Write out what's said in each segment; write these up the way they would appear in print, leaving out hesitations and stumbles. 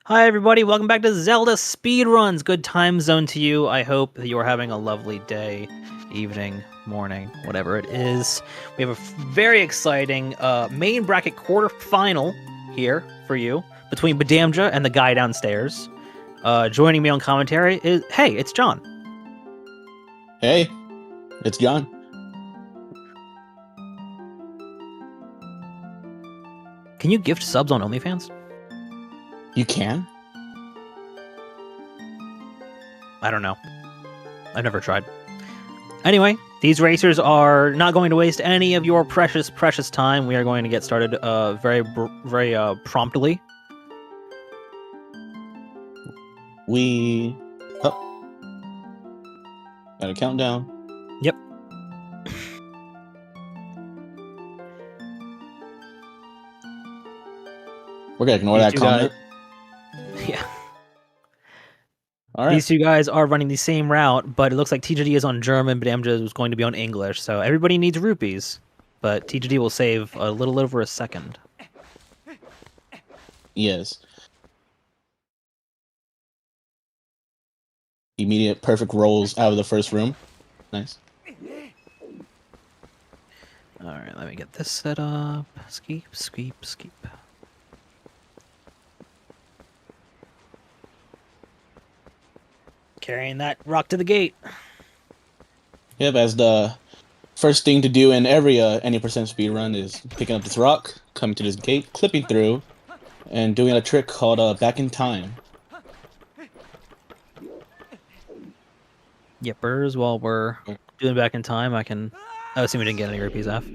Hi everybody, welcome back to Zelda Speedruns. Good time zone to you. I hope that you are having a lovely day, evening, morning, whatever it is. We have a very exciting main bracket quarterfinal here for you between bdamja and the guy downstairs. Joining me on commentary is, hey, it's John. Hey, it's John. Can you gift subs on OnlyFans? You can? I don't know. I've never tried. Anyway, these racers are not going to waste any of your precious time. We are going to get started very promptly. Got a countdown. Yep. We're gonna ignore that comment. Yeah. All right. These two guys are running the same route, but it looks like TGD is on German, bdamja is going to be on English. So everybody needs rupees, but TGD will save a little over a second. Yes. Immediate perfect rolls out of the first room. Nice. All right, let me get this set up. Skeep. Carrying that rock to the gate. Yep, as the first thing to do in every any percent speed run is picking up this rock, coming to this gate, clipping through, and doing a trick called back in time. Yippers, while we're doing back in time, I can... I assume we didn't get any rupees off.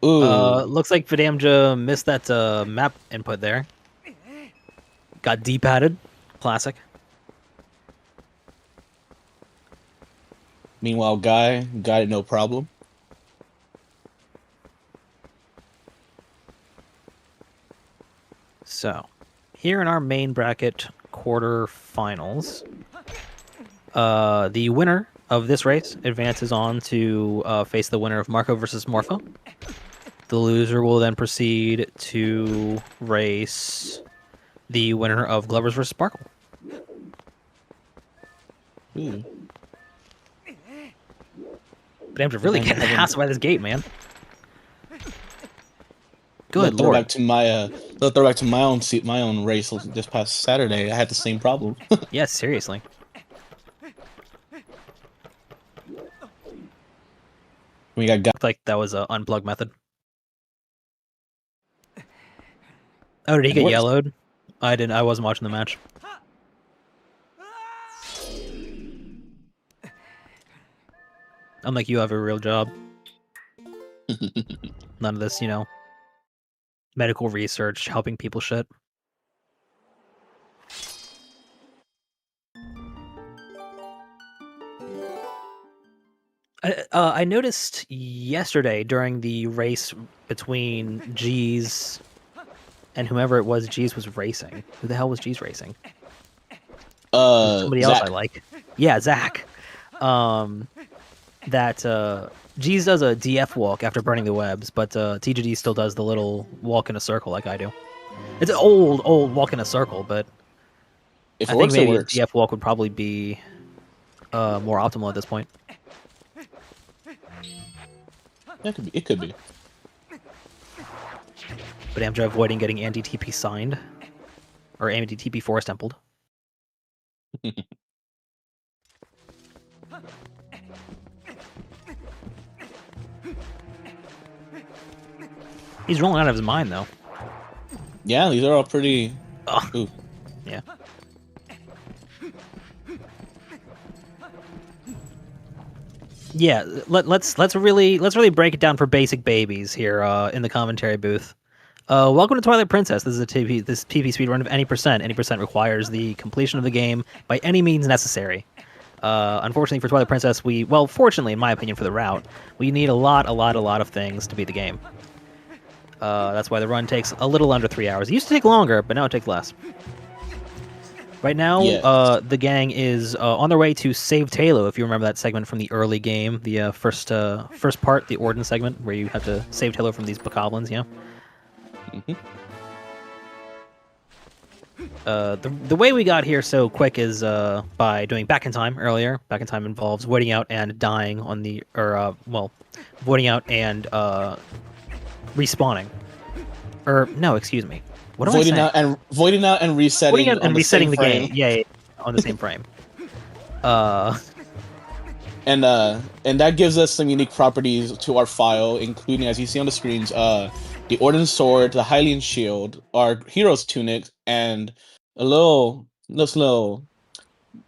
Ooh. Looks like bdamja missed that map input there. Got D-padded. Classic. Meanwhile, Guy got it no problem. So, here in our main bracket quarterfinals, the winner of this race advances on to face the winner of Marco versus Morpho. The loser will then proceed to race the winner of Glovers versus Sparkle. Ooh. bdamja really getting hassled by this gate, man. Good Throw lord. back to my throwback to my own race this past Saturday. I had the same problem. Yeah, seriously. We got Looked like that was an unplug method. Oh, did he get yellowed? I didn't. I wasn't watching the match. Unlike you, have a real job. None of this, you know, medical research, helping people shit. I noticed yesterday during the race between G's and whomever it was G's was racing. Who the hell was G's racing? Somebody else I like. Yeah, Zach. That G's does a DF walk after burning the webs, but TGD still does the little walk in a circle like I do. It's an old walk in a circle, but if I think maybe a DF walk would probably be more optimal at this point. It could be. bdamja avoiding getting anti-TP signed. Or anti-TP forest templed. He's rolling out of his mind, though. Yeah, these are all pretty... Ooh. Yeah. Yeah, let's really break it down for basic babies here in the commentary booth. Welcome to Twilight Princess. This is a PvP speedrun of any percent. Any percent requires the completion of the game by any means necessary. Unfortunately for Twilight Princess, fortunately in my opinion for the route, we need a lot of things to beat the game. That's why the run takes a little under 3 hours. It used to take longer, but now it takes less. Right now, the gang is on their way to save Talo. If you remember that segment from the early game, the first part, the Orden segment, where you have to save Talo from these bokoblins, yeah. The way we got here so quick is by doing back in time earlier. Back in time involves waiting out and dying on the waiting out and respawning. Or no, excuse me. What am I saying? Voiding out and resetting Voiding out and resetting the frame. game. Yeah, on the same frame. And that gives us some unique properties to our file, including, as you see on the screens, the Ordnance Sword, the Hylian Shield, our Hero's Tunic, and a little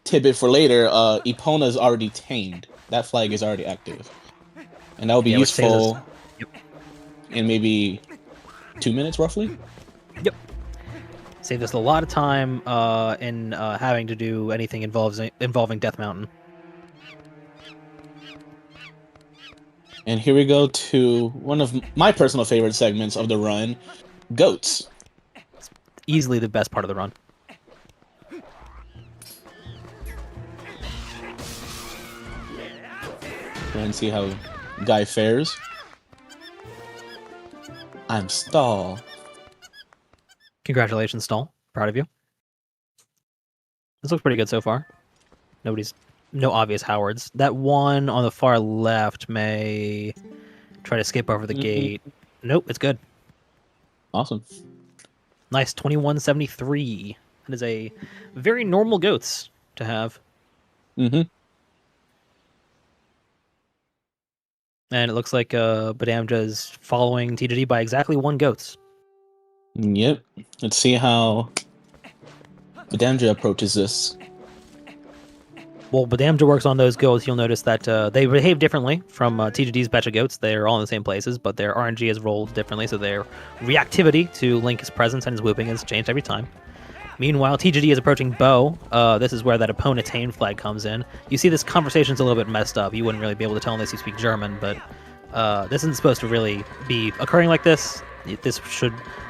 tidbit for later, Epona is already tamed. That flag is already active. And that will be useful in maybe 2 minutes, roughly? Yep. Saved us a lot of time in having to do anything involving Death Mountain. And here we go to one of my personal favorite segments of the run, goats. It's easily the best part of the run. And see how Guy fares. I'm Stall. Congratulations, Stall. Proud of you. This looks pretty good so far. No obvious Howards. That one on the far left may try to skip over the gate. Nope, it's good. Awesome. Nice, 2173. That is a very normal goats to have. Mm-hmm. And it looks like bdamja is following TGD by exactly 1 goats. Yep. Let's see how bdamja approaches this. Well, bdamja works on those goats. You'll notice that they behave differently from TGD's batch of goats. They're all in the same places, but their RNG is rolled differently, so their reactivity to Link's presence and his whooping is changed every time. Meanwhile, TGD is approaching Bo. This is where that opponent tamed flag comes in. You see this conversation's a little bit messed up. You wouldn't really be able to tell unless you speak German, but this isn't supposed to really be occurring like this.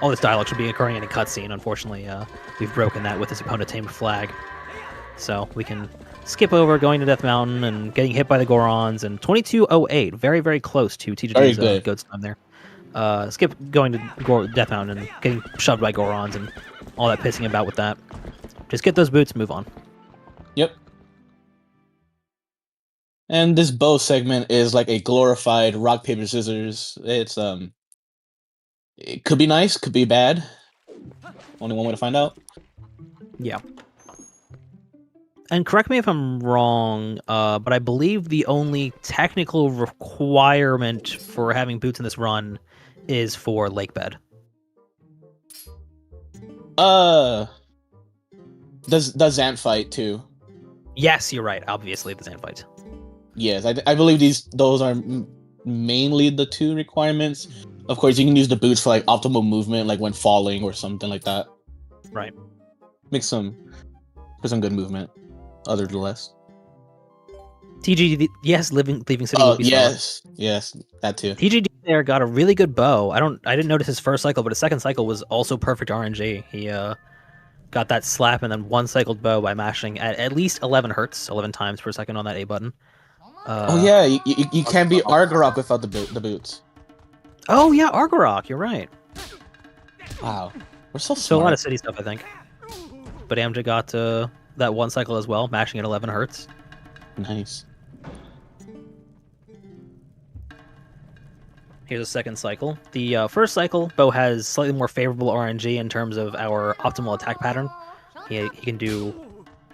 All this dialogue should be occurring in a cutscene. Unfortunately, we've broken that with this opponent tamed flag. So we can skip over going to Death Mountain and getting hit by the Gorons, and 2208, very, very close to TGD's goat's time there. Skip going to Death Mountain and getting shoved by Gorons and all that pissing about with that. Just get those boots, move on. Yep. And this bow segment is like a glorified rock, paper, scissors. It's it could be nice, could be bad. Only one way to find out. Yeah. And correct me if I'm wrong, but I believe the only technical requirement for having boots in this run is for lake bed. Does Zant fight too? Yes, you're right. Obviously, the Zant fight. Yes, I believe those are mainly the 2 requirements. Of course, you can use the boots for like optimal movement, like when falling or something like that. Right. For some good movement. Other than less. TGD, yes, leaving city. Oh yes, that too. TGD there got a really good bow. I didn't notice his first cycle, but his second cycle was also perfect RNG. He got that slap and then 1 cycled bow by mashing at least 11 hertz, 11 times per second on that A button. Oh yeah, you can't beat Argarok without the boots. Oh yeah, Argarok, you're right. Wow, we're so smart. So a lot of city stuff, I think. But bdamja got that 1 cycle as well, mashing at 11 hertz. Nice. Here's a second cycle. The first cycle, Bo has slightly more favorable RNG in terms of our optimal attack pattern. He can do...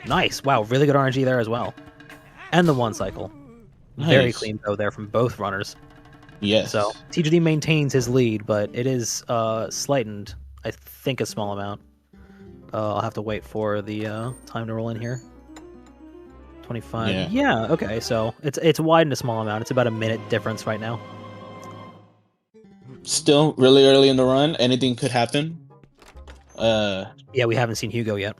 Nice. Wow, really good RNG there as well. And the 1 cycle. Nice. Very clean Bo there from both runners. Yes. So TGD maintains his lead, but it is slightened, I think, a small amount. I'll have to wait for the time to roll in here. 25. Yeah, okay, so it's widened a small amount. It's about a minute difference right now. Still really early in the run. Anything could happen. Yeah, we haven't seen Hugo yet.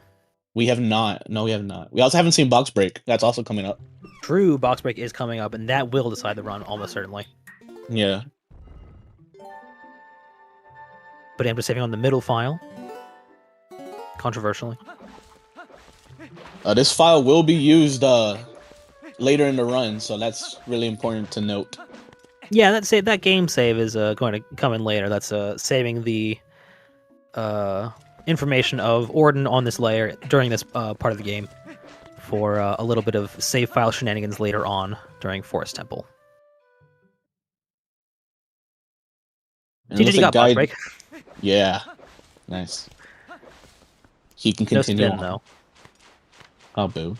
We have not. No, we have not. We also haven't seen Box Break. That's also coming up. True, Box Break is coming up, and that will decide the run, almost certainly. Yeah. But I'm just saving on the middle file. Controversially. This file will be used later in the run, so that's really important to note. Yeah, that game save is going to come in later. That's saving the information of Orden on this layer during this part of the game for a little bit of save file shenanigans later on during Forest Temple. And it looks TGD like got box Guy. break. Yeah, nice. He can No continue spin, on. though. Oh, boo.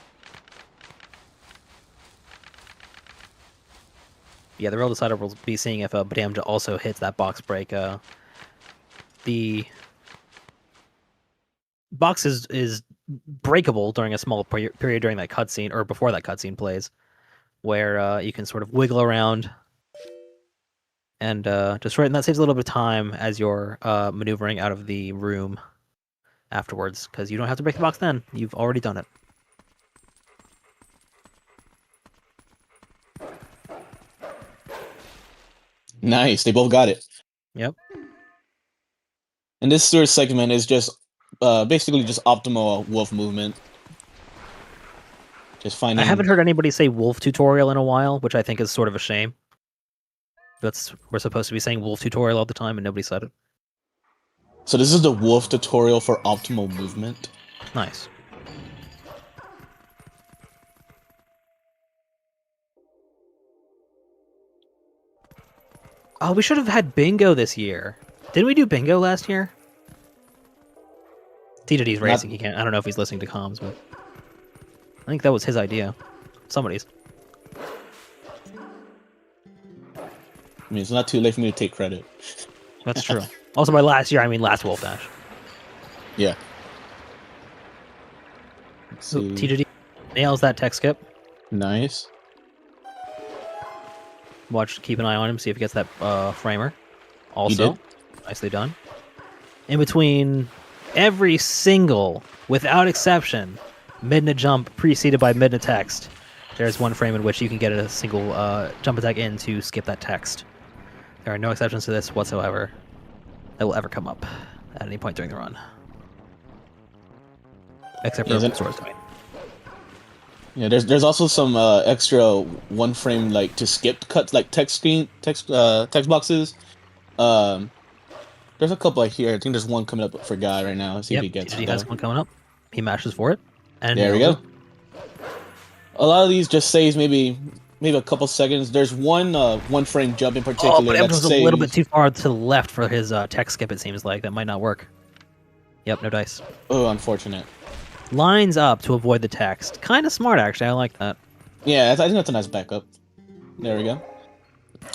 Yeah, the real decider will be seeing if bdamja also hits that box break. The box is breakable during a small period during that cutscene, or before that cutscene plays, where you can sort of wiggle around and destroy it, and that saves a little bit of time as you're maneuvering out of the room afterwards, because you don't have to break the box then. You've already done it. Nice. They both got it. Yep. And this third segment is just basically just optimal wolf movement. Just finding. I haven't heard anybody say wolf tutorial in a while, which I think is sort of a shame. We're supposed to be saying wolf tutorial all the time, and nobody said it. So this is the wolf tutorial for optimal movement. Nice. Oh, we should have had bingo this year. Didn't we do bingo last year? TJD's racing. He can't. I don't know if he's listening to comms, but I think that was his idea. Somebody's. I mean, it's not too late for me to take credit. That's true. Also, by last year, I mean last Wolfdash. Yeah. So TJD nails that tech skip. Nice. Keep an eye on him, see if he gets that framer. Also, nicely done. In between every single, without exception, midna jump preceded by midna text, there's one frame in which you can get a single jump attack in to skip that text. There are no exceptions to this whatsoever that will ever come up at any point during the run. Except for Source Domain. Yeah, there's also some extra one frame like to skip cuts, like text boxes. There's a couple like here. I think there's one coming up for Guy right now. Let's see if he gets it. He has one coming up. He mashes for it. And there we go. A lot of these just saves maybe a couple seconds. There's one frame jump in particular. Oh, but it was a little bit too far to the left for his tech skip, it seems like. That might not work. Yep, no dice. Oh, unfortunate. Lines up to avoid the text. Kind of smart, actually. I like that. Yeah, I think that's a nice backup. There we go.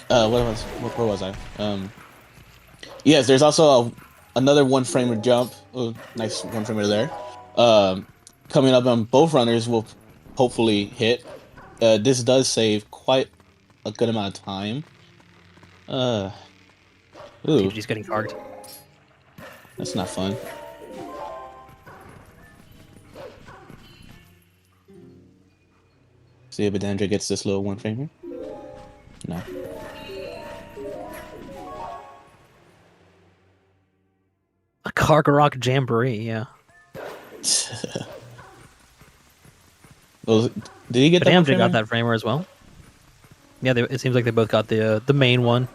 Where was I? Yes, there's also another one framer jump. Oh, nice one framer there. Coming up on both runners will hopefully hit. This does save quite a good amount of time. Ooh. He's getting carged. That's not fun. See if bdamja gets this little one framer. No. A Kargarok Jamboree, yeah. Well, did he get that? bdamja got that framer as well. Yeah, it seems like they both got the main one.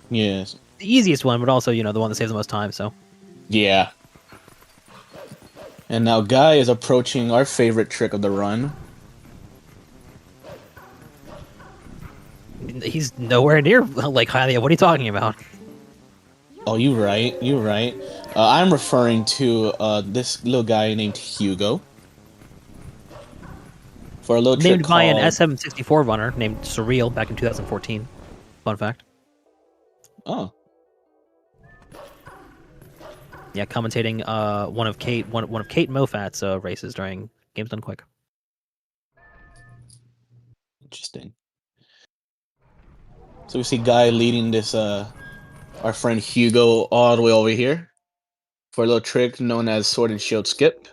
Yes. The easiest one, but also, the one that saves the most time, so. Yeah. And now Guy is approaching our favorite trick of the run. He's nowhere near like Hylia. What are you talking about? Oh, you're right. You're right. I'm referring to this little guy named Hugo. For a little trick named by an called... SM64 runner named Surreal back in 2014. Fun fact. Oh. Yeah, commentating one of Kate Mofat's races during Games Done Quick. Interesting. So we see Guy leading this our friend Hugo all the way over here for a little trick known as Sword and Shield Skip.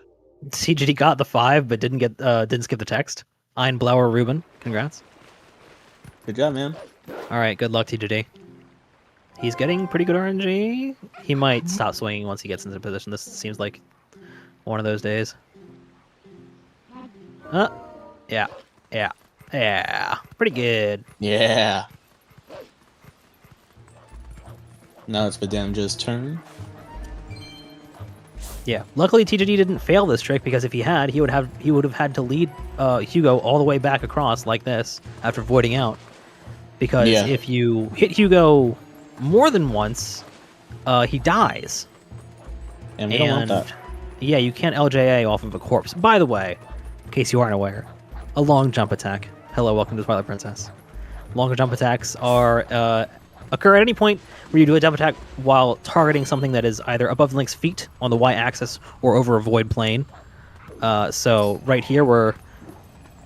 CGD got the 5, but didn't skip the text. Einblauer Ruben, congrats. Good job, man. All right, good luck, TGD. He's getting pretty good RNG. He might stop swinging once he gets into position. This seems like one of those days. Yeah. Pretty good. Yeah. Now it's bdamja's turn. Yeah. Luckily, TJD didn't fail this trick because if he had, he would have had to lead Hugo all the way back across like this after voiding out. Because Yeah. if you hit Hugo more than once, he dies. And we don't want that. Yeah, you can't LJA off of a corpse. By the way, in case you aren't aware, a long jump attack. Hello, welcome to Twilight Princess. Long jump attacks occur at any point where you do a jump attack while targeting something that is either above Link's feet on the y-axis or over a void plane. So right here, we're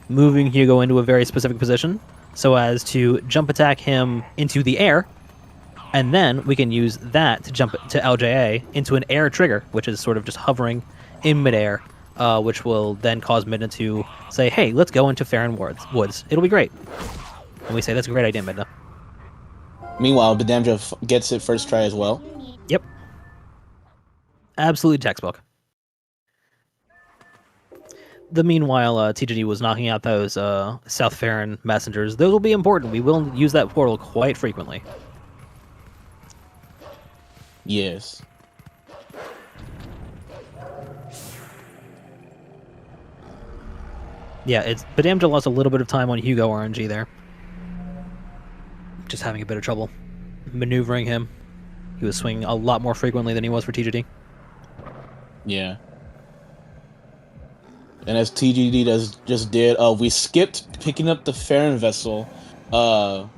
moving Hugo into a very specific position so as to jump attack him into the air, and then we can use that to jump to LJA into an air trigger, which is sort of just hovering in midair, which will then cause Midna to say, hey, let's go into Farron Woods. It'll be great. And we say, that's a great idea, Midna. Meanwhile, bdamja gets it first try as well. Yep. Absolutely textbook. Meanwhile, TJD was knocking out those South Farron messengers. Those will be important. We will use that portal quite frequently. Yes. Yeah, bdamja lost a little bit of time on Hugo RNG there. Just having a bit of trouble maneuvering him. He was swinging a lot more frequently than he was for TJD. Yeah. And as TGD just did, we skipped picking up the Farron vessel.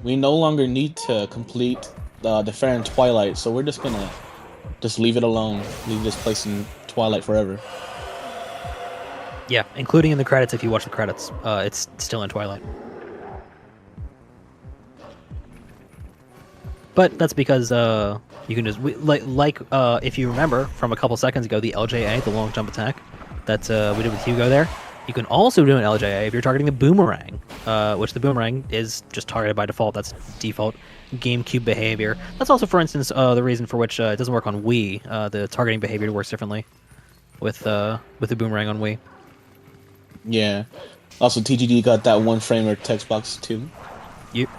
We no longer need to complete the Farron Twilight, so we're just gonna leave it alone. Leave this place in Twilight forever. Yeah, including in the credits. If you watch the credits, it's still in Twilight. But that's because you can just if you remember from a couple seconds ago, the LJA, the long jump attack that we did with Hugo there. You can also do an LJA if you're targeting the boomerang, which the boomerang is just targeted by default. That's default GameCube behavior. That's also, for instance, the reason for which it doesn't work on Wii. The targeting behavior works differently with the boomerang on Wii. Yeah. Also, TGD got that one framer text box too. Yep.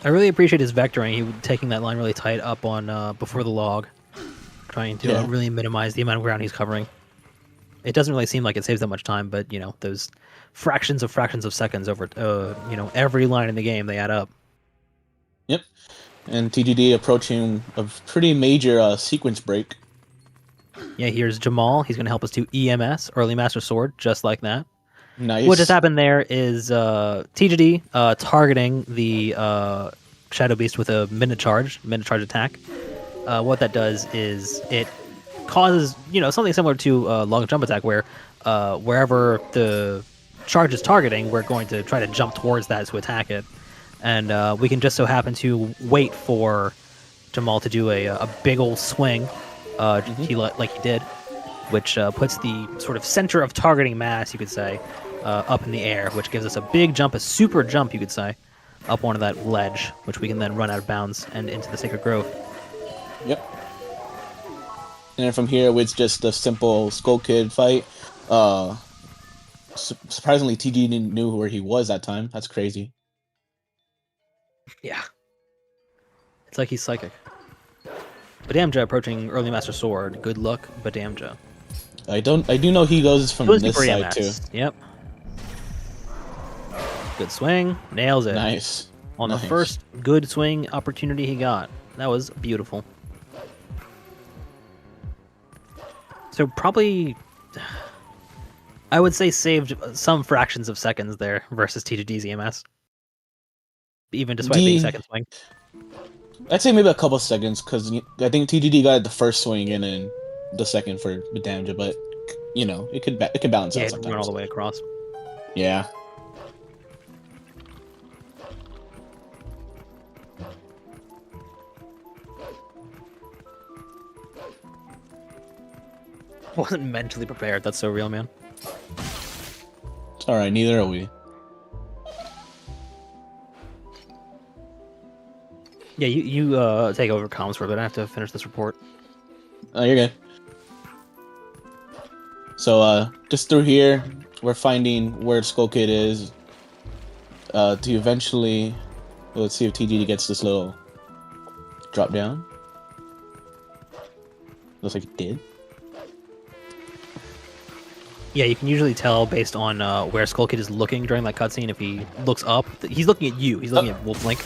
I really appreciate his vectoring. He taking that line really tight up on before the log, trying to really minimize the amount of ground he's covering. It doesn't really seem like it saves that much time, but you know, those fractions of seconds over every line in the game, they add up. Yep. And TGD approaching a pretty major sequence break. Yeah, here's Jamal. He's going to help us do EMS, Early Master Sword, just like that. Nice. What just happened there is TGD targeting the Shadow Beast with a minute charge attack. What that does is it causes something similar to long jump attack, where wherever the charge is targeting, we're going to try to jump towards that to attack it, and we can just so happen to wait for Jamal to do a big old swing, like he did, which puts the sort of center of targeting mass, you could say, up in the air, which gives us a big jump, a super jump, you could say, up onto that ledge, which we can then run out of bounds and into the Sacred Grove. Yep. And then from here, it's just a simple Skull Kid fight. Surprisingly, TG didn't knew where he was that time. That's crazy. Yeah. It's like he's psychic. bdamja approaching Early Master Sword. Good luck, bdamja. I do know he goes from this side too. Yep. Good swing. Nails it. Nice. On the first good swing opportunity he got. That was beautiful. So probably, I would say, saved some fractions of seconds there versus TGD's EMS. Even despite being second swing. I'd say maybe a couple seconds, because I think TGD got the first swing and then the second for bdamja, but it could balance out sometimes. Run all the way across. Yeah. Wasn't mentally prepared. That's so real, man. It's alright, neither are we. Yeah, you take over comms for a bit. I have to finish this report. Oh, you're good. So, just through here, we're finding where Skull Kid is. To eventually, let's see if TGD gets this little drop down. Looks like it did. Yeah, you can usually tell based on where Skull Kid is looking during that cutscene. If he looks up, he's looking at you. He's looking at Wolf Link.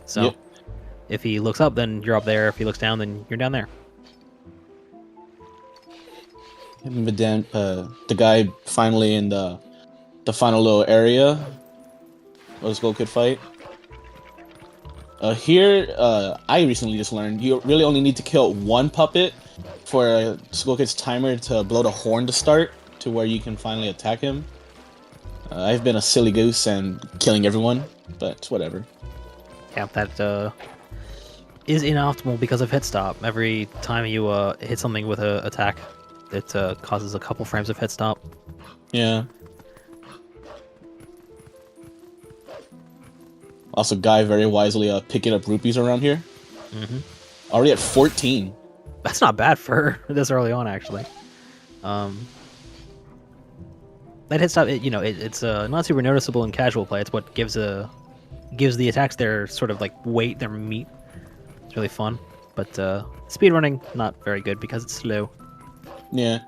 So, Yep. if he looks up, then you're up there. If he looks down, then you're down there. But then the guy finally in the final little area of the Skull Kid fight. Here, I recently just learned you really only need to kill one puppet for Skull Kid's timer to blow the horn to start, to where you can finally attack him. I've been a silly goose and killing everyone, but it's whatever. Yeah, that is inoptimal because of hit stop. Every time you hit something with an attack, it causes a couple frames of hit stop. Yeah. Also, Guy very wisely picking up rupees around here. Mm-hmm. Already at 14. That's not bad for this early on, actually. That hit stop, it's not super noticeable in casual play. It's what gives the attacks their sort of like weight, their meat. It's really fun, but speedrunning not very good because it's slow. Yeah.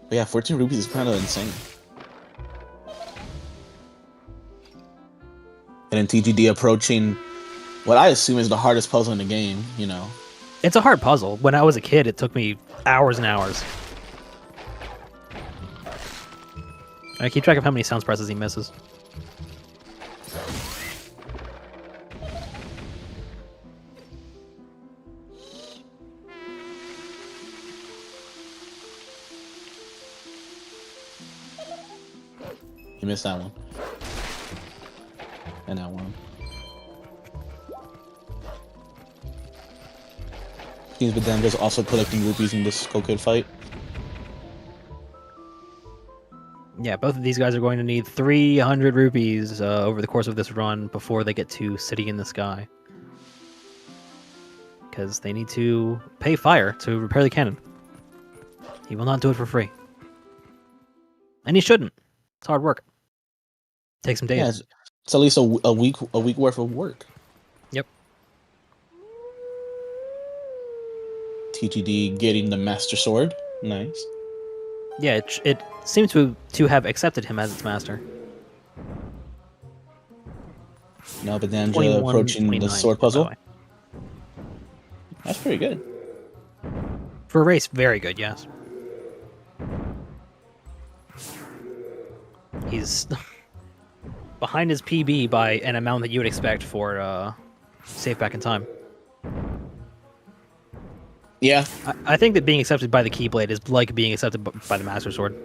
But yeah, 14 rupees is kind of insane. And then TGD approaching what I assume is the hardest puzzle in the game, you know. It's a hard puzzle. When I was a kid, it took me hours and hours. I keep track of how many sound presses he misses. He missed that one. And that one. Seems bdamja's also collecting rupees in this Skull Kid fight. Yeah, both of these guys are going to need 300 rupees over the course of this run before they get to City in the Sky. Because they need to pay Fire to repair the cannon. He will not do it for free. And he shouldn't. It's hard work. Takes some days. Yeah, it's at least a week worth of work. Yep. TGD getting the Master Sword. Nice. Yeah, it seems to have accepted him as its master. Now bdamja approaching the sword puzzle. That's pretty good. For a race, very good, yes. He's behind his PB by an amount that you would expect for Safe Back in Time. Yeah. I think that being accepted by the Keyblade is like being accepted by the Master Sword.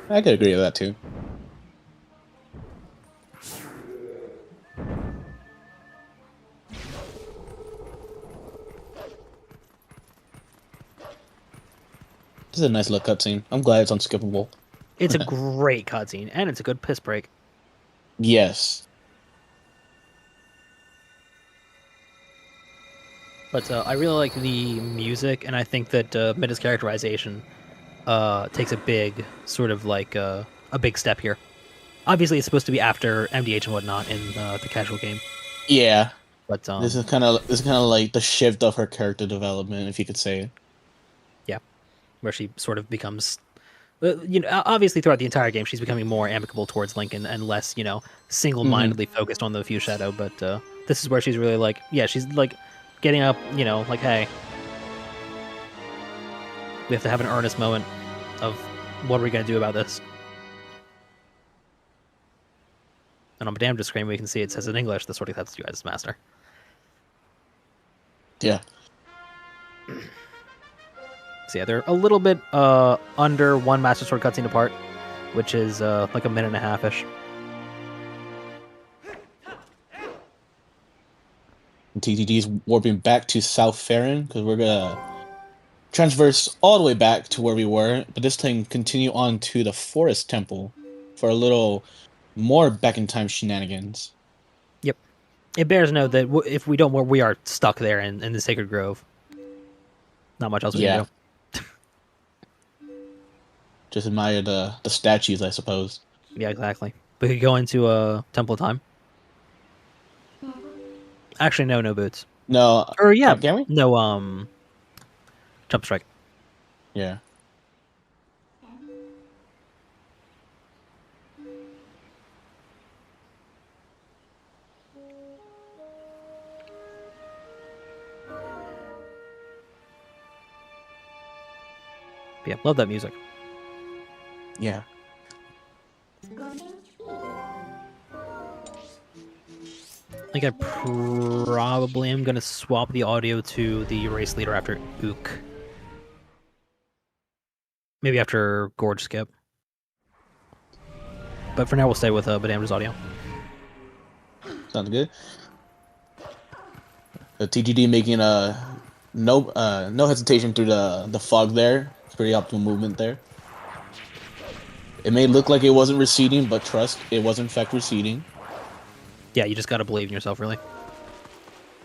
I could agree with that too. This is a nice little cutscene. I'm glad it's unskippable. It's a great cutscene, and it's a good piss break. Yes. But I really like the music, and I think that Mida's characterization takes a big sort of like a big step here. Obviously, it's supposed to be after MDH and whatnot in the casual game. Yeah. But this is kind of like the shift of her character development, if you could say. Yeah, where she sort of becomes, obviously throughout the entire game, she's becoming more amicable towards Link and less, single-mindedly focused on the Few Shadow. But this is where she's really like, yeah, she's like getting up, like, hey, we have to have an earnest moment of what are we going to do about this. And on bdamja's screen, we can see it says in English, this sort of accepts you as master. Yeah. So yeah, they're a little bit under one Master Sword cutscene apart, which is like a minute and a half-ish. TTD's warping back to South Farron, because we're gonna transverse all the way back to where we were, but this time continue on to the Forest Temple for a little more back-in-time shenanigans. Yep. It bears note that if we don't, we are stuck there in the Sacred Grove. Not much else we can do. Just admire the statues, I suppose. Yeah, exactly. We could go into Temple of Time. Actually, no boots. No, Or yeah, can we? no jump strike. Yeah. Yeah, love that music. Yeah. I think I probably am gonna swap the audio to the race leader after Ook. Maybe after Gorge Skip. But for now, we'll stay with bdamja's audio. Sounds good. The TGD making no hesitation through the fog there. Pretty optimal movement there. It may look like it wasn't receding, but trust, it was in fact receding. Yeah, you just gotta believe in yourself, really.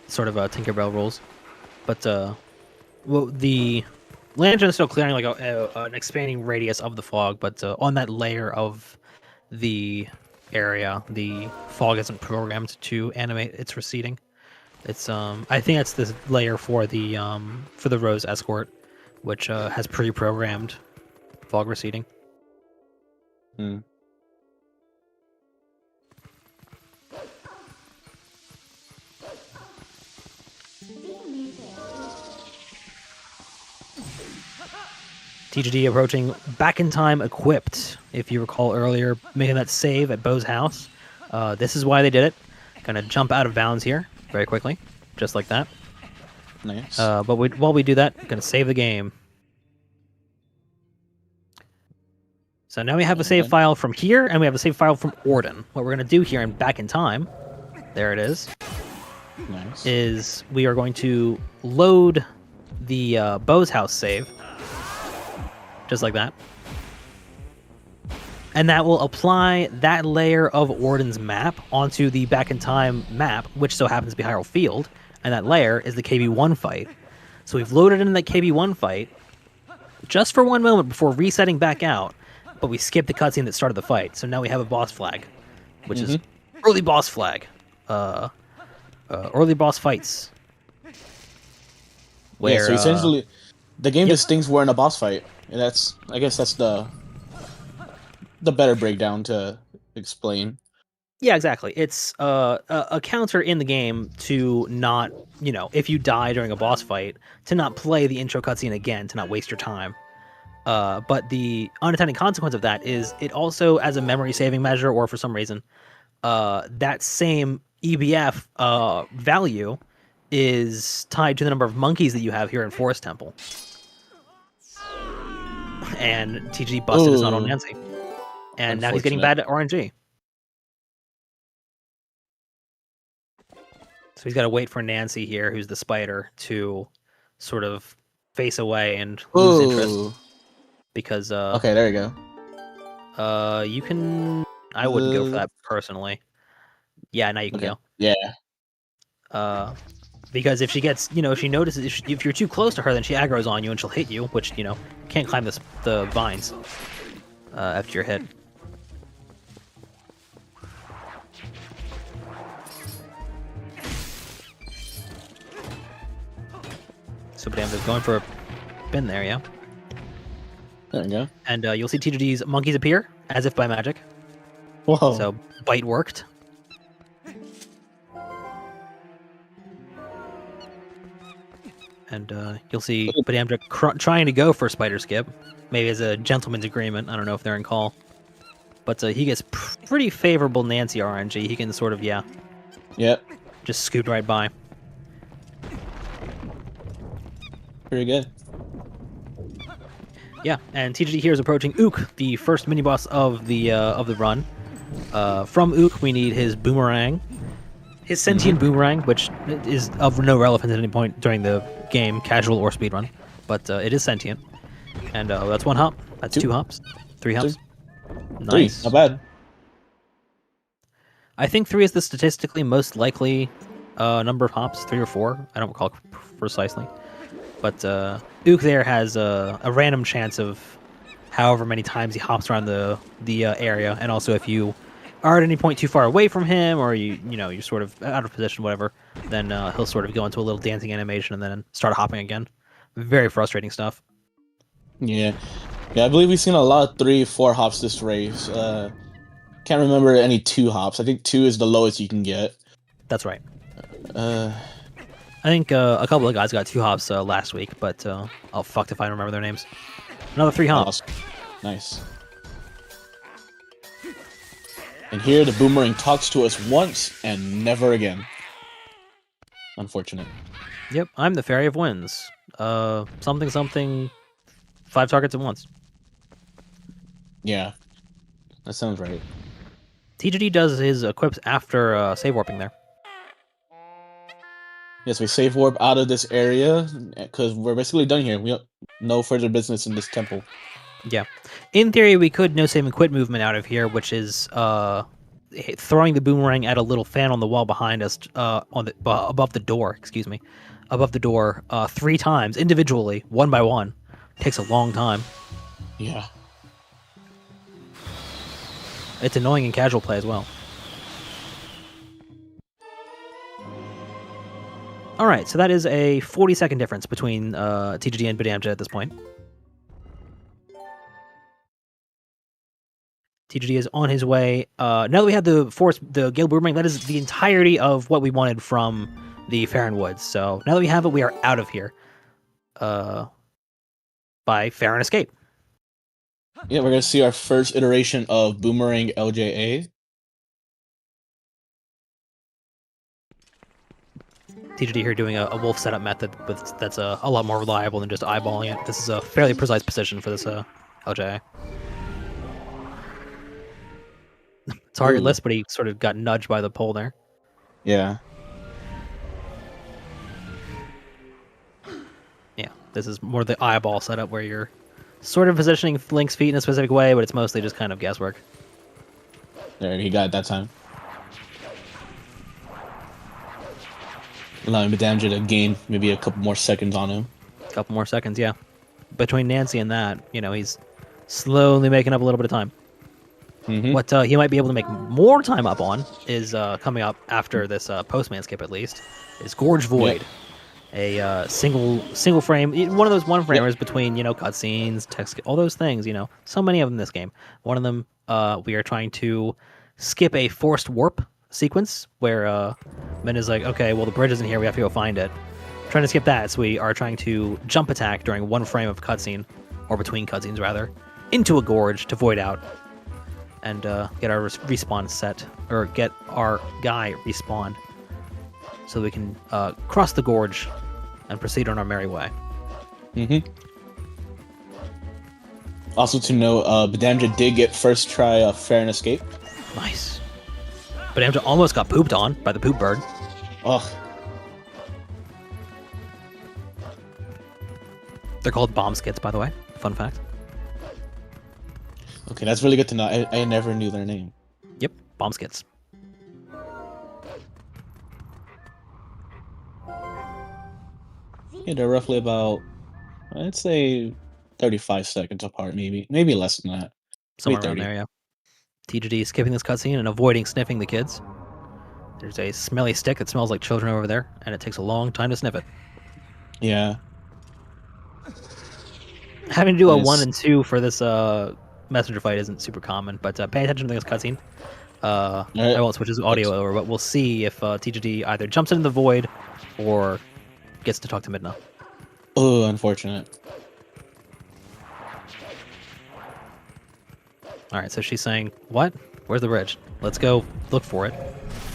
Sort of Tinkerbell rules. But well, the lantern is still clearing like an expanding radius of the fog, but on that layer of the area, the fog isn't programmed to animate its receding. It's I think that's the layer for the Rose Escort, which has pre-programmed fog receding. Hmm. TGD approaching back in time equipped. If you recall earlier, making that save at Bo's house. This is why they did it. Gonna jump out of bounds here very quickly, just like that. Nice. But while we do that, gonna save the game. So now we have a save file from here, and we have a save file from Orden. What we're gonna do here in back in time, there it is. Nice. Is we are going to load the Bo's house save, just like that. And that will apply that layer of Orden's map onto the back in time map, which so happens to be Hyrule Field, and that layer is the KB1 fight. So we've loaded in that KB1 fight just for one moment before resetting back out, but we skipped the cutscene that started the fight. So now we have a boss flag, which is early boss flag. Early boss fights. Where, yeah, so essentially, the game distinct we're in a boss fight. And I guess that's the better breakdown to explain. Yeah, exactly. It's a counter in the game to not, if you die during a boss fight, to not play the intro cutscene again, to not waste your time. But the unintended consequence of that is it also, as a memory saving measure, or for some reason, that same EBF value is tied to the number of monkeys that you have here in Forest Temple. And TG busted his not on Nancy. And now he's getting bad at RNG. So he's got to wait for Nancy here, who's the spider, to sort of face away and lose interest. Because okay, there you go. You can. I wouldn't go for that personally. Yeah, now you can go. Yeah. Because if she gets, if she notices, if you're too close to her, then she aggroes on you and she'll hit you, which can't climb the vines after you're hit. So bdamja's going for a spin there, yeah. There you go. And you'll see TGD's monkeys appear, as if by magic. Whoa. So, bite worked. And you'll see bdamja trying to go for Spider Skip. Maybe as a gentleman's agreement. I don't know if they're in call. But he gets pretty favorable Nancy RNG. He can sort of, Yep. Just scoot right by. Pretty good. Yeah, and TGD here is approaching Ook, the first mini-boss of the run. From Ook, we need his boomerang. His sentient boomerang, which is of no relevance at any point during the game, casual or speedrun. But it is sentient. And that's one hop. That's two hops. Three hops. Nice. Not bad. I think 3 is the statistically most likely number of hops. 3 or 4. I don't recall precisely. But Ook there has a random chance of however many times he hops around the area, and also if you are at any point too far away from him, or you're sort of out of position, whatever, then he'll sort of go into a little dancing animation and then start hopping again. Very frustrating stuff. Yeah. Yeah, I believe we've seen a lot of 3, 4 hops this race. Can't remember any 2 hops. I think 2 is the lowest you can get. That's right. Uh, I think a couple of guys got 2 hops last week, but I'll fucked if I don't remember their names. Another 3 hops. awesome. Nice. And here the boomerang talks to us once and never again. Unfortunate. Yep, I'm the Fairy of Winds. Something, something, 5 targets at once. Yeah. That sounds right. TGD does his equips after save warping there. Yes, we save warp out of this area because we're basically done here. We have no further business in this temple. Yeah. In theory, we could no save and quit movement out of here, which is throwing the boomerang at a little fan on the wall behind us, above the door. Excuse me, above the door, 3 times individually, one by one. Takes a long time. Yeah. It's annoying in casual play as well. All right, so that is a 40-second difference between TGD and bdamja at this point. TGD is on his way. Now that we have the Gale Boomerang, that is the entirety of what we wanted from the Farron Woods. So now that we have it, we are out of here. By Farron Escape. Yeah, we're gonna see our first iteration of Boomerang LJA. TGD here doing a wolf setup method that's a lot more reliable than just eyeballing it. This is a fairly precise position for this LJA. Targetless, but he sort of got nudged by the pole there. Yeah. Yeah, this is more the eyeball setup where you're sort of positioning Link's feet in a specific way, but it's mostly just kind of guesswork. There, he got it that time. Allowing bdamja to gain maybe a couple more seconds on him. A couple more seconds, yeah. Between Nancy and that, he's slowly making up a little bit of time. Mm-hmm. What he might be able to make more time up on is coming up after this postman skip, at least, is Gorge Void. Yep. A single frame, one of those one framers between cutscenes, text, all those things. So many of them in this game. One of them, we are trying to skip a forced warp sequence where Min is like, okay, well the bridge isn't here, we have to go find it. Trying to skip that, so we are trying to jump attack during one frame of cutscene, or between cutscenes rather, into a gorge to void out. And get our respawn set, or get our guy respawned, so we can cross the gorge and proceed on our merry way. Mm-hmm. Also to note, bdamja did get first try Fair and Escape. Nice. bdamja almost got pooped on by the poop bird. Ugh. They're called bomb skits, by the way. Fun fact. Okay, that's really good to know. I never knew their name. Yep, bomb skits. Yeah, they're roughly about, I'd say, 35 seconds apart, maybe less than that. Somewhere around there, yeah. TGD skipping this cutscene and avoiding sniffing the kids. There's a smelly stick that smells like children over there, and it takes a long time to sniff it. Yeah. Having to do a 1 and 2 for this messenger fight isn't super common, but pay attention to this cutscene. I won't switch his audio over, but we'll see if TGD either jumps into the void or gets to talk to Midna. Oh, unfortunate. Alright, so she's saying, what? Where's the bridge? Let's go look for it.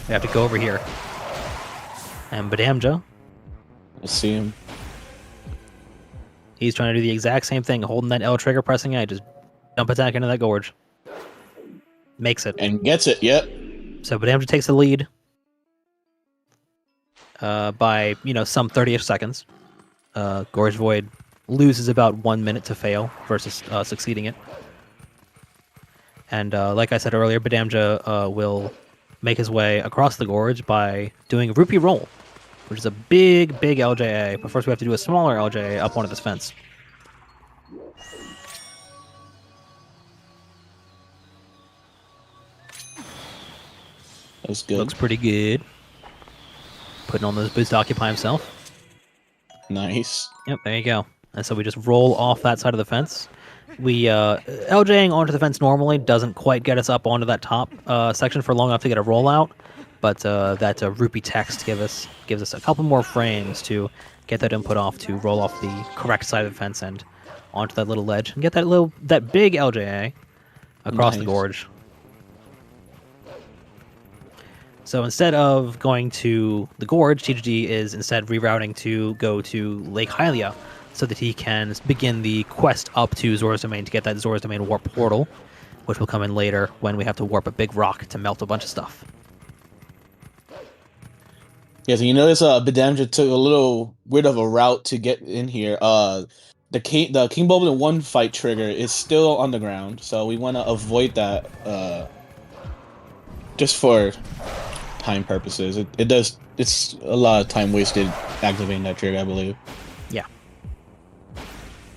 We have to go over here. And bdamja, I see him. he's trying to do the exact same thing, holding that L trigger, pressing I, just jump attack into that gorge. Makes it. And gets it, yep. So bdamja takes the lead by, some 30-ish seconds. Gorge Void loses about 1 minute to fail versus succeeding it. And like I said earlier, bdamja will make his way across the gorge by doing a rupee roll, which is a big LJA. But first we have to do a smaller LJA up one of this fence. That's good. Looks pretty good. Putting on those boots to occupy himself. Nice. Yep, there you go. And so we just roll off that side of the fence. We LJing onto the fence normally doesn't quite get us up onto that top section for long enough to get a rollout, but that rupee text gives us a couple more frames to get that input off to roll off the correct side of the fence and onto that little ledge and get that big LJA across the gorge. So instead of going to the gorge, TGD is instead rerouting to go to Lake Hylia so that he can begin the quest up to Zora's Domain to get that Zora's Domain warp portal, which will come in later when we have to warp a big rock to melt a bunch of stuff. Yeah, so you notice bdamja took a little weird of a route to get in here. The King Boblin 1 fight trigger is still on the ground, so we want to avoid that just for time purposes. It's a lot of time wasted activating that trigger, I believe. Yeah.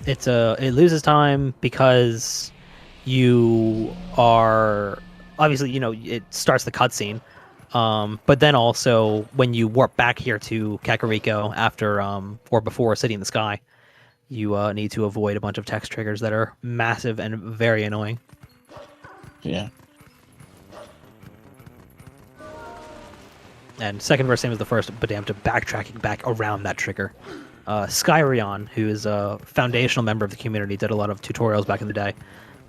It loses time because you are obviously, it starts the cutscene. But then also when you warp back here to Kakariko after or before City in the Sky, you need to avoid a bunch of text triggers that are massive and very annoying. Yeah. And second verse, same as the first, bdamja backtracking back around that trigger. Skyrion, who is a foundational member of the community, did a lot of tutorials back in the day,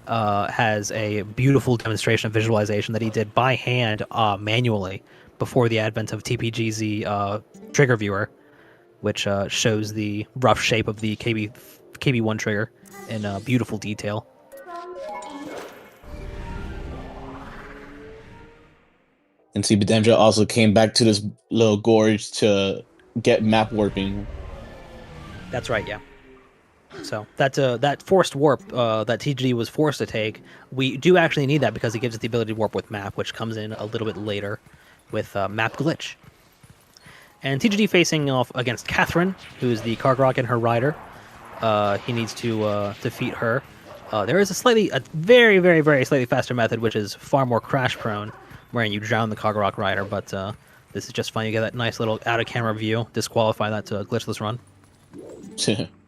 has a beautiful demonstration of visualization that he did by hand manually before the advent of TPGZ trigger viewer, which shows the rough shape of the KB1 trigger in beautiful detail. And see, bdamja also came back to this little gorge to get map warping. That's right, yeah. So that forced warp that TGD was forced to take, we do actually need that because it gives us the ability to warp with map, which comes in a little bit later with map glitch. And TGD facing off against Catherine, who is the Kargrok and her rider. He needs to defeat her. There is a very, very, very slightly faster method, which is far more crash prone, wherein you drown the Kargrok rider, but this is just fun. You get that nice little out-of-camera view, disqualify that to a glitchless run.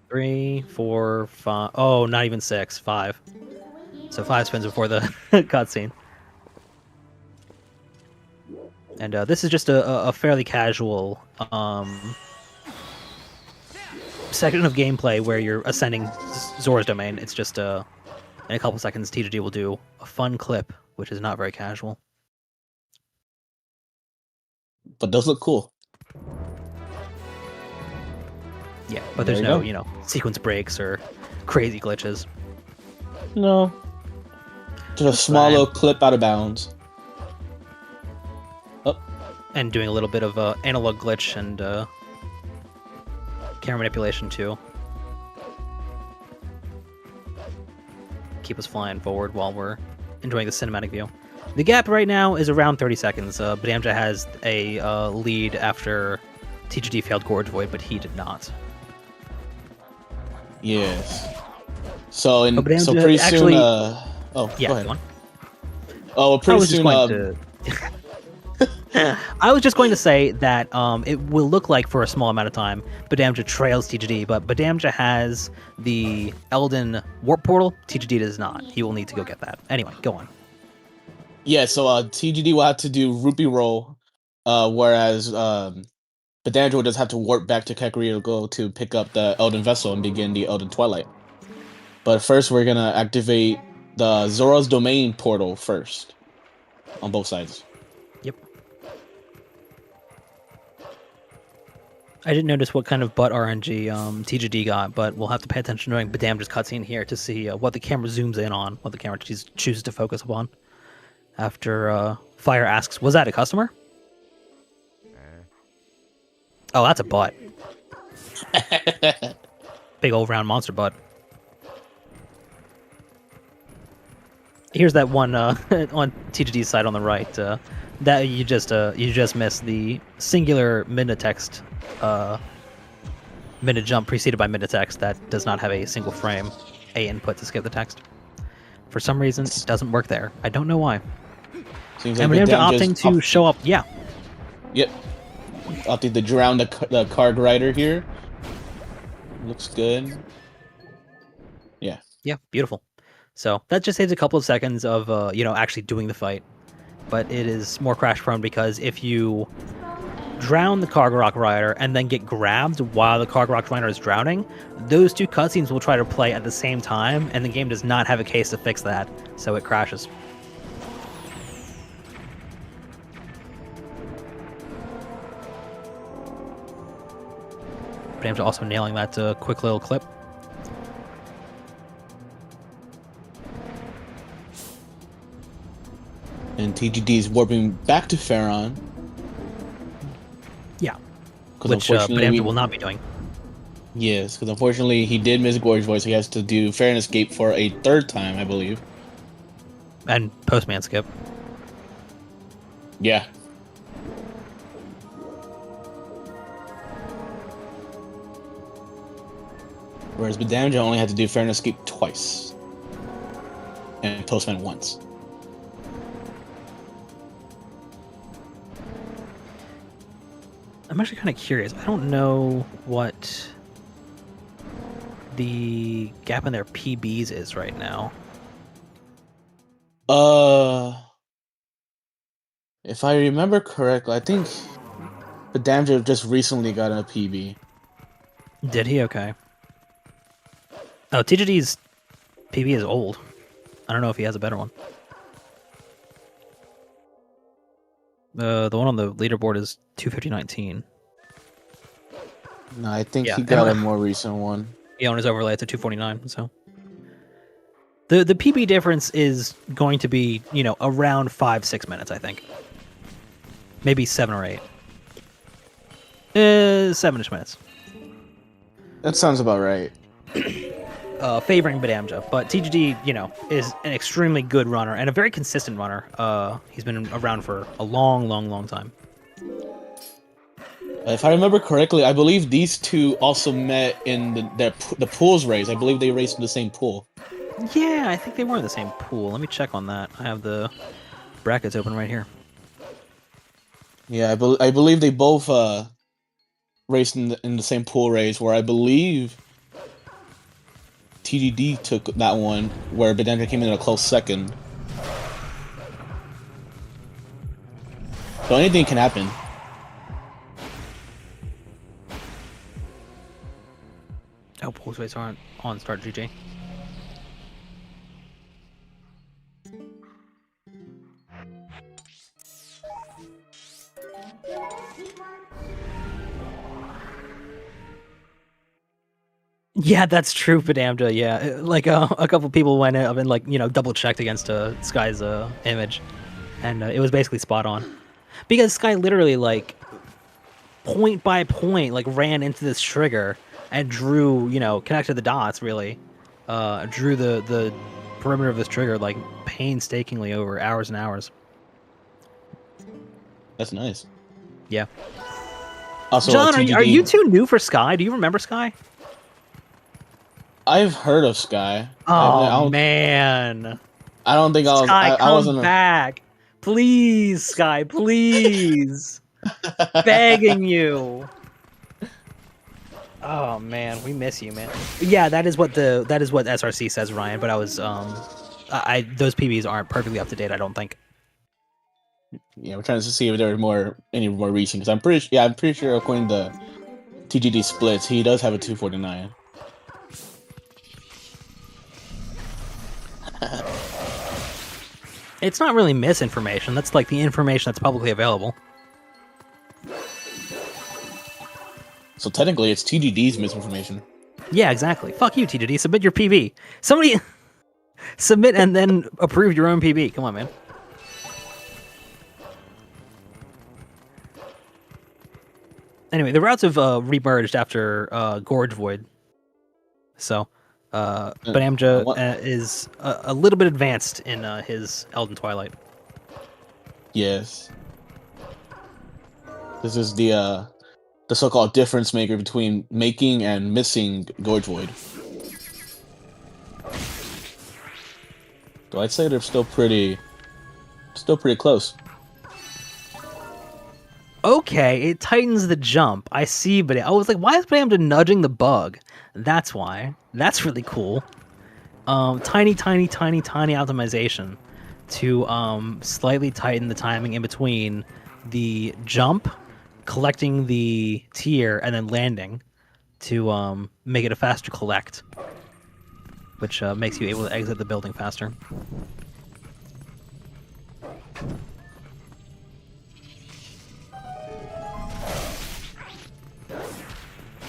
3, 4, 5. Oh, not even 6. 5. So 5 spins before the cutscene. And this is just a fairly casual section of gameplay where you're ascending Zora's Domain. It's just in a couple seconds, TGD will do a fun clip, which is not very casual. But those look cool. Yeah, but there's no, sequence breaks or crazy glitches. No. Just a small little clip out of bounds. Oh. And doing a little bit of analog glitch and camera manipulation too. Keep us flying forward while we're enjoying the cinematic view. The gap right now is around 30 seconds. bdamja has a lead after TGD failed Gorge Void, but he did not. Yes. So bdamja pretty actually, soon. Yeah, go ahead. go on. Oh, pretty soon. I was just going to say that it will look like for a small amount of time bdamja trails TGD, but bdamja has the Elden warp portal. TGD does not. He will need to go get that. Anyway, go on. Yeah, so TGD will have to do rupee roll, whereas bdamja will just have to warp back to Kakariko to pick up the Elden Vessel and begin the Elden Twilight. But first, we're gonna activate the Zora's Domain portal first, on both sides. Yep. I didn't notice what kind of butt RNG TGD got, but we'll have to pay attention during bdamja's cutscene here to see what the camera zooms in on, what the camera chooses to focus upon. After Fire asks, was that a customer? Oh, that's a butt. Big old round monster butt. Here's that one on TGD's side on the right. That you just missed the singular mid-text mid-jump preceded by mid-text that does not have a single frame A input to skip the text. For some reason, it doesn't work there. I don't know why. Seems And like bdamja bdamja's opting to show up. Yeah. Yep. Opting to drown the card rider here. Looks good. Yeah. Yeah, beautiful. So that just saves a couple of seconds of actually doing the fight. But it is more crash prone because if you drown the Cargarok Rider and then get grabbed while the Cargarok Rider is drowning, those two cutscenes will try to play at the same time, and the game does not have a case to fix that, so it crashes. bdamja also nailing that quick little clip. And TGD is warping back to Pharaon. Yeah, Which bdamja will not be doing. Yes, because unfortunately he did miss Gorge Voice. So he has to do Fair and Escape for a third time, I believe. And Postman skip. Yeah. Whereas bdamja only had to do Fair and Escape twice. And Postman once. I'm actually kind of curious. I don't know what the gap in their PBs is right now. If I remember correctly, I think bdamja just recently got a PB. Did he? Okay. Oh, TGD's PB is old. I don't know if he has a better one. The one on the leaderboard is 250.19. No, I think Yeah, he got a more recent one. Yeah, on his overlay, it's a 249. So the PB difference is going to be around 5-6 minutes, I think. Maybe 7 or 8. 7ish minutes. That sounds about right. Favoring bdamja, but TGD, is an extremely good runner and a very consistent runner. He's been around for a long, long, long time. If I remember correctly, I believe these two also met in the pools race. I believe they raced in the same pool. Yeah, I think they were in the same pool. Let me check on that. I have the brackets open right here. Yeah, I believe they both raced in the same pool race, where I believe TGD took that one, where bdamja came in a close second. So anything can happen. Oh, pulse rates aren't on start GG. Yeah, that's true, bdamja. Yeah, like a couple people went up and double checked against Sky's image, and it was basically spot on, because Sky literally point by point ran into this trigger and drew connected the dots really, drew the perimeter of this trigger painstakingly over hours and hours. That's nice. Yeah. Also, John, are you too new for Sky? Do you remember Sky? I've heard of Sky. Oh man! I don't think Sky, I wasn't back, please, Sky, please, begging you. Oh man, we miss you, man. Yeah, that is what SRC says, Ryan. But I was those PBs aren't perfectly up to date. I don't think. Yeah, we're trying to see if there are any more recent. Because I'm pretty sure according to TGD splits, he does have a 249. It's not really misinformation. That's the information that's publicly available. So technically, it's TGD's misinformation. Yeah, exactly. Fuck you, TGD. Submit your PB. Somebody submit and then approve your own PB. Come on, man. Anyway, the routes have remerged after Gorge Void. So, bdamja is a little bit advanced in his Elden Twilight. Yes. This is the so-called difference maker between making and missing Gorge Void. So I'd say they're still pretty Still pretty close. Okay, it tightens the jump. I see, but I was like, why is bdamja nudging the bug? That's why. That's really cool. Tiny optimization to slightly tighten the timing in between the jump, collecting the tier, and then landing to make it a faster collect, which makes you able to exit the building faster.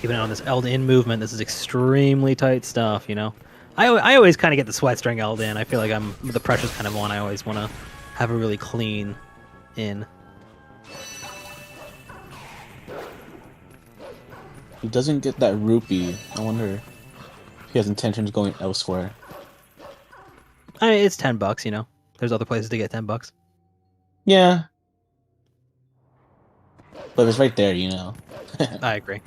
Keeping an eye on this Eld-in movement. This is extremely tight stuff, you know? I always kind of get the sweat string Eld-in. I feel like the pressure's kind of one. I always want to have a really clean in. He doesn't get that rupee. I wonder if he has intentions going elsewhere. I mean, it's $10, you know? There's other places to get $10. Yeah. But it's right there, you know? I agree.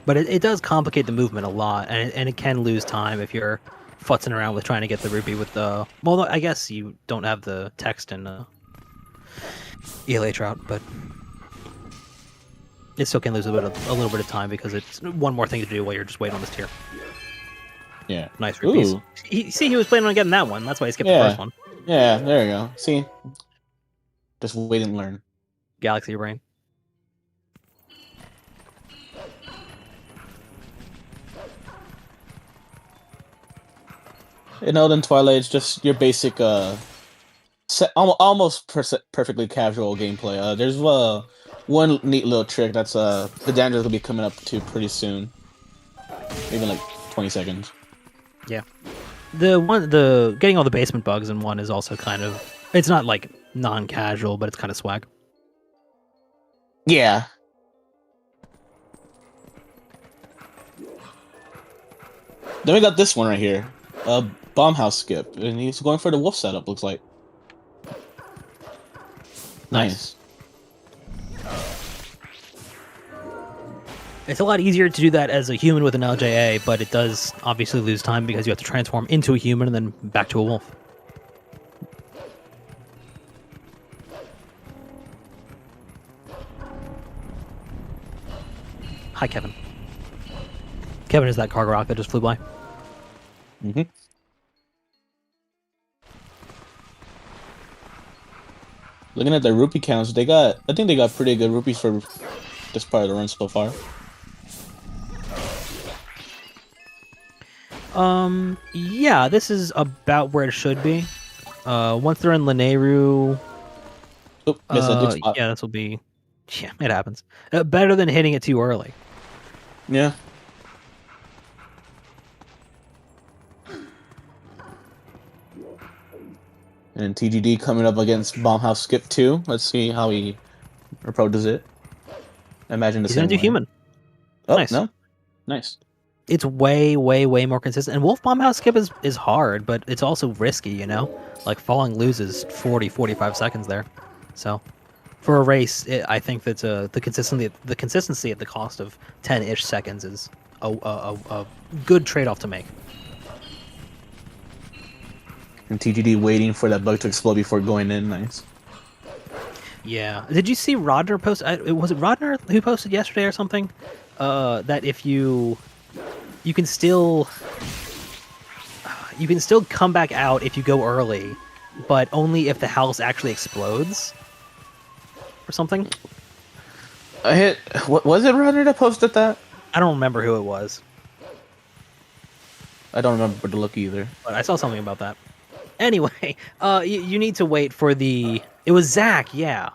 But it does complicate the movement a lot, and it can lose time if you're futzing around with trying to get the rupee with the... Well, I guess you don't have the text in ELA Trout, but it still can lose a little bit of time because it's one more thing to do while you're just waiting on this tier. Yeah. Nice rupees. He was planning on getting that one. That's why he skipped the first one. Yeah, there you go. See? Just wait and learn. Galaxy brain. In Elden Twilight, it's just your basic, almost perfectly casual gameplay. There's one neat little trick that's the damage will be coming up to pretty soon, maybe like 20 seconds. Yeah, the getting all the basement bugs in one is also kind of, it's not like non-casual, but it's kind of swag. Yeah. Then we got this one right here. Bomb house skip, and he's going for the wolf setup, looks like. Nice. It's a lot easier to do that as a human with an LJA, but it does obviously lose time because you have to transform into a human and then back to a wolf. Hi, Kevin. Kevin is that cargo rock that just flew by. Mm-hmm. Looking at the rupee counts, I think they got pretty good rupees for this part of the run so far. Yeah, this is about where it should be. Once they're in Lanayru... Oh, missed a good spot. Yeah, this will be... Yeah, it happens. Better than hitting it too early. Yeah. And TGD coming up against Bombhouse Skip 2. Let's see how he approaches it. I imagine He's gonna do human. Oh, Nice. no? Nice. It's way more consistent. And Wolf Bombhouse Skip is hard, but it's also risky, you know? Like, falling loses 40-45 seconds there. So, for a race, I think that the consistency at the cost of 10-ish seconds is a good trade-off to make. And TGD waiting for that bug to explode before going in. Nice. Yeah. Did you see Rodner post? Was it Rodner who posted yesterday or something? That if you can still come back out if you go early, but only if the house actually explodes or something. Was it Rodner that posted that? I don't remember who it was. I don't remember the look either. But I saw something about that. Anyway, you need to wait for the... It was Zach, yeah.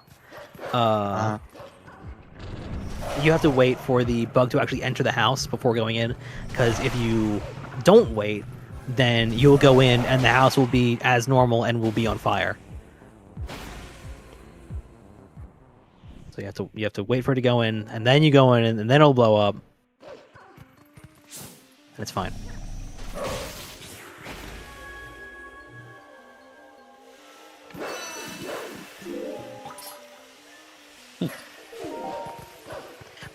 You have to wait for the bug to actually enter the house before going in, because if you don't wait, then you'll go in and the house will be as normal and will be on fire. So you have to wait for it to go in, and then you go in, and then it'll blow up, and it's fine.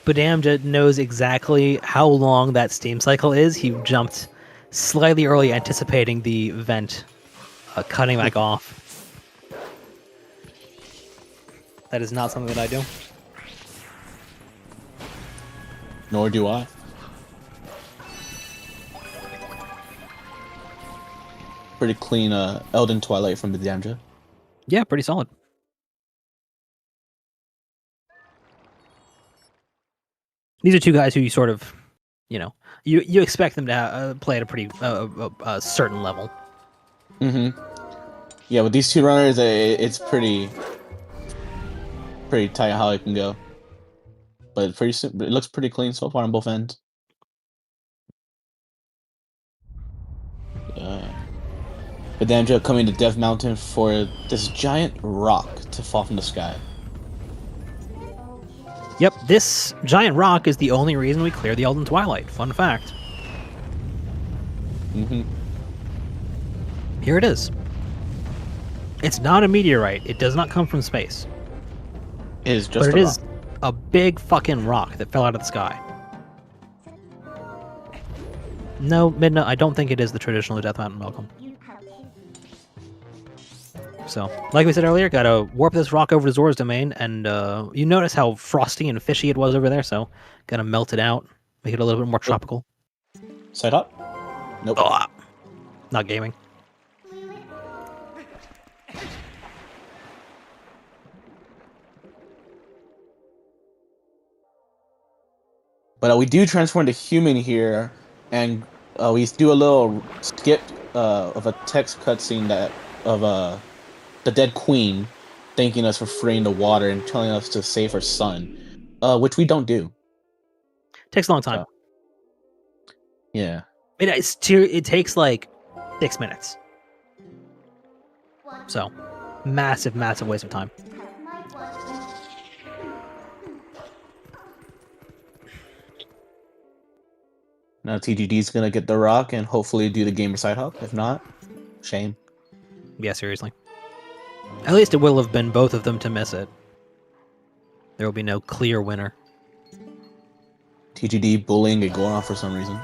bdamja knows exactly how long that steam cycle is. He jumped slightly early, anticipating the vent cutting back off. That is not something that I do. Nor do I. Pretty clean Elden Twilight from bdamja. Yeah, pretty solid. These are two guys who you sort of, you expect them to play at a pretty certain level. Mm-hmm. Yeah, with these two runners, it's pretty tight how it can go. But it looks pretty clean so far on both ends. bdamja coming to Death Mountain for this giant rock to fall from the sky. Yep, this giant rock is the only reason we clear the Elden Twilight. Fun fact. Mm-hmm. Here it is. It's not a meteorite. It does not come from space. It is just but a it rock. is a big fucking rock that fell out of the sky. No, Midna, I don't think it is the traditional Death Mountain welcome. So, like we said earlier, gotta warp this rock over to Zora's domain, and you notice how frosty and fishy it was over there, so gotta melt it out, make it a little bit more tropical. Side up? Nope. Oh, not gaming. But we do transform to human here, and we do a little skip of a text cutscene of the dead queen thanking us for freeing the water and telling us to save her son, which we don't do. Takes a long time. Yeah. It takes like 6 minutes. So, massive waste of time. Now TGD's gonna get the rock and hopefully do the gamer side hop. If not, shame. Yeah, seriously. At least it will have been both of them to miss it. There will be no clear winner. TGD bullying a Goron for some reason.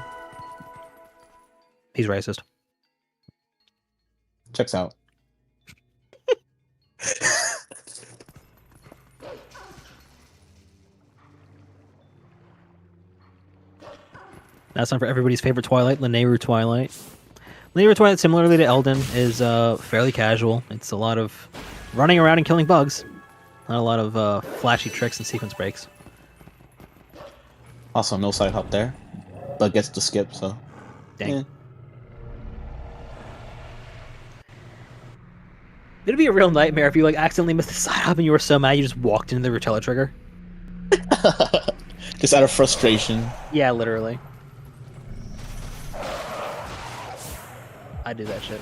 He's racist. Checks out. Now it's time for everybody's favorite Twilight, Lanayru Twilight. Lanayru Twilight, similarly to Elden, is fairly casual. It's a lot of running around and killing bugs. Not a lot of flashy tricks and sequence breaks. Also, no side hop there, but gets to skip, so. Dang. Yeah. It'd be a real nightmare if you accidentally missed the side hop and you were so mad you just walked into the Rotella trigger. Just out of frustration. Yeah, literally. I do that shit.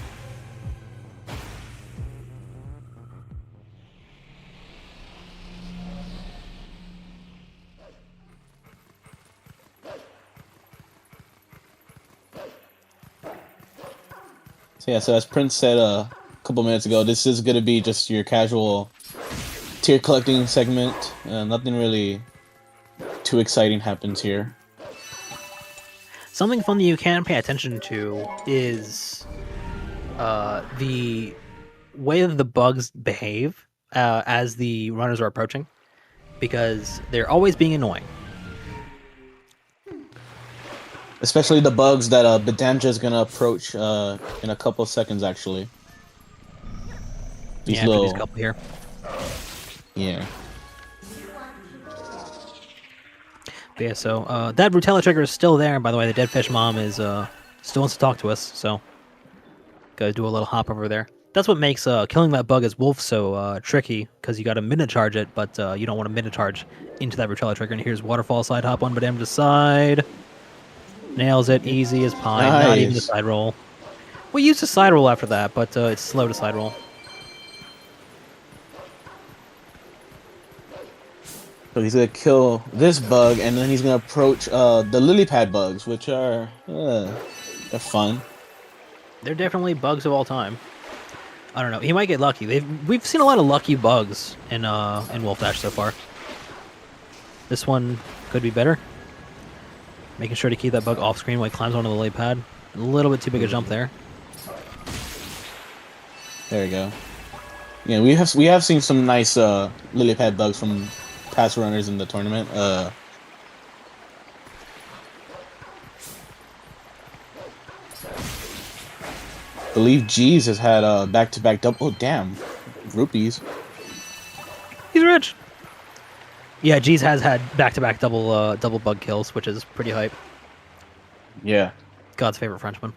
So yeah, so as Prince said a couple minutes ago, this is gonna be just your casual tier collecting segment. Nothing really too exciting happens here. Something fun that you can pay attention to is the way that the bugs behave as the runners are approaching, because they're always being annoying. Especially the bugs that bdamja is gonna approach in a couple of seconds, actually. These These couple here. Yeah. But yeah, so that Rutella trigger is still there. By the way, the dead fish mom is still wants to talk to us, so gotta do a little hop over there. That's what makes killing that bug as wolf so tricky, because you gotta minute charge it, but you don't want to minute charge into that Rutella trigger. And here's waterfall side hop on bdamja's side. Nails it, easy as pie. Nice. Not even a side roll. We used a side roll after that, but it's slow to side roll. So he's gonna kill this bug, and then he's gonna approach the lily pad bugs, which are they're fun. They're definitely bugs of all time. I don't know. He might get lucky. We've seen a lot of lucky bugs in Wolfdash so far. This one could be better. Making sure to keep that bug off screen while he climbs onto the lily pad. A little bit too big a jump there. There we go. Yeah, we have seen some nice lily pad bugs from past runners in the tournament. Believe G's has had back-to-back double. Oh damn, rupees. He's rich. Yeah, G's has had back-to-back double bug kills, which is pretty hype. Yeah. God's favorite Frenchman.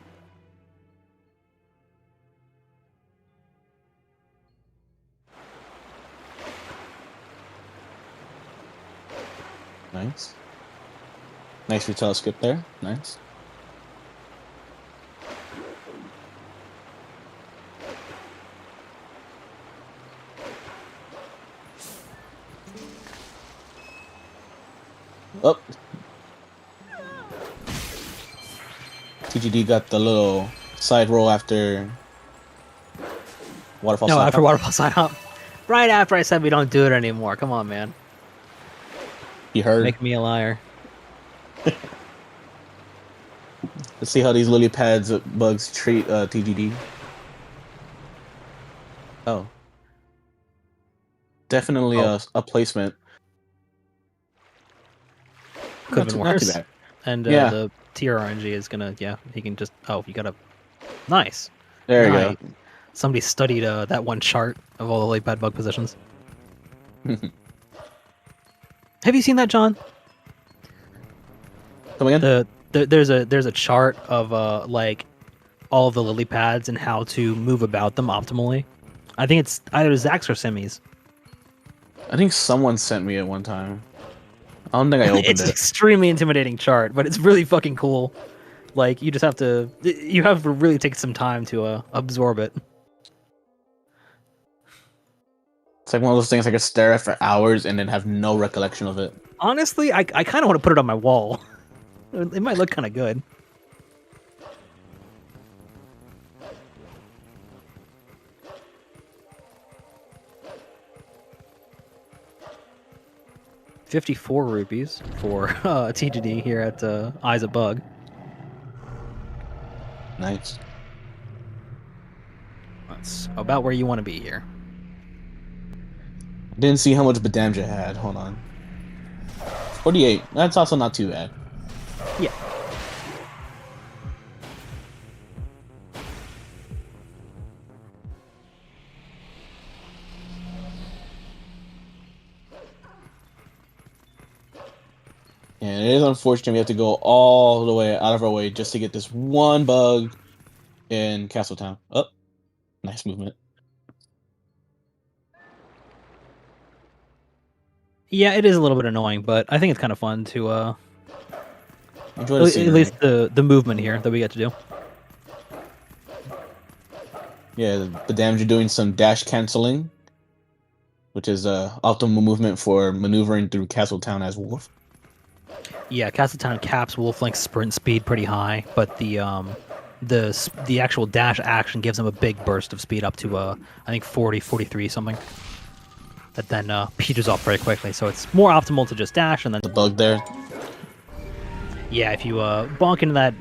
Nice. Nice retail skip there. Nice. Oh. TGD got the little side roll after waterfall. No, side after hop. waterfall side hop. Right after I said we don't do it anymore. Come on, man. You heard. Make me a liar. Let's see how these lily pads bugs treat TGD. Oh. Definitely a placement. Could have been Not too worse. bad. And Yeah. the TRNG is gonna, yeah, he can just, oh, you gotta, nice. There you Nice. Somebody studied that one chart of all the late bad bug positions. go. Have you seen that, John? Come again? There's a chart of like all of the lily pads and how to move about them optimally. I think it's either Zax or Simmy's. I think someone sent me it one time. I don't think I opened It's it. an extremely intimidating chart, but it's really fucking cool. Like you have to really take some time to absorb it. It's like one of those things I could stare at for hours and then have no recollection of it. Honestly, I kind of want to put it on my wall. It might look kind of good. $54 rupees for TGD here at Eyes of Bug. Nice. That's about where you want to be here. Didn't see how much bdamja had. Hold on. 48. That's also not too bad. Yeah. And it is unfortunate we have to go all the way out of our way just to get this one bug in Castletown. Oh, nice movement. Yeah, it is a little bit annoying, but I think it's kind of fun to Enjoy the at scenery. least the movement here that we get to do. Yeah, the bdamja doing some dash canceling, which is optimal movement for maneuvering through Castletown as Wolf. Yeah, Castletown caps Wolflink's sprint speed pretty high, but the actual dash action gives him a big burst of speed up to I think 40, 43 something. That then peters off very quickly, so it's more optimal to just dash and then. The bug there. Yeah, if you bonk into that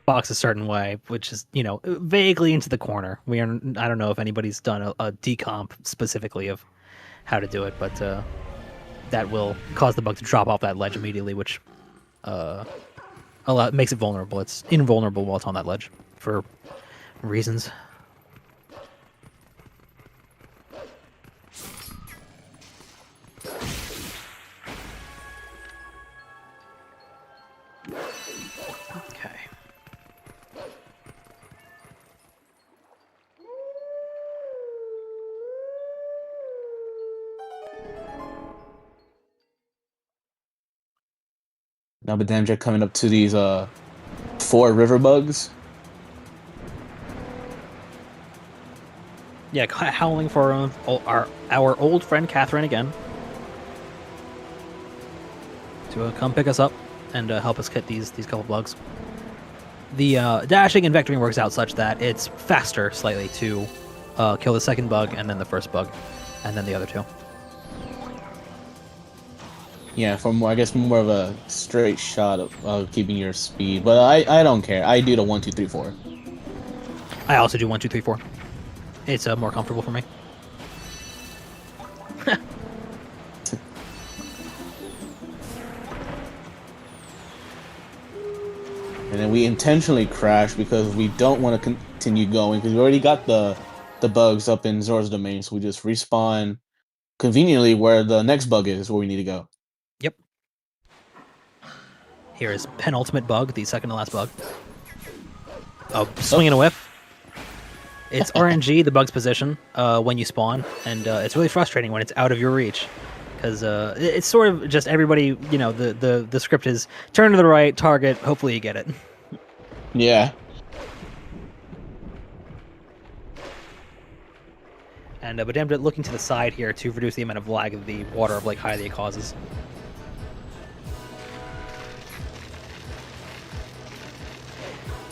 box a certain way, which is vaguely into the corner. I don't know if anybody's done a decomp specifically of how to do it, but that will cause the bug to drop off that ledge immediately, which makes it vulnerable. It's invulnerable while it's on that ledge for reasons. Okay. Now bdamja coming up to these 4 river bugs. Yeah, howling for our old friend Catherine again to come pick us up and help us hit these couple bugs. The dashing and vectoring works out such that it's faster slightly to kill the second bug and then the first bug and then the other two. Yeah, for more, I guess more of a straight shot of keeping your speed, but I don't care. I do the 1, 2, 3, 4. I also do 1, 2, 3, 4. It's more comfortable for me. then we intentionally crash because we don't want to continue going because we already got the bugs up in Zora's domain, so we just respawn conveniently where the next bug is, where we need to go. Yep. Here is penultimate bug, the second to last bug. Oh, swing and a whiff. It's RNG, the bug's position, when you spawn, and it's really frustrating when it's out of your reach. Because it's sort of just everybody, you know, the script is turn to the right, target, hopefully you get it. Yeah. And bdamja looking to the side here to reduce the amount of lag of the water of Lake Hylia causes.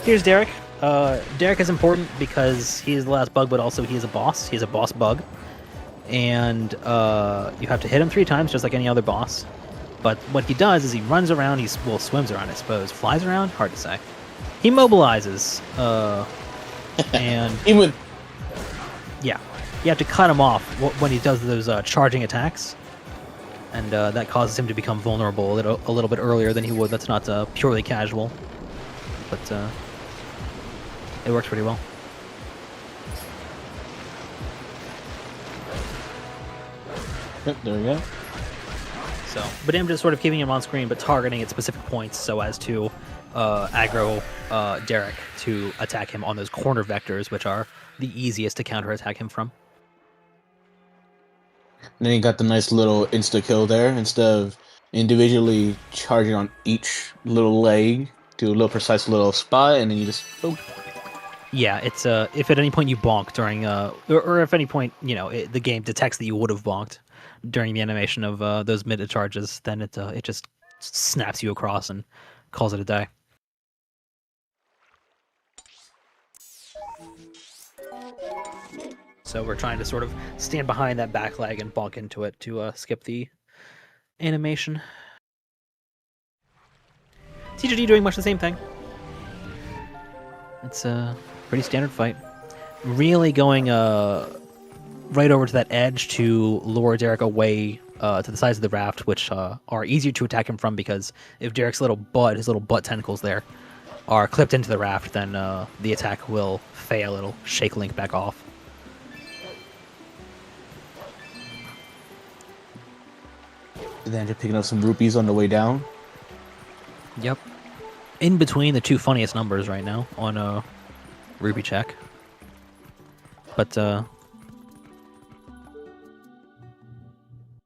Here's Derek. Derek is important because he is the last bug, but also he is a boss. He is a boss bug. And you have to hit him 3 times, just like any other boss. But what he does is he runs around, well, swims around, I suppose. Flies around? Hard to say. He mobilizes. And... Even... Yeah. You have to cut him off when he does those charging attacks. And that causes him to become vulnerable a little bit earlier than he would. That's not purely casual. But it works pretty well. Yep, there we go. So, bdamja is sort of keeping him on screen, but targeting at specific points so as to aggro Derek to attack him on those corner vectors, which are the easiest to counterattack him from. And then you got the nice little insta-kill there. Instead of individually charging on each little leg, do a little precise little spot, and then you just... Oh. Yeah, it's if at any point you bonk during... or if at any point, you know, the game detects that you would have bonked during the animation of those mid-charges, then it just snaps you across and calls it a day. So we're trying to sort of stand behind that back leg and bonk into it to skip the animation. TGD doing much the same thing. It's a pretty standard fight. Really going right over to that edge to lure Derek away to the sides of the raft, which are easier to attack him from, because if Derek's his little butt tentacles there, are clipped into the raft, then the attack will fail. It'll shake Link back off. And then just picking up some rupees on the way down. Yep. In between the 2 funniest numbers right now on Rupee check. But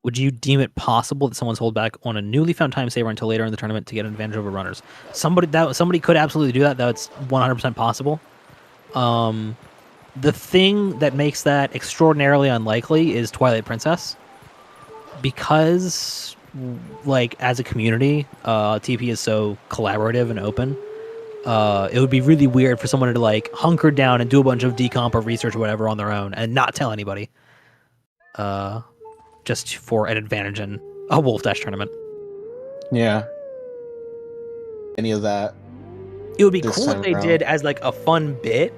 would you deem it possible that someone's hold back on a newly found time saver until later in the tournament to get an advantage over runners? Somebody could absolutely do that. That's 100% possible. The thing that makes that extraordinarily unlikely is Twilight Princess, because like as a community, TP is so collaborative and open. It would be really weird for someone to like hunker down and do a bunch of decomp or research or whatever on their own and not tell anybody. Just for an advantage in a Wolfdash tournament. Yeah. Any of that. It would be cool if they did as like a fun bit,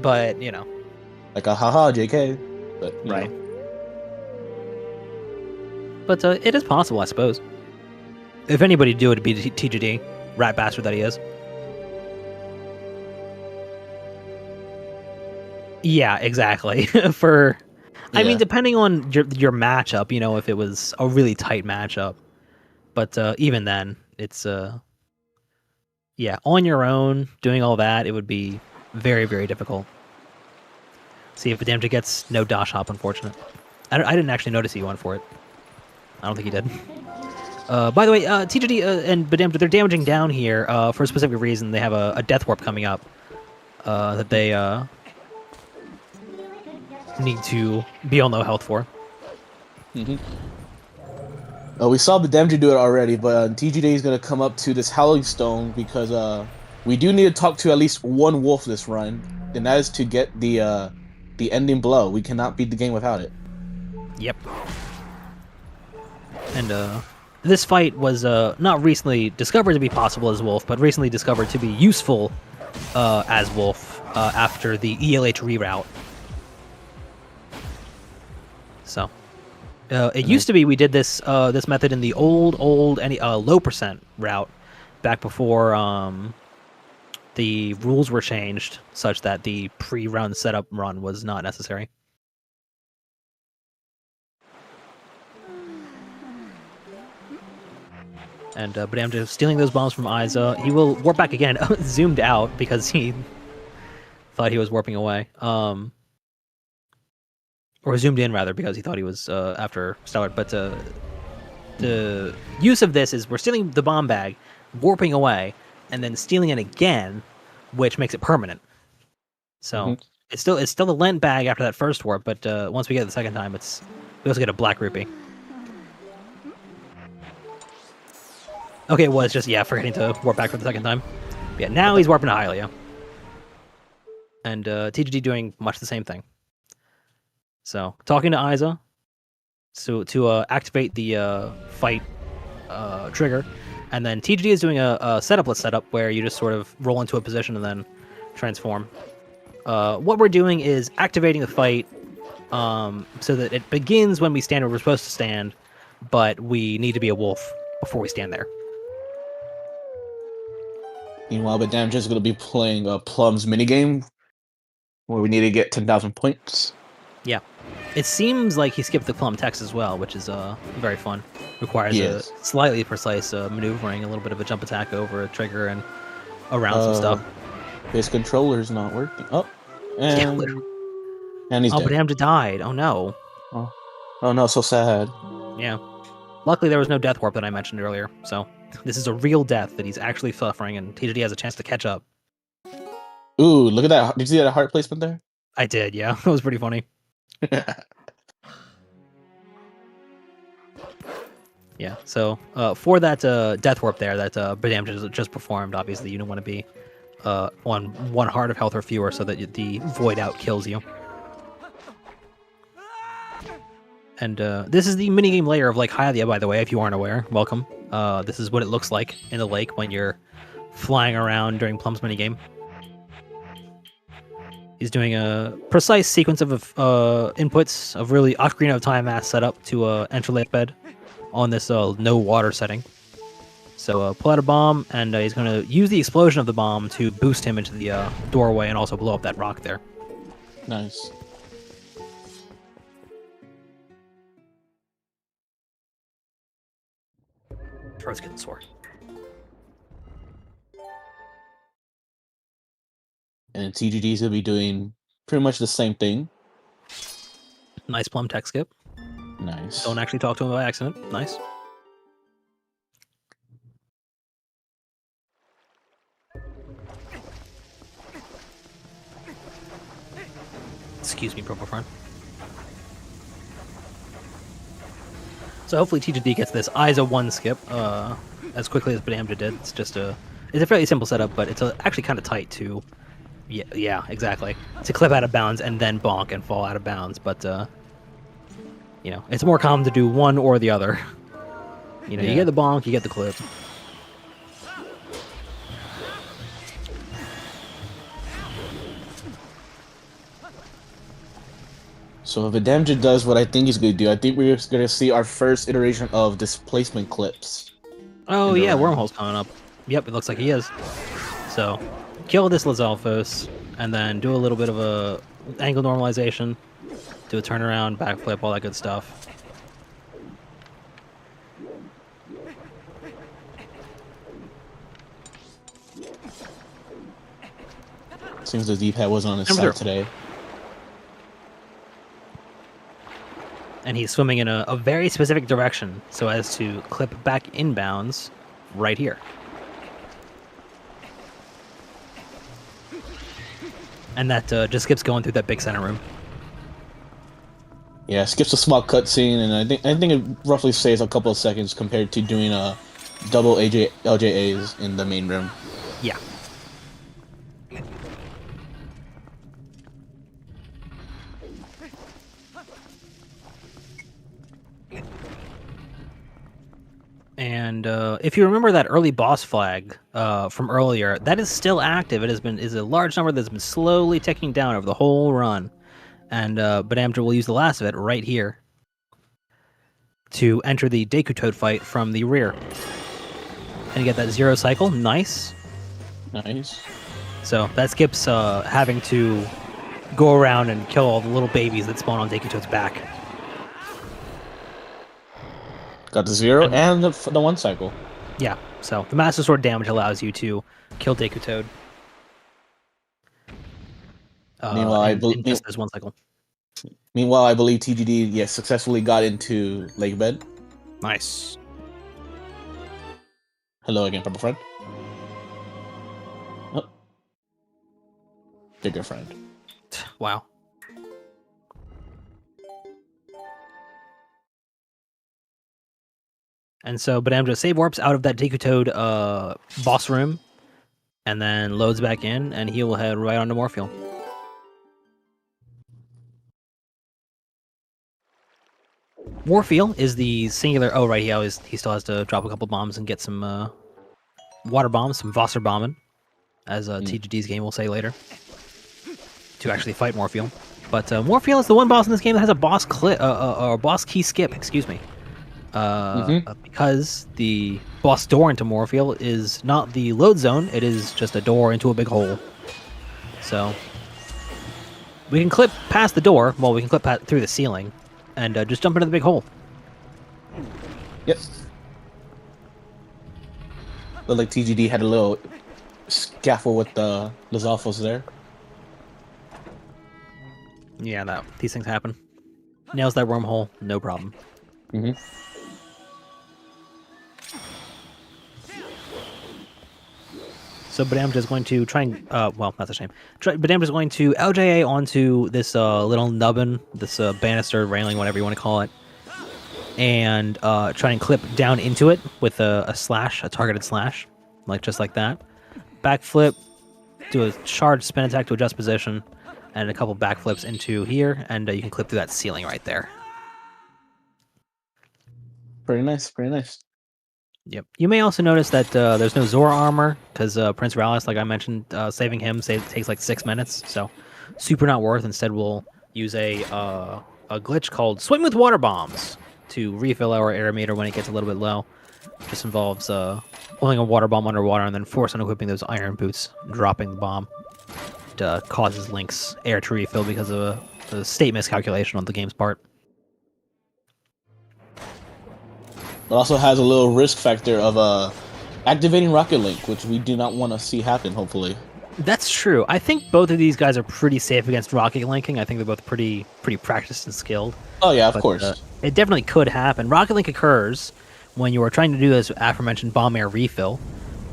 but you know. Like a haha JK. But, right. Know. But it is possible, I suppose. If anybody do it, it'd be TGD. Rat bastard that he is. Yeah, exactly. I mean, depending on your matchup, you know, if it was a really tight matchup. But even then, it's yeah, on your own, doing all that, it would be very, very difficult. See if bdamja gets no dash hop, unfortunate. I didn't actually notice he went for it. I don't think he did. By the way, TGD and bdamja, they're damaging down here for a specific reason. They have a death warp coming up that they need to be on low health for. Mm-hmm. We saw bdamja do it already, but TGD is going to come up to this Howling Stone because we do need to talk to at least one wolf this run, and that is to get the ending blow. We cannot beat the game without it. Yep. And this fight was not recently discovered to be possible as Wolf, but recently discovered to be useful as Wolf after the ELH reroute. So it used to be we did this this method in the old low percent route, back before the rules were changed such that the pre-run setup run was not necessary. And bdamja stealing those bombs from Isa. He will warp back again, zoomed out because he thought he was warping away. Or zoomed in, rather, because he thought he was after Stellar. But the use of this is we're stealing the bomb bag, warping away, and then stealing it again, which makes it permanent. So it's still a lent bag after that first warp, but once we get it the second time, we also get a black rupee. Okay, it was just, forgetting to warp back for the second time. But yeah, now he's warping to Hylia. And TGD doing much the same thing. So, talking to Isa to activate the fight trigger. And then TGD is doing a setupless setup where you just sort of roll into a position and then transform. What we're doing is activating the fight so that it begins when we stand where we're supposed to stand, but we need to be a wolf before we stand there. Meanwhile, bdamja is going to be playing Plum's minigame, where we need to get 10,000 points. Yeah. It seems like he skipped the Plum text as well, which is very fun. Requires a slightly precise maneuvering, a little bit of a jump attack over a trigger and around some stuff. His controller's not working. Oh, and he's dead. bdamja died. Oh, no. Oh, no, so sad. Yeah. Luckily, there was no death warp that I mentioned earlier, so this is a real death that he's actually suffering, and TGD has a chance to catch up. Ooh, look at that. Did you see that heart placement there? I did, yeah. It was pretty funny. Yeah, so for that death warp there that bdamja just performed, obviously you don't want to be on 1 heart of health or fewer so that the void out kills you. And this is the minigame layer of Hylia, by the way, if you aren't aware. Welcome. This is what it looks like in the lake when you're flying around during Plum's minigame. He's doing a precise sequence of inputs of really Ocarina of Time ass setup to enter lake bed on this no water setting. So pull out a bomb, and he's going to use the explosion of the bomb to boost him into the doorway and also blow up that rock there. Nice. Throat's getting sore. And TGD's will be doing pretty much the same thing. Nice Plum tech skip. Nice. Don't actually talk to him by accident. Nice. Excuse me, Purple Friend. So hopefully TGD gets this Isa 1 skip as quickly as bdamja did. It's just it's a fairly simple setup, but it's actually kind of tight to, yeah, exactly, to clip out of bounds and then bonk and fall out of bounds. But it's more common to do one or the other. You get the bonk, you get the clip. So if bdamja does what I think he's going to do, I think we're going to see our first iteration of displacement clips. Oh yeah, Wormhole's coming up. Yep, it looks like he is. So, kill this Lizalfos, and then do a little bit of a angle normalization, do a turnaround, backflip, all that good stuff. Seems the D-pad wasn't on his side today. And he's swimming in a very specific direction so as to clip back inbounds right here. And that just skips going through that big center room. Yeah, skips a small cutscene, and I think it roughly saves a couple of seconds compared to doing a double LJAs in the main room. Yeah. And if you remember that early boss flag from earlier, that is still active. It is a large number that's been slowly ticking down over the whole run. And bdamja will use the last of it right here to enter the Deku Toad fight from the rear. And you get that 0 cycle. Nice. Nice. So that skips having to go around and kill all the little babies that spawn on Deikutoad's back. Got the 0 and the 1 cycle. Yeah, so the Master Sword damage allows you to kill Deikutoad. Meanwhile, in just this 1 cycle. Meanwhile, I believe TGD successfully got into Lake Bed. Nice. Hello again, purple friend. Oh. Bigger friend. Wow. And so bdamja save warps out of that Deikutoad boss room, and then loads back in, and he will head right onto Morpheal. Morpheal is the singular. Oh, right. He still has to drop a couple bombs and get some water bombs, some Wasserbomben, as TGD's game will say later, to actually fight Morpheal. But Morpheal is the one boss in this game that has a boss boss key skip. Excuse me. Because the boss door into Morpheal is not the load zone; it is just a door into a big hole. So we can clip past the door. Well, we can clip through the ceiling. And just jump into the big hole. Yep. Looked like TGD had a little scaffold with the Lizalfos there. Yeah, these things happen. Nails that wormhole, no problem. So bdamja is going to try and well, that's a shame. bdamja is going to LJA onto this little nubbin, this banister, railing, whatever you want to call it, and try and clip down into it with a slash, a targeted slash, just like that. Backflip, do a charge spin attack to adjust position, and a couple backflips into here, and you can clip through that ceiling right there. Pretty nice, pretty nice. Yep. You may also notice that there's no Zora armor, because Prince Rallis, like I mentioned, saving him takes like 6 minutes, so super not worth. Instead, we'll use a glitch called Swim with Water Bombs to refill our air meter when it gets a little bit low. Just involves holding a water bomb underwater and then force on equipping those iron boots, dropping the bomb. It causes Link's air to refill because of a state miscalculation on the game's part. It also has a little risk factor of activating Rocket Link, which we do not want to see happen, hopefully. That's true. I think both of these guys are pretty safe against rocket linking. I think they're both pretty practiced and skilled. Oh yeah, of course. It definitely could happen. Rocket link occurs when you are trying to do this aforementioned bomb air refill,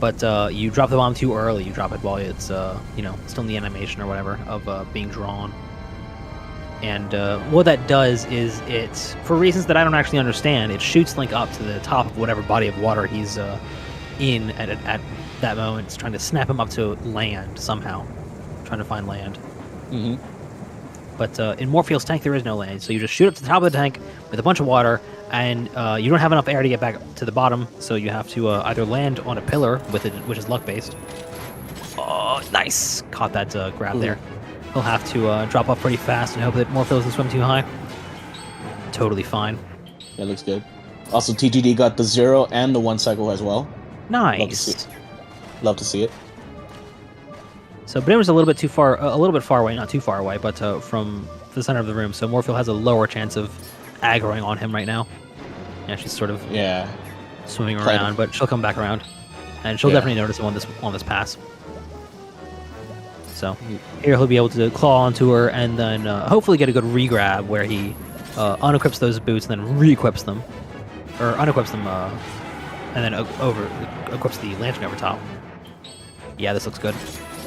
but you drop the bomb too early. You drop it while it's still in the animation or whatever of being drawn. And what that does is it, for reasons that I don't actually understand, it shoots Link up to the top of whatever body of water he's in at that moment. It's trying to snap him up to land somehow, trying to find land. But in Morpheal's tank, there is no land, so you just shoot up to the top of the tank with a bunch of water, and you don't have enough air to get back to the bottom, so you have to either land on a pillar with it, which is luck-based. Oh, nice! Caught that grab there. He'll have to drop off pretty fast and hope that Morpheal doesn't swim too high. Totally fine. Yeah, looks good. Also, TGD got the 0 and the 1 cycle as well. Nice. Love to see it. So bdamja's a little bit far away, not too far away, but from the center of the room. So Morpheal has a lower chance of aggroing on him right now. Yeah, she's sort of swimming around, but she'll come back around, and she'll definitely notice him on this pass. So here he'll be able to claw onto her and then hopefully get a good re-grab where he unequips those boots and then re-equips them. Or unequips them and then equips the lantern over top. Yeah, this looks good.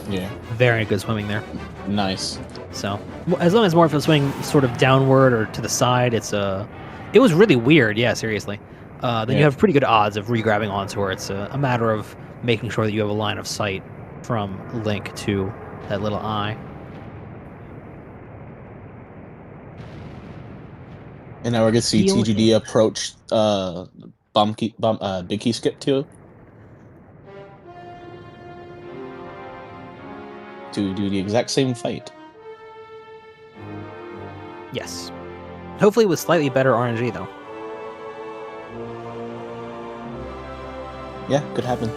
Yeah. Very good swimming there. Nice. So as long as Morpheal's swimming sort of downward or to the side, it was really weird. Yeah, seriously. Then you have pretty good odds of re-grabbing onto her. It's a matter of making sure that you have a line of sight from Link to that little eye. And now we're gonna see TGD approach big key skip too. To do the exact same fight. Yes. Hopefully with slightly better RNG though. Yeah, could happen.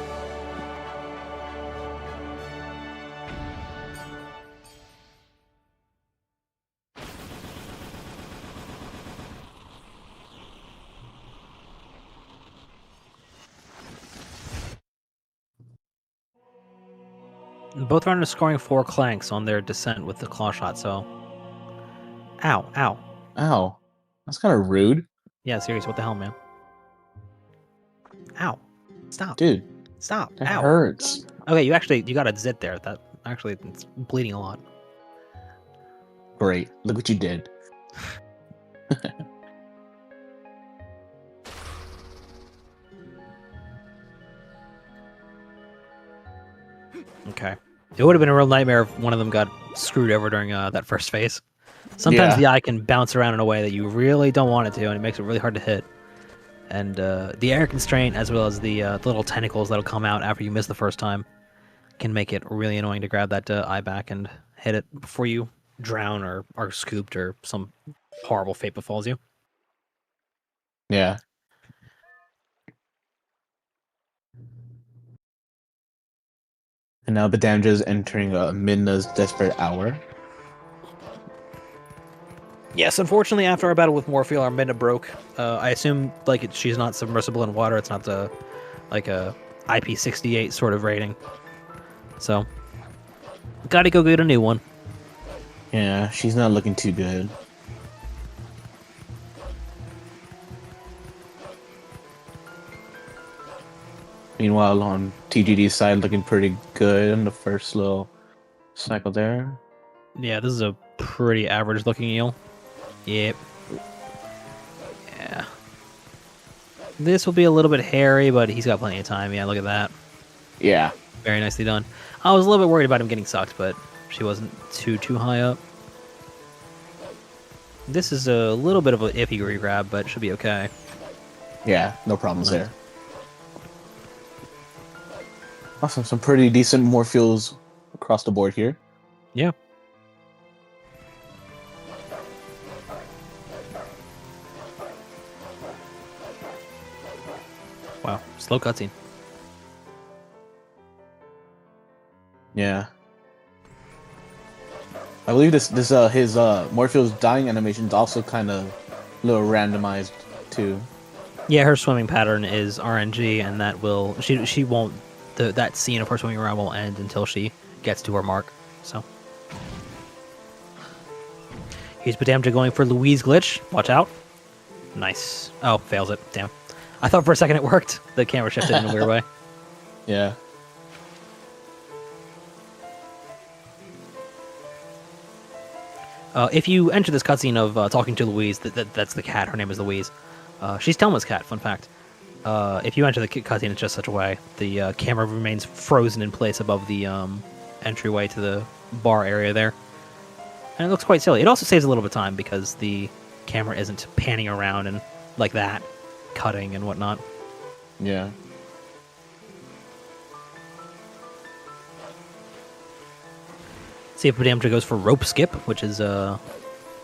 Both runners scoring 4 clanks on their descent with the claw shot, so... Ow, ow. Ow. That's kind of rude. Yeah, seriously, what the hell, man? Ow. Stop. Dude, Stop. that Ow. hurts. Okay, you got a zit there. That actually, it's bleeding a lot. Great. Look what you did. Okay. It would have been a real nightmare if one of them got screwed over during that first phase. Sometimes the eye can bounce around in a way that you really don't want it to, and it makes it really hard to hit. And the air constraint, as well as the little tentacles that'll come out after you miss the first time, can make it really annoying to grab that eye back and hit it before you drown or are scooped or some horrible fate befalls you. Yeah. And now bdamja is entering Midna's desperate hour. Yes, unfortunately, after our battle with Morpheal, our Midna broke. I assume she's not submersible in water. It's not like a IP68 sort of rating. So, gotta go get a new one. Yeah, she's not looking too good. Meanwhile, on TGD's side, looking pretty good in the first little cycle there. Yeah, this is a pretty average-looking eel. Yep. Yeah. This will be a little bit hairy, but he's got plenty of time. Yeah, look at that. Yeah. Very nicely done. I was a little bit worried about him getting sucked, but she wasn't too high up. This is a little bit of an iffy regrab, but it should be okay. Yeah, no problems there. Awesome, some pretty decent Morpheals across the board here. Yeah. Wow, slow cutscene. Yeah. I believe his Morpheal's dying animation is also kind of a little randomized too. Yeah, her swimming pattern is RNG, and that will she won't that scene of her swimming around won't end until she gets to her mark. So here's bdamja going for Louise glitch. Watch out! Nice. Oh, fails it. Damn. I thought for a second it worked. The camera shifted in a weird way. Yeah. If you enter this cutscene of talking to Louise, that's the cat. Her name is Louise. She's Telma's cat. Fun fact. If you enter the cutscene in just such a way, the camera remains frozen in place above the entryway to the bar area there, and it looks quite silly. It also saves a little bit of time because the camera isn't panning around and like that, cutting and whatnot. Yeah. See if bdamja goes for rope skip, which is not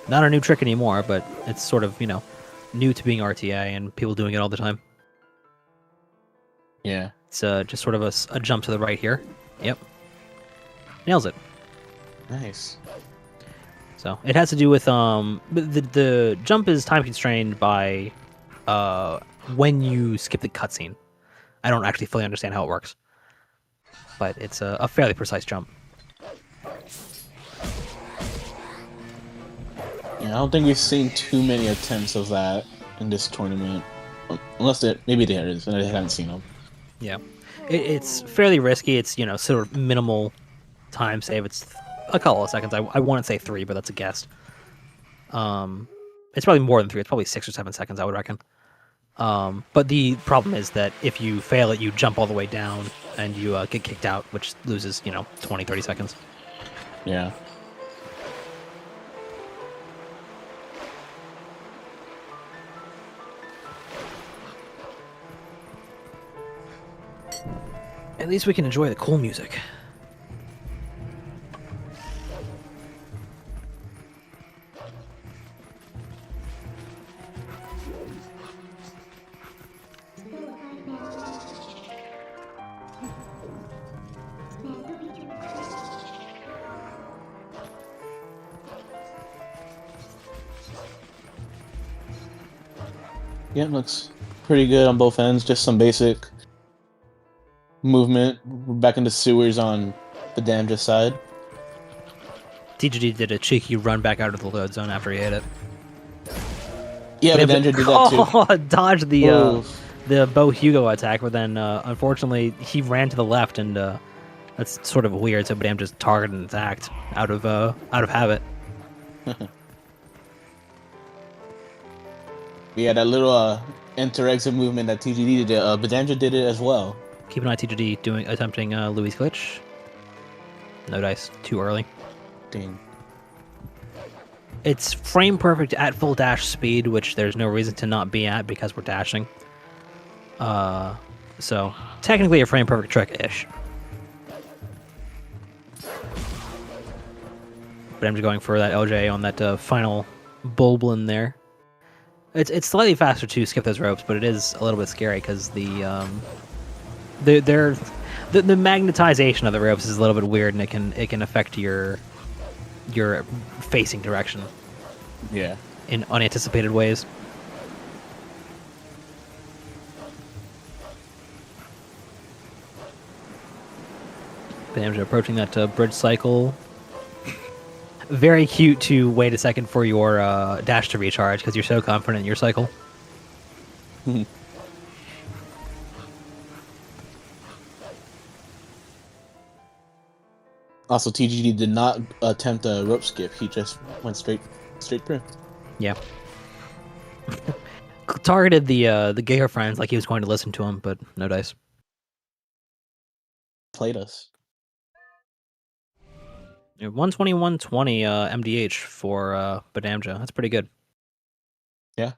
a new trick anymore, but it's sort of, new to being RTA and people doing it all the time. Yeah. It's just sort of a jump to the right here. Yep. Nails it. Nice. So it has to do with the jump is time constrained by when you skip the cutscene. I don't actually fully understand how it works, but it's a fairly precise jump. Yeah, I don't think we've seen too many attempts of that in this tournament, unless maybe there is, and I haven't seen them. Yeah, it's fairly risky. It's sort of minimal time save. It's a couple of seconds. I want to say 3, but that's a guess. It's probably more than 3. It's probably 6 or 7 seconds, I would reckon. But the problem is that if you fail it, you jump all the way down and you get kicked out, which loses 20, 30 seconds. Yeah. At least we can enjoy the cool music. Yeah, looks pretty good on both ends. Just some basic movement. We're back in the sewers on the bdamja side. TGD did a cheeky run back out of the load zone after he hit it. Yeah, But bdamja did that too. Oh, dodged Oof. the Bo Hugo attack, but then unfortunately he ran to the left, and that's sort of weird. So bdamja just targeted and attacked out of habit. Yeah, that little enter-exit movement that TGD did, bdamja did it as well. Keep an eye TGD attempting Louis glitch. No dice, too early. Dang. It's frame perfect at full dash speed, which there's no reason to not be at because we're dashing. So technically a frame perfect trick-ish. But I'm just going for that LJ on that final Bulblin there. It's slightly faster to skip those ropes, but it is a little bit scary because the magnetization of the ropes is a little bit weird, and it can affect your facing direction. Yeah. In unanticipated ways. bdamja approaching that bridge cycle. Very cute to wait a second for your dash to recharge because you're so confident in your cycle. Also, TGD did not attempt a rope skip. He just went straight through. Yeah. Targeted the gayer friends like he was going to listen to him, but no dice. Played us. 121.20 MDH for bdamja. That's pretty good. Yeah.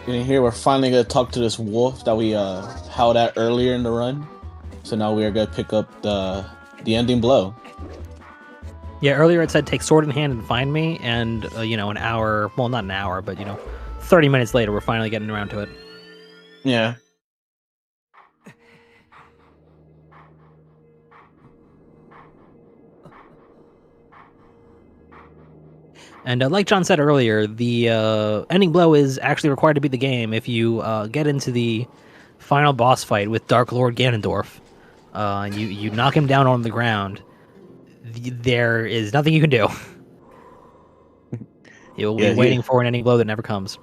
And here we're finally gonna talk to this wolf that we howled at earlier in the run. So now we are gonna pick up the ending blow. Yeah, earlier it said take sword in hand and find me, and an hour, well, not an hour, but 30 minutes later we're finally getting around to it. Yeah. And like John said earlier, the ending blow is actually required to beat the game if you get into the final boss fight with Dark Lord Ganondorf. You knock him down on the ground. There is nothing you can do. You'll be waiting for an ending blow that never comes.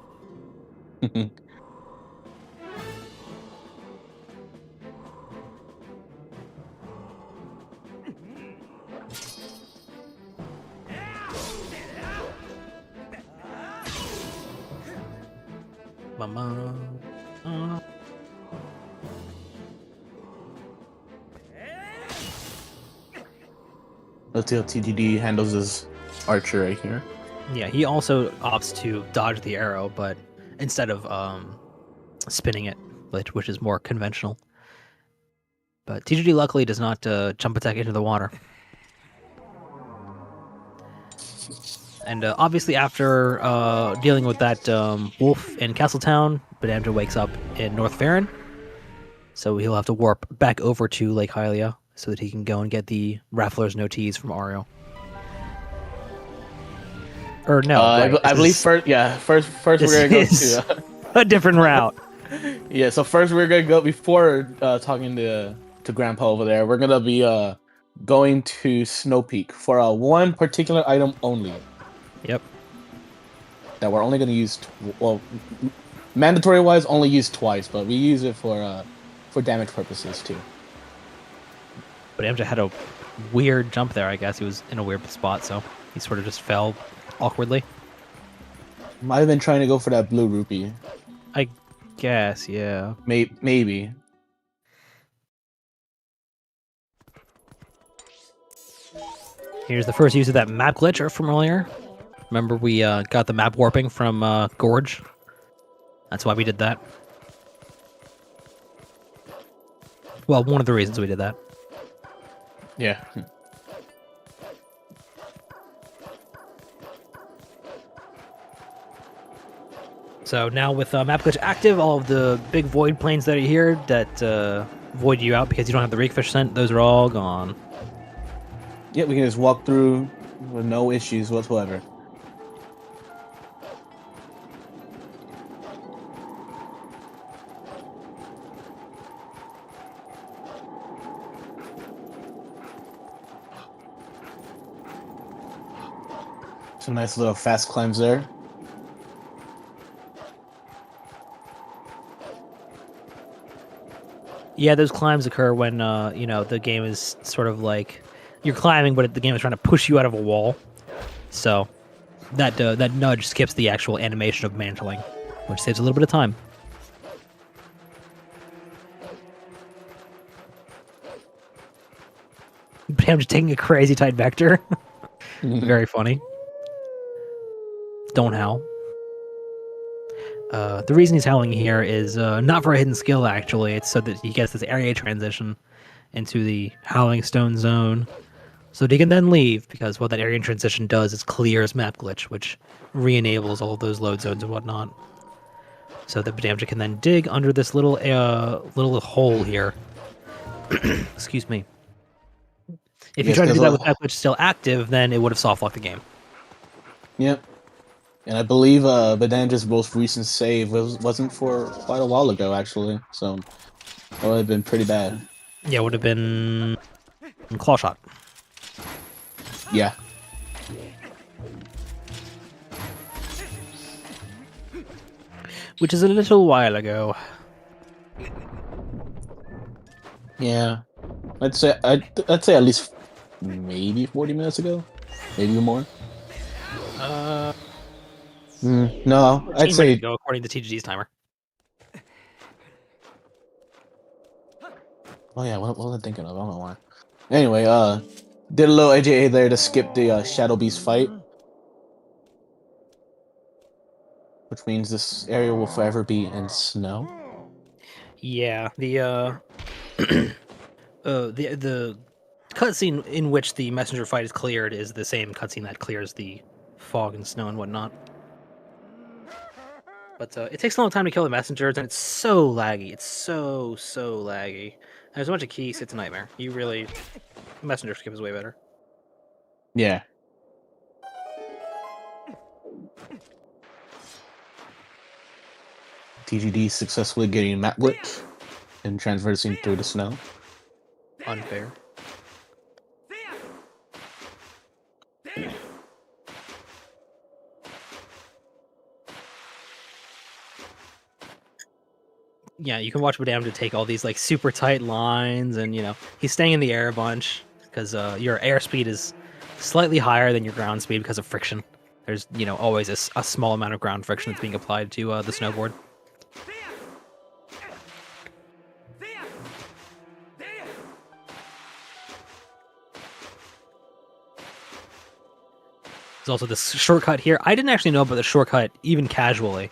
Let's see how TGD handles his archer right here. Yeah, he also opts to dodge the arrow, but instead of spinning it, which is more conventional. But TGD luckily does not jump attack into the water. And obviously after dealing with that wolf in Castletown, bdamja wakes up in North Faron. So he'll have to warp back over to Lake Hylia so that he can go and get the Raffler's No Teas from Ario. Or no, right. I believe first we're gonna go to a different route. Yeah, so first we're gonna go, before talking to Grandpa over there, we're gonna be going to Snow Peak for one particular item only. Yep. That we're only gonna use, mandatory wise only use twice, but we use it for damage purposes too. But bdamja had a weird jump there. I guess he was in a weird spot, so he sort of just fell awkwardly. Might have been trying to go for that blue rupee. I guess, yeah. Maybe. Here's the first use of that map glitch from earlier. Remember we got the map warping from Gorge? That's why we did that. Well, one of the reasons we did that. Yeah. So now with map glitch active, all of the big void planes that are here that void you out because you don't have the rakefish scent, those are all gone. Yeah, we can just walk through with no issues whatsoever. Some nice little fast climbs there. Yeah, those climbs occur when you know, the game is sort of like you're climbing, but the game is trying to push you out of a wall. So that that nudge skips the actual animation of mantling, which saves a little bit of time. I'm just taking a crazy tight vector. Very funny. Don't howl. The reason he's howling here is not for a hidden skill, actually. It's so that he gets this area transition into the Howling Stone Zone, so that he can then leave, because what that area transition does is clears map glitch, which re-enables all of those load zones and whatnot. So that bdamja can then dig under this little hole here. Excuse me. If you Yes, try to do there's that a- with map glitch still active, then it would have soft locked the game. Yep. And I believe bdamja's most recent save wasn't for quite a while ago, actually. So that would have been pretty bad. Yeah, it would have been claw shot. Yeah. Which is a little while ago. Yeah. I'd say at least maybe 40 minutes ago, maybe more. No, I'd 15 say minutes ago, according to TGG's timer. Oh yeah, what was I thinking of? I don't know why. Anyway, did a little AJA there to skip the Shadow Beast fight, which means this area will forever be in snow. Yeah, the cutscene in which the messenger fight is cleared is the same cutscene that clears the fog and snow and whatnot. But it takes a long time to kill the messengers, and it's so laggy. It's so laggy. And there's a bunch of keys. It's a nightmare. You really, messenger skip is way better. Yeah. TGD successfully getting map glitch and traversing through the snow. Unfair. Yeah, you can watch bdamja take all these like super tight lines, and you know he's staying in the air a bunch because your airspeed is slightly higher than your ground speed because of friction. There's always a small amount of ground friction that's being applied to the snowboard. There's also this shortcut here. I didn't actually know about the shortcut even casually.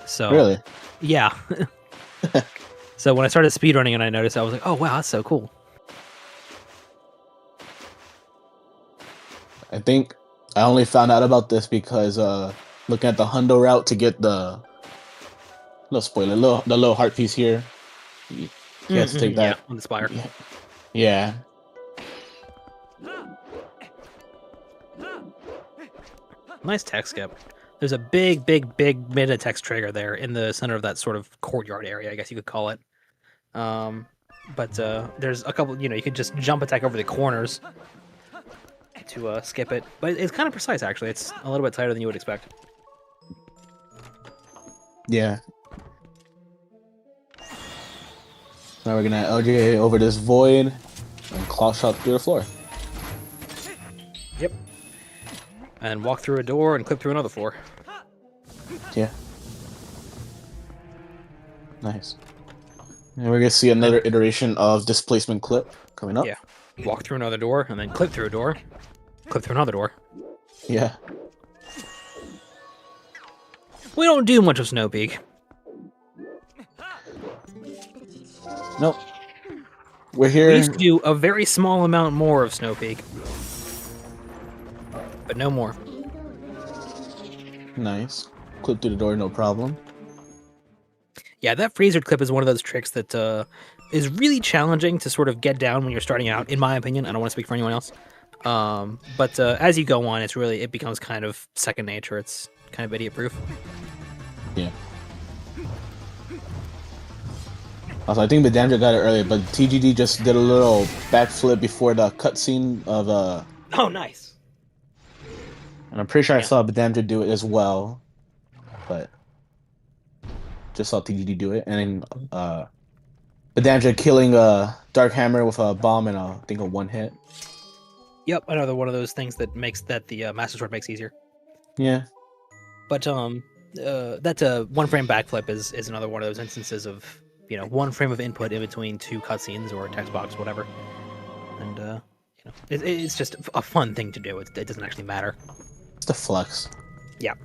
So Really? yeah. So when I started speedrunning and I noticed, I was like, oh wow, that's so cool. I think I only found out about this because looking at the Hundo route to get the little spoiler, the little heart piece here. You have to take that. Yeah, on the spire. Yeah. Nice tech skip. There's a big meta-text trigger there in the center of that sort of courtyard area, I guess you could call it. But there's a couple, you could just jump attack over the corners to skip it. But it's kind of precise, actually. It's a little bit tighter than you would expect. Yeah. Now we're gonna LJ over this void and claw shot through the floor. Yep. And walk through a door and clip through another floor. Yeah. Nice. And we're gonna see another iteration of displacement clip coming up. Yeah. Walk through another door and then clip through a door. Clip through another door. Yeah. We don't do much of Snow Peak. Nope. We're here. We used to do a very small amount more of Snow Peak. But no more. Nice. Clip through the door, no problem. Yeah, that freezer clip is one of those tricks that is really challenging to sort of get down when you're starting out, in my opinion. I don't want to speak for anyone else. But as you go on, it becomes kind of second nature. It's kind of idiot-proof. Yeah. Also, I think bdamja got it earlier, but TGD just did a little backflip before the cutscene of Oh, nice. And I'm pretty sure I Yeah. saw bdamja do it as well, but just saw TGD do it. And then bdamja killing a Dark Hammer with a bomb and I think a one hit. Yep, another one of those things that makes that the Master Sword makes easier. Yeah. But that's a one frame backflip is another one of those instances of one frame of input in between two cutscenes or text box, whatever. And it's just a fun thing to do. It doesn't actually matter. It's the flex. Yeah.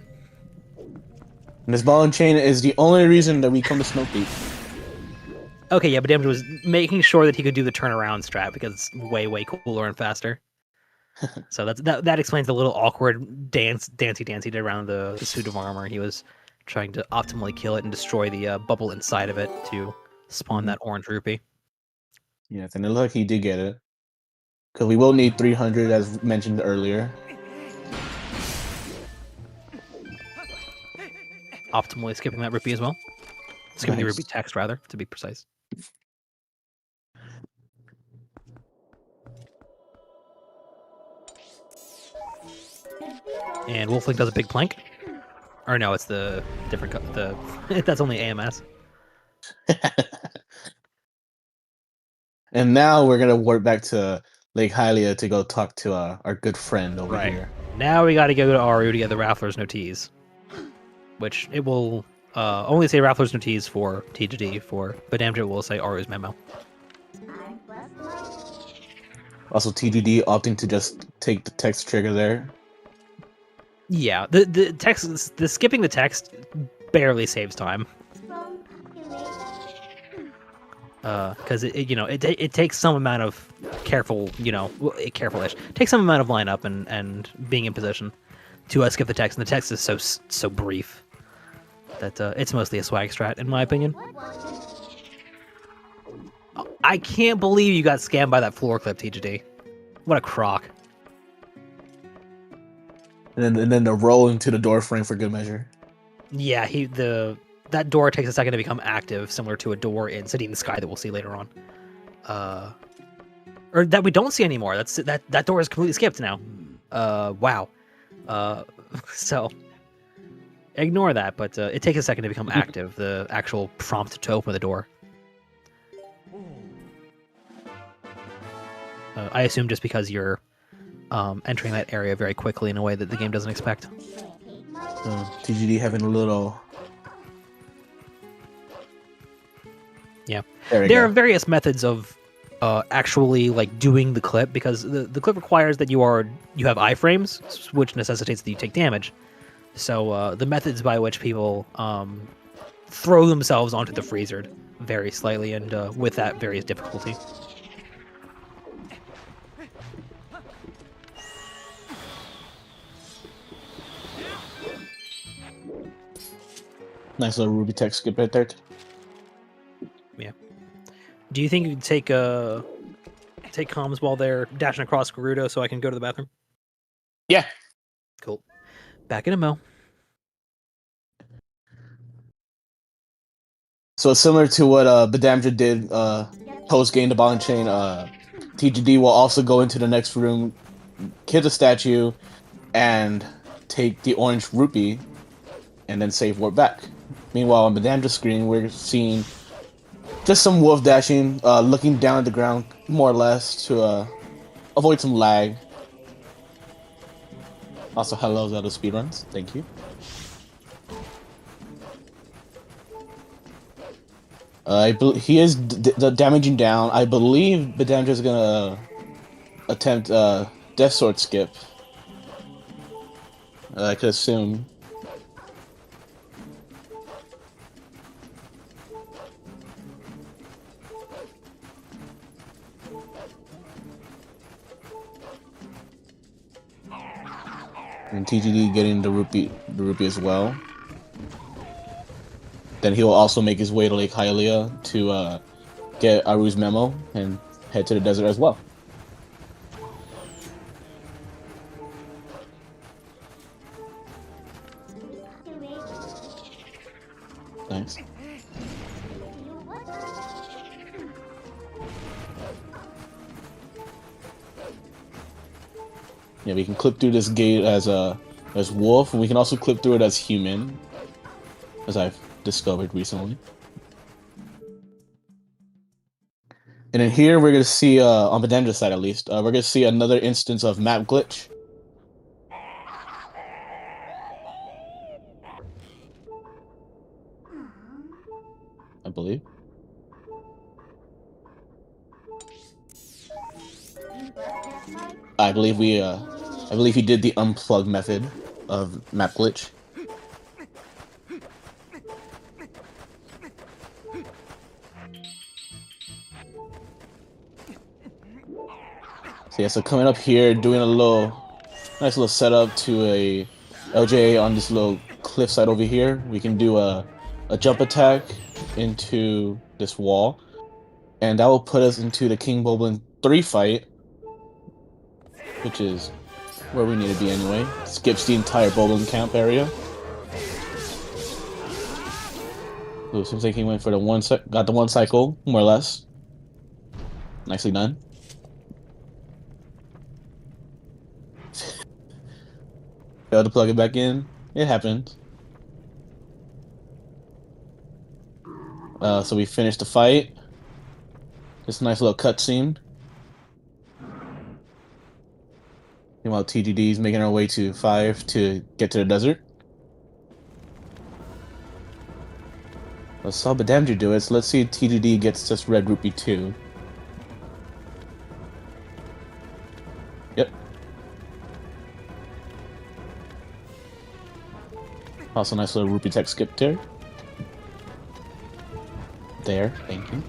And this ball and chain is the only reason that we come to Snow Peak. Okay, yeah, but Damage was making sure that he could do the turnaround strat because it's way cooler and faster. So that explains the little awkward dancy around the suit of armor. He was trying to optimally kill it and destroy the bubble inside of it to spawn that orange rupee. Yes, and it looked like he did get it. Because we will need 300 as mentioned earlier. Optimally skipping that rupee as well. Skipping the Nice. rupee text, rather, to be precise. And Wolflink does a big plank. Or no, it's the different that's only AMS. And now we're gonna warp back to Lake Hylia to go talk to our good friend over Right. here. Now we got to go to Aru to get the Raffler's No Teas, which it will only say Raffler's No Teas for TGD. For bdamja, it will say Aru's memo. Also, TGD opting to just take the text trigger there. Yeah, the text, the skipping the text barely saves time. Because it takes some amount of careful-ish. Takes some amount of lineup and being in position to skip the text, and the text is so brief that it's mostly a swag strat, in my opinion. I can't believe you got scammed by that floor clip, TGD. What a crock. And then the roll into the door frame for good measure. Yeah, that door takes a second to become active, similar to a door in City in the Sky that we'll see later on. Or that we don't see anymore. That door is completely skipped now. Wow. So ignore that, but it takes a second to become active, the actual prompt to open the door. I assume just because you're entering that area very quickly in a way that the game doesn't expect. TGD having a little... Yeah. There are various methods of actually doing the clip, because the clip requires that you have iframes, which necessitates that you take damage. So the methods by which people throw themselves onto the freezer vary slightly, and with that varies difficulty. Nice little Ruby text skip right there. Yeah. Do you think you could take comms while they're dashing across Gerudo so I can go to the bathroom? Yeah. Cool. Back in a mo. So similar to what bdamja did post game the ball and chain, TGD will also go into the next room, kill the statue, and take the orange rupee, and then save warp back. Meanwhile, on bdamja's screen, we're seeing just some wolf dashing, looking down at the ground, more or less, to avoid some lag. Also, hello, ZeldaSpeedRuns. Thank you. He is damaging down. I believe bdamja is gonna attempt Death Sword skip. I could assume. And TGD getting the rupee as well. Then he will also make his way to Lake Hylia to get Aru's memo and head to the desert as well. Thanks. Yeah, we can clip through this gate as as wolf, and we can also clip through it as human, as I've discovered recently. And then here we're gonna see, on bdamja side at least, we're gonna see another instance of map glitch. I believe. I believe he did the unplug method of map glitch. So yeah, so coming up here, doing a nice little setup to a LJ on this little cliffside over here. We can do a jump attack into this wall, and that will put us into the King Boblin 3 fight, which is where we need to be anyway. Skips the entire Boblin camp area. So it seems like he went for got the one cycle, more or less. Nicely done. Failed to plug it back in. It happens. So we finished the fight. Just a nice little cutscene. Meanwhile, TGD is making our way to 5 to get to the desert. I saw bdamja do it, so let's see if TGD gets this red rupee too. Yep. Also, nice little rupee tech skip there. There, thank you.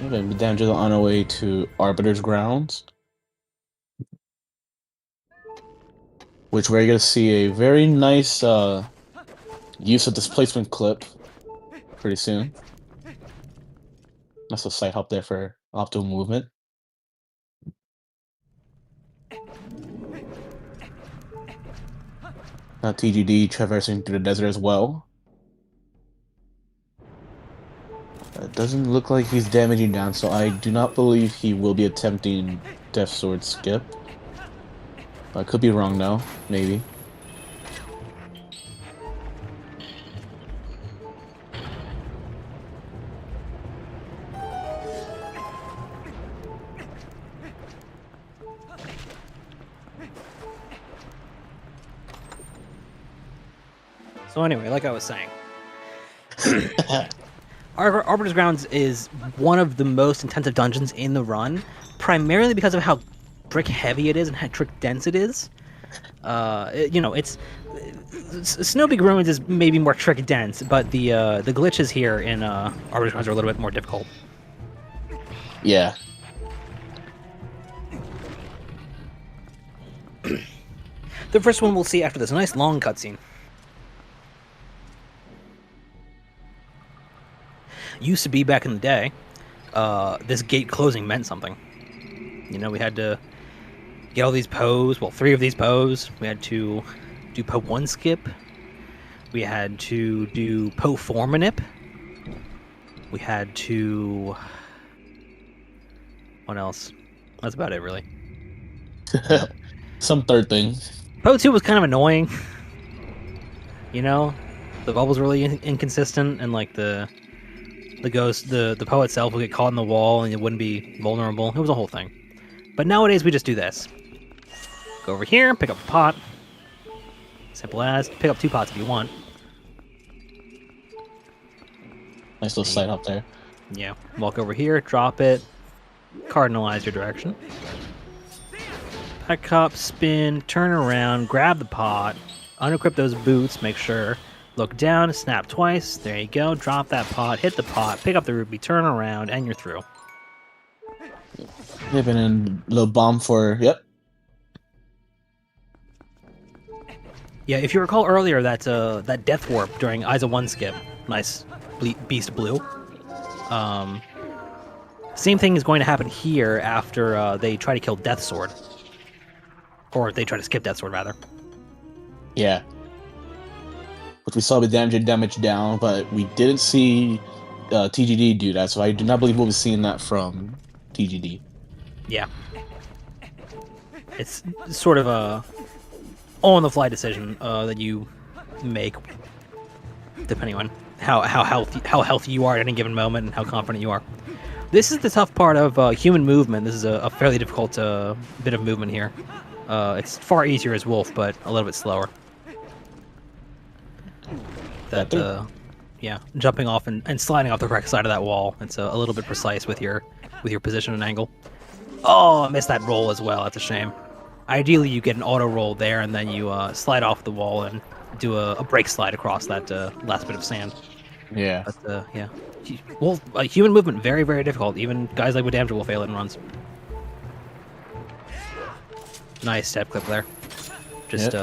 Okay, bdamja on our way to Arbiter's Grounds, which we're gonna see a very nice use of displacement clip pretty soon. Nice little side hop there for optimal movement. Now TGD traversing through the desert as well. It doesn't look like he's damaging down, so I do not believe he will be attempting Death Sword skip. I could be wrong though, maybe. So anyway, like I was saying, Arbiter's Grounds is one of the most intensive dungeons in the run, primarily because of how brick heavy it is and how trick dense it is. Snowpeak Ruins is maybe more trick dense, but the glitches here in Arbiter's Grounds are a little bit more difficult. Yeah. The first one we'll see after this nice long cutscene. Used to be back in the day, this gate closing meant something. You know, we had to get all these pos, well, 3 of these pos. We had to do po 1 skip. We had to do po 4 manip. We had to... What else? That's about it, really. Some third thing. Po 2 was kind of annoying. You know? The bubbles were really inconsistent, and like the ghost, the Poe itself would get caught in the wall and it wouldn't be vulnerable. It was a whole thing. But nowadays we just do this. Go over here, pick up a pot. Simple as. Pick up 2 pots if you want. Nice little side hop there. Yeah. Walk over here, drop it, cardinalize your direction. Pick up, spin, turn around, grab the pot, unequip those boots, make sure. Look down, snap twice, there you go, drop that pot, hit the pot, pick up the rupee, turn around, and you're through. Yep, and then a little bomb for, yep. Yeah, if you recall earlier that death warp during Isa 1 skip, nice beast blue. Same thing is going to happen here after they try to kill Death Sword. Or they try to skip Death Sword, rather. Yeah. Which we saw with damage down, but we didn't see TGD do that, so I do not believe we'll be seeing that from TGD. Yeah. It's sort of a on-the-fly decision that you make, depending on how healthy you are at any given moment and how confident you are. This is the tough part of human movement. This is a fairly difficult bit of movement here. It's far easier as Wolf, but a little bit slower. Yeah, jumping off and sliding off the correct side of that wall. It's a little bit precise with your position and angle. Oh, I missed that roll as well. That's a shame. Ideally, you get an auto roll there, and then you slide off the wall and do a brake slide across that last bit of sand. Yeah. But yeah, well, human movement very, very difficult. Even guys like bdamja will fail it in runs. Nice step clip there. Just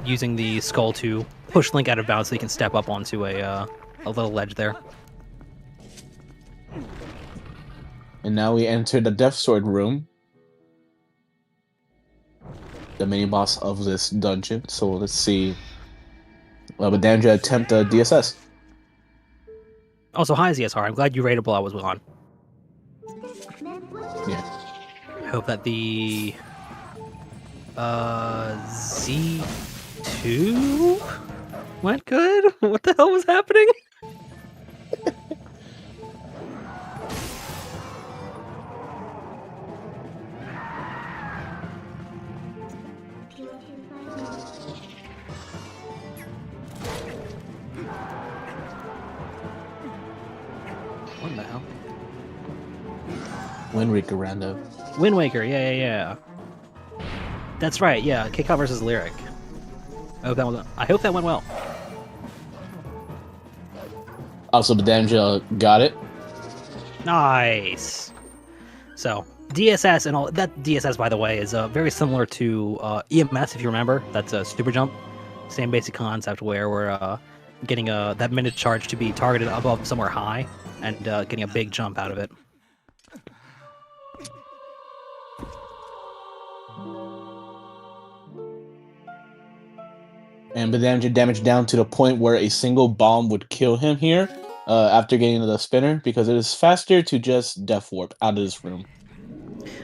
using the skull to push Link out of bounds so he can step up onto a little ledge there. And now we enter the Death Sword room, the mini boss of this dungeon. So let's see. bdamja attempt a DSS. Also, hi ZSR. I'm glad you rated while I was on. Yeah. I hope that the Z2 went good. What the hell was happening? What the hell? Wind Waker rando. Wind Waker, yeah. That's right, yeah. Kickoff versus Lyric. I hope that went well. Also, bdamja got it. Nice. So DSS and all that. DSS, by the way, is very similar to EMS, if you remember. That's a super jump. Same basic concept where we're getting that minute charge to be targeted above somewhere high and getting a big jump out of it. And bdamja damage down to the point where a single bomb would kill him here after getting the spinner, because it is faster to just Death Warp out of this room.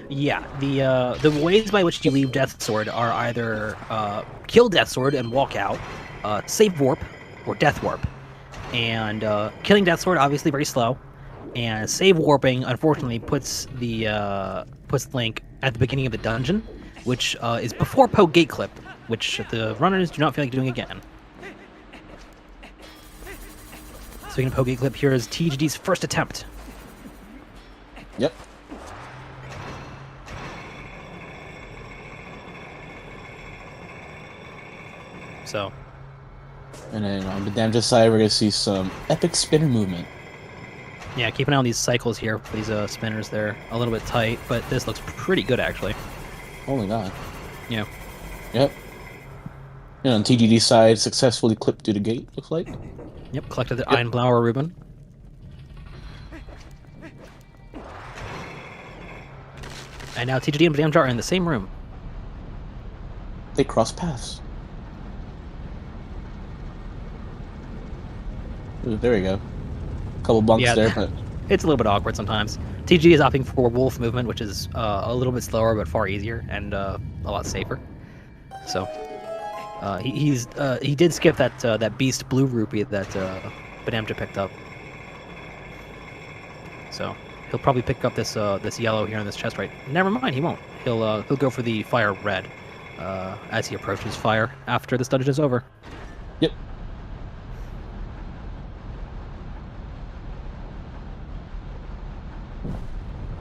Yeah, the ways by which you leave Death Sword are either kill Death Sword and walk out, save warp, or Death Warp. And killing Death Sword obviously very slow, and save warping unfortunately puts Link at the beginning of the dungeon, which is before Poke Gate Clip, which the runners do not feel like doing again. Speaking of Poke Gate Clip, here is TGD's first attempt. Yep. So. And then on bdamja's side, we're gonna see some epic spinner movement. Yeah, keep an eye on these cycles here. These spinners, they're a little bit tight, but this looks pretty good actually. Oh my god. Yeah. Yep. And on TGD's side, successfully clipped through the gate, looks like. Yep, collected the Einblauer Ruben. And now TGD and bdamja are in the same room. They cross paths. Ooh, there we go. Couple bunks there, but it's a little bit awkward sometimes. TG is opting for Wolf movement, which is a little bit slower but far easier and a lot safer. So he did skip that beast blue rupee that bdamja picked up. So he'll probably pick up this yellow here in this chest right. Never mind, he won't. He'll go for the fire red as he approaches fire after this dungeon is over. Yep.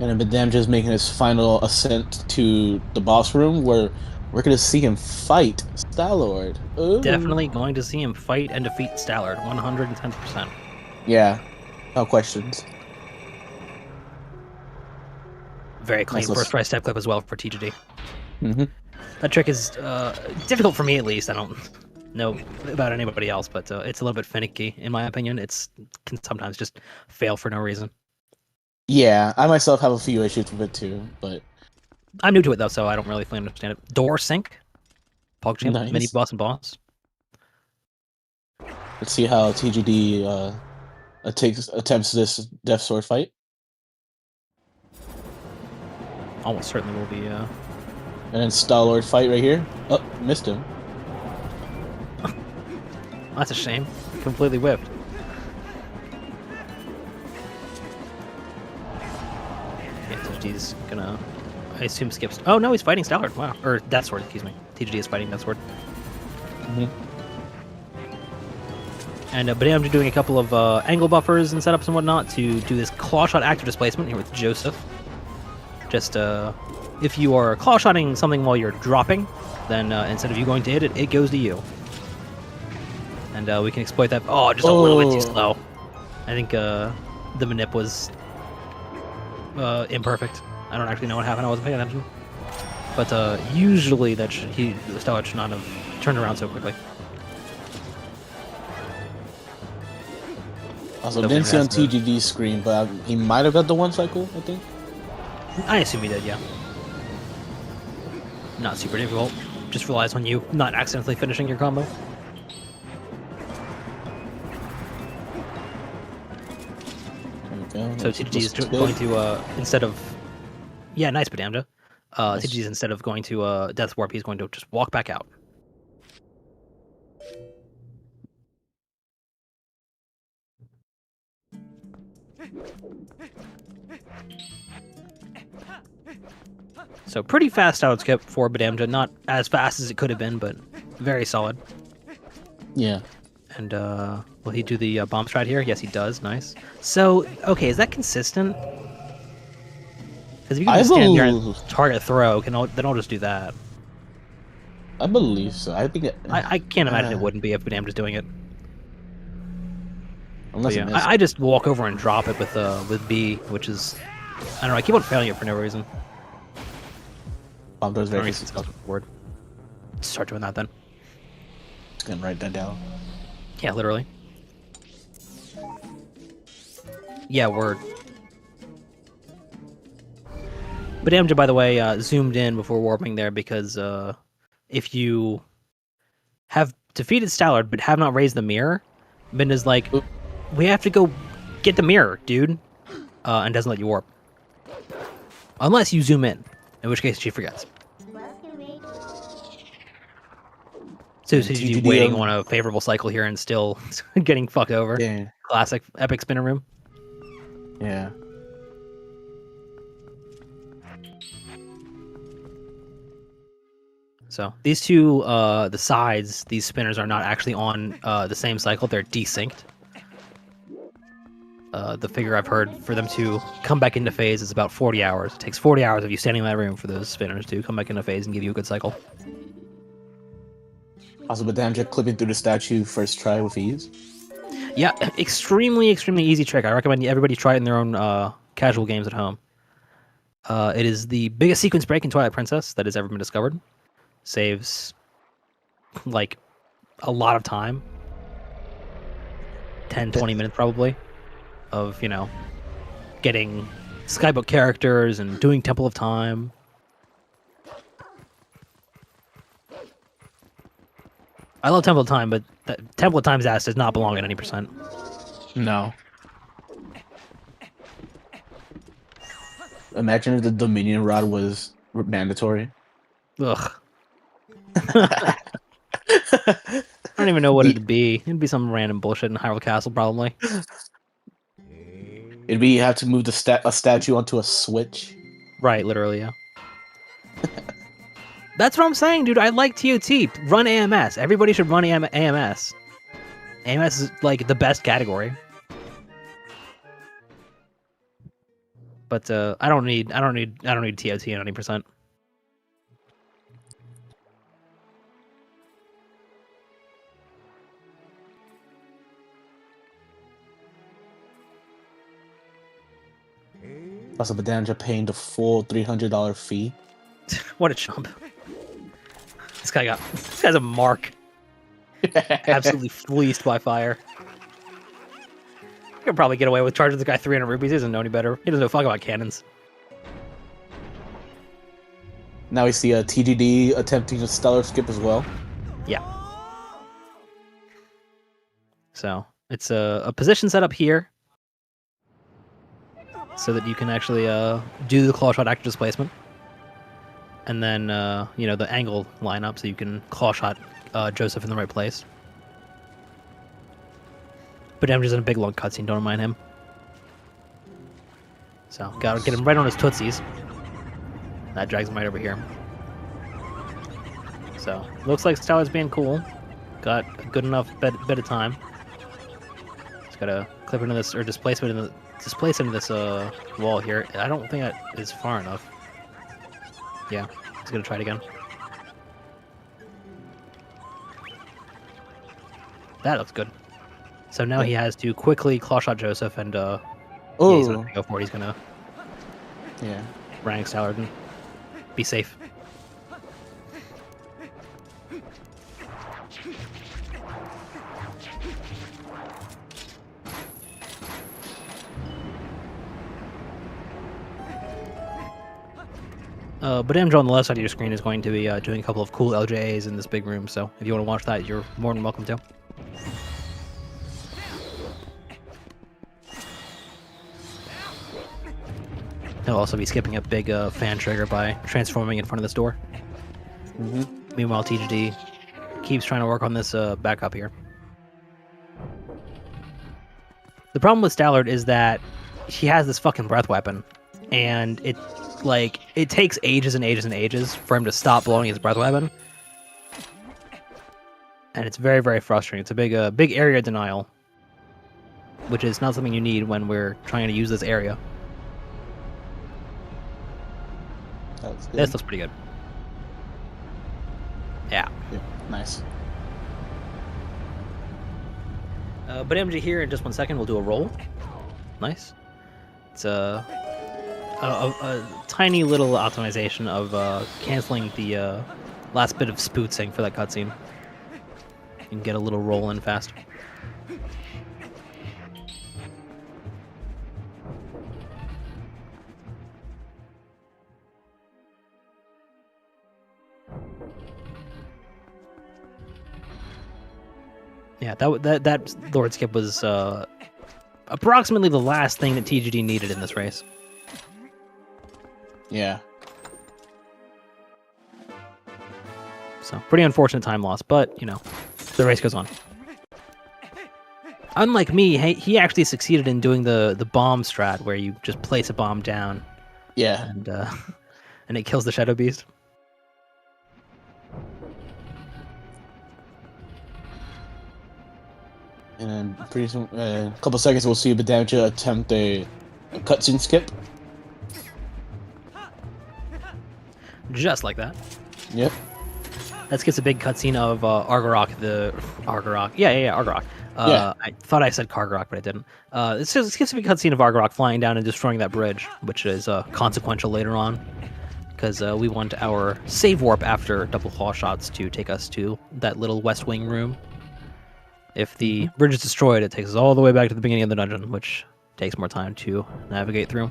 And then bdamja's making his final ascent to the boss room, where we're gonna see him fight Star-Lord. Ooh. Definitely going to see him fight and defeat Star-Lord, 110%. Yeah, no questions. Very clean first try step clip as well for TGD. Mm-hmm. That trick is difficult for me at least. I don't know about anybody else, but it's a little bit finicky in my opinion. It can sometimes just fail for no reason. Yeah, I myself have a few issues with it too, but I'm new to it though, so I don't really fully understand it. Door sync, Pog Champ, nice. mini boss and boss. Let's see how TGD attempts this Death Sword fight. almost certainly will be. And then Star-Lord fight right here. Oh, missed him. That's a shame. Completely whipped. Yeah, TGD's gonna, I assume, skips. Oh no, he's fighting Star-Lord. Wow, or Death Sword. Excuse me. TGD is fighting Death Sword. And bdamja doing a couple of angle buffers and setups and whatnot to do this claw shot active displacement here with Joseph. Just if you are claw shotting something while you're dropping, then instead of you going to hit it, it goes to you. And we can exploit that. Oh, just a little bit too slow. I think the manip was imperfect. I don't actually know what happened. I wasn't paying attention. But usually the Star-Lord should not have turned around so quickly. Also, didn't see on TGD's screen, but he might have got the one cycle, I think. I assume he did, yeah. Not super difficult. Just relies on you not accidentally finishing your combo. So TGD is going to, instead of... Yeah, nice bdamja. TGD is instead of going to Death Warp, he's going to just walk back out. So pretty fast out skip for bdamja. Not as fast as it could have been, but very solid. Yeah. And will he do the bomb stride here? Yes, he does. Nice. So, okay, is that consistent? Because if you can just stand there and target throw, then I'll just do that. I believe so. I think I can't imagine it wouldn't be if bdamja's doing it. Unless yeah, I just walk over and drop it with B, which is, I don't know. I keep on failing it for no reason. Bomb throws very word. Start doing that then. Just gonna write that down. Yeah, literally. Yeah, word. bdamja, by the way, zoomed in before warping there because if you have defeated Star-Lord but have not raised the mirror, Ben is like, we have to go get the mirror, dude, and doesn't let you warp. Unless you zoom in which case she forgets. So TGD waiting on a favorable cycle here and still getting fucked over. Yeah. Classic epic spinner room. Yeah. So these two, the sides, these spinners are not actually on the same cycle. They're desynced. The figure I've heard for them to come back into phase is about 40 hours. It takes 40 hours of you standing in that room for those spinners to come back into phase and give you a good cycle. Also, bdamja clipping through the statue first try with ease. Yeah, extremely easy trick. I recommend everybody try it in their own casual games at home. It is the biggest sequence break in Twilight Princess that has ever been discovered. Saves, like, a lot of time. 10, 20 minutes probably. Of, you know, getting Skybook characters and doing Temple of Time. I love Temple of Time, but Temple of Time's ass does not belong at any percent. No. Imagine if the Dominion Rod was mandatory. Ugh. I don't even know what it'd be. It'd be some random bullshit in Hyrule Castle, probably. It'd be you have to move a statue onto a switch. Right, literally, yeah. That's what I'm saying, dude. I like TOT. Run AMS. Everybody should run AMS. AMS is like the best category. But I don't need TOT on any percent. Also, bdamja paying the full $300 fee. What a chump. This guy's a mark. Absolutely fleeced by fire. You could probably get away with charging this guy 300 rupees. He doesn't know any better. He doesn't know fuck about cannons. Now we see a TGD attempting a stellar skip as well. Yeah. So it's a position set up here, so that you can actually do the claw shot active displacement. and then you know, the angle line up so you can claw shot Joseph in the right place. But I'm just in a big long cutscene. Don't mind him. So gotta get him right on his tootsies. That drags him right over here. So looks like Styler's being cool. Got a good enough bit of time. Just gotta clip into this or displace into this wall here. I don't think that is far enough. Yeah, he's gonna try it again. That looks good. So now he has to quickly claw shot Joseph and yeah, he's not gonna go for it. He's gonna rank Styler and be safe. bdamja on the left side of your screen is going to be doing a couple of cool LJAs in this big room, so if you want to watch that, you're more than welcome to. He'll also be skipping a big fan trigger by transforming in front of this door. Meanwhile, TGD keeps trying to work on this backup here. The problem with Stallard is that he has this fucking breath weapon, and it takes ages and ages and ages for him to stop blowing his breath weapon, and it's very, very frustrating. It's a big area denial, which is not something you need when we're trying to use this area. This looks pretty good. Yeah. Nice. bdamja here in just 1 second. We'll do a roll. Nice. It's a tiny little optimization of canceling the last bit of spootsing for that cutscene. You can get a little roll in fast. Yeah, that Lord Skip was approximately the last thing that TGD needed in this race. Yeah. So, pretty unfortunate time loss, but, you know, the race goes on. Unlike me, he actually succeeded in doing the bomb strat, where you just place a bomb down. Yeah. And it kills the Shadow Beast. And then pretty soon, a couple seconds, we'll see bdamja attempt a cutscene skip. Just like that. Yep. That skips a big cutscene of Argarok, Argarok. Yeah, Argarok. I thought I said Kargarok, but I didn't. It skips a big cutscene of Argarok flying down and destroying that bridge, which is consequential later on, because we want our save warp after double claw shots to take us to that little West Wing room. If the bridge is destroyed, it takes us all the way back to the beginning of the dungeon, which takes more time to navigate through.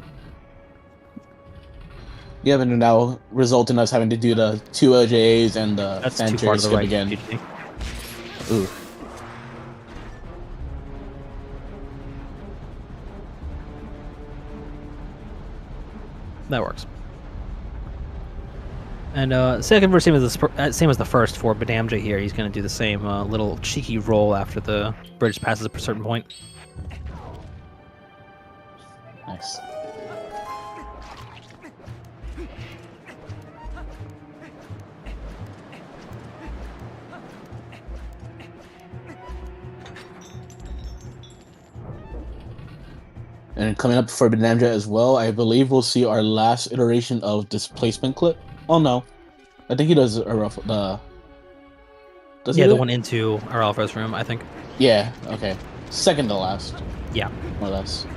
Yeah, but now result in us having to do the 2 LJAs and the fan trigger skip again. Ooh. That works. And second verse same as the first for bdamja here. He's going to do the same little cheeky roll after the bridge passes a certain point. Nice. And coming up for bdamja as well, I believe we'll see our last iteration of displacement clip. Oh no, I think he does the. Does yeah, he the do one it? into our Alpha's room, I think. Yeah. Okay. Second to last. Yeah. More or less.